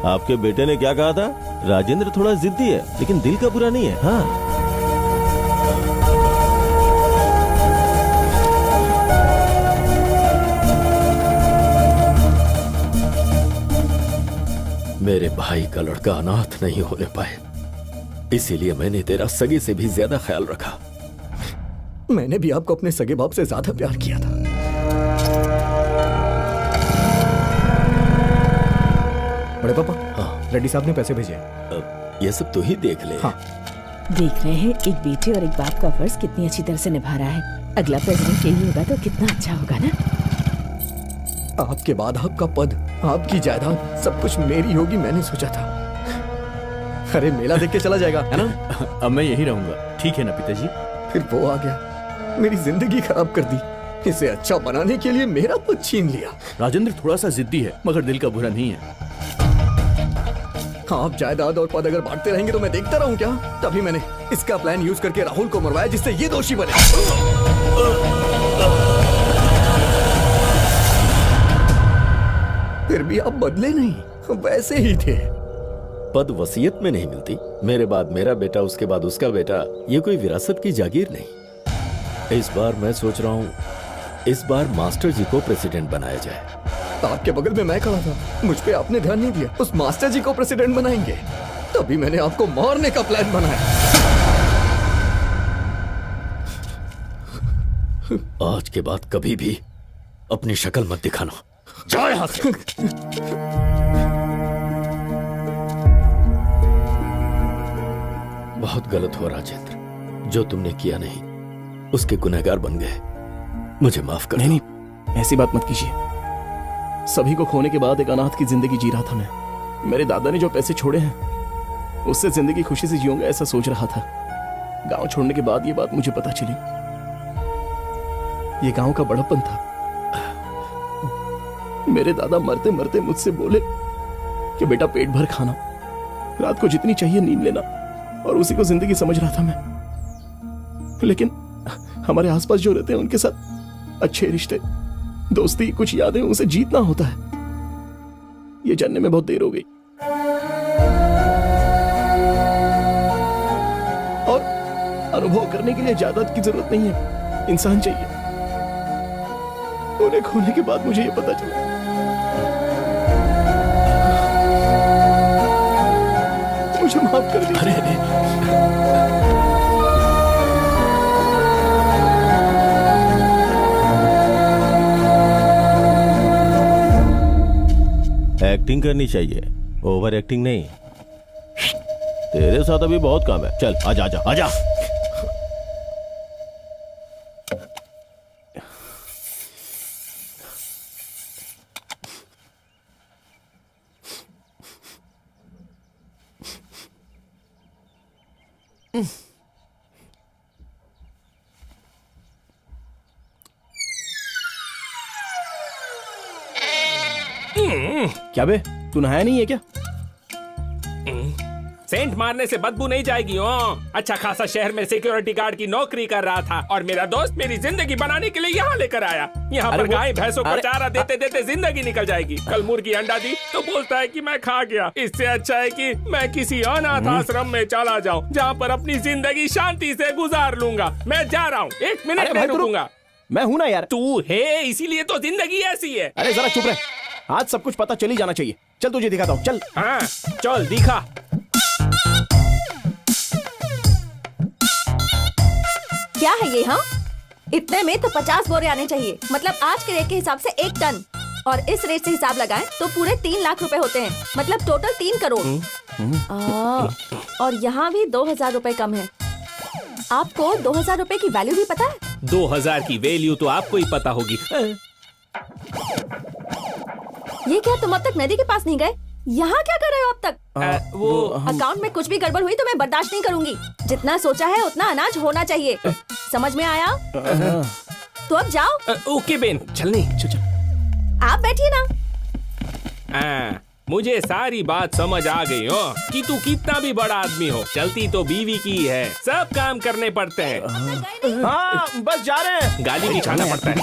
[SPEAKER 8] आपके बेटे ने क्या कहा था? राजेंद्र थोड़ा जिद्दी है लेकिन दिल का बुरा नहीं है। हाँ,
[SPEAKER 18] मेरे भाई का लड़का अनाथ नहीं होने पाए, इसीलिए मैंने तेरा सगे से भी ज्यादा ख्याल रखा।
[SPEAKER 9] मैंने भी आपको अपने सगे बाप से ज्यादा प्यार किया था। बड़े पापा, हाँ, रेड्डी साहब ने पैसे भेजे।
[SPEAKER 18] ये सब तो ही देख ले।
[SPEAKER 9] हाँ।
[SPEAKER 14] देख रहे हैं एक बेटे और एक बाप का फर्ज कितनी अच्छी तरह से निभा रहा है। अगला प्रेसिडेंट यही होगा तो कितना अच्छा होगा ना।
[SPEAKER 9] आपके बाद आपका पद, आपकी जायदाद, सब कुछ मेरी होगी, मैंने सोचा था। अरे मेला देख के चला जाएगा, है ना?
[SPEAKER 16] अब मैं यही रहूंगा, ठीक है ना पिताजी?
[SPEAKER 9] फिर वो आ गया, मेरी जिंदगी खराब कर दी। इसे अच्छा बनाने के लिए मेरा पद छीन लिया।
[SPEAKER 16] राजेंद्र थोड़ा सा जिद्दी है, मगर दिल का बुरा नहीं है।
[SPEAKER 9] आप जायदाद और पद अगर बांटते रहेंगे तो मैं देखता रहूं क्या? तभी मैंने इसका प्लान यूज करके राहुल को मरवाया, जिससे ये दोषी बने। फिर भी आप बदले नहीं, वैसे ही थे।
[SPEAKER 18] पद वसीयत में नहीं मिलती। मेरे बाद मेरा बेटा, उसके बाद उसका बेटा, ये कोई विरासत की जागीर नहीं। इस बार मैं सोच रहा हूँ, इस बार मास्टर जी को प्रेसिडेंट बनाया जाए।
[SPEAKER 9] आपके बगल में मैं खड़ा था, मुझ पे आपने ध्यान नहीं दिया। उस मास्टर जी को प्रेसिडेंट बनाएंगे, तभी मैंने आपको मारने का प्लान बनाया।
[SPEAKER 18] आज के बाद कभी भी अपनी शक्ल मत दिखाना। जाओ यहाँ से। बहुत गलत हुआ राजेंद्र, जो तुमने किया नहीं उसके गुनहगार बन गए। मुझे माफ कर।
[SPEAKER 4] नहीं, ऐसी बात मत कीजिए। सभी को खोने के बाद एक अनाथ की जिंदगी जी रहा था मैं। मेरे दादा ने जो पैसे छोड़े हैं उससे जिंदगी खुशी से जीऊंगा ऐसा सोच रहा था। गांव छोड़ने के बाद ये बात मुझे पता चली। ये गांव का बड़प्पन था। मेरे दादा मरते मरते मुझसे बोले कि बेटा पेट भर खाना, रात को जितनी चाहिए नींद लेना, और उसी को जिंदगी समझ रहा था मैं। लेकिन हमारे आसपास जो रहते हैं उनके साथ अच्छे रिश्ते, दोस्ती, कुछ यादें, उसे जीतना होता है। ये जानने में बहुत देर हो गई। और अनुभव करने के लिए जायदाद की जरूरत नहीं है, इंसान चाहिए। उन्हें खोने के बाद मुझे ये पता चला। मुझे माफ कर दीजिए।
[SPEAKER 8] एक्टिंग करनी चाहिए, ओवर एक्टिंग नहीं। तेरे साथ अभी बहुत काम है। चल आजा आजा आजा।
[SPEAKER 4] क्या बे, तू नहाया नहीं है क्या?
[SPEAKER 11] सेंट मारने से बदबू नहीं जाएगी। अच्छा खासा शहर में सिक्योरिटी गार्ड की नौकरी कर रहा था और मेरा दोस्त मेरी जिंदगी बनाने के लिए यहाँ लेकर आया। यहाँ पर गाय भैंसों को चारा देते देते जिंदगी निकल जाएगी। कल मुर्गी अंडा दी तो बोलता है कि मैं खा गया। इससे अच्छा है कि मैं किसी अनाथ आश्रम में चला जाऊँ, जहाँ पर अपनी जिंदगी शांति से गुजार लूंगा। मैं जा रहा हूँ, 1 मिनट नहीं रुकूंगा।
[SPEAKER 4] मैं हूं ना यार।
[SPEAKER 11] तू है, इसीलिए तो जिंदगी ऐसी है।
[SPEAKER 4] अरे जरा चुप रहे, आज सब कुछ पता चल ही जाना चाहिए। चल तुझे दिखाता हूँ, चल।
[SPEAKER 11] हाँ चल दिखा।
[SPEAKER 10] क्या है ये? हाँ, इतने में तो 50 बोरे आने चाहिए। मतलब आज के रेट के हिसाब से 1 टन, और इस रेट से हिसाब लगाएं तो पूरे 3 लाख रुपए होते हैं। मतलब टोटल 3 करोड़। और यहाँ भी 2000 रुपए कम है। आपको 2000 रुपए की वैल्यू भी पता है?
[SPEAKER 11] 2000 की वैल्यू तो आपको ही पता होगी।
[SPEAKER 10] ये क्या, तुम अब तक नदी के पास नहीं गए? यहाँ क्या कर रहे हो अब तक?
[SPEAKER 11] वो
[SPEAKER 10] अकाउंट में कुछ भी गड़बड़ हुई तो मैं बर्दाश्त नहीं करूंगी। जितना सोचा है उतना अनाज होना चाहिए। समझ में आया? तो अब जाओ।
[SPEAKER 11] ओके बेन, चलने।
[SPEAKER 4] चल।
[SPEAKER 10] आप बैठिए ना।
[SPEAKER 11] मुझे सारी बात समझ आ गई हो कि तू कितना भी बड़ा आदमी हो, चलती तो बीवी की है। सब काम करने पड़ते हैं।
[SPEAKER 4] हाँ, बस जा रहे हैं।
[SPEAKER 11] गाली बिछाना पड़ता है।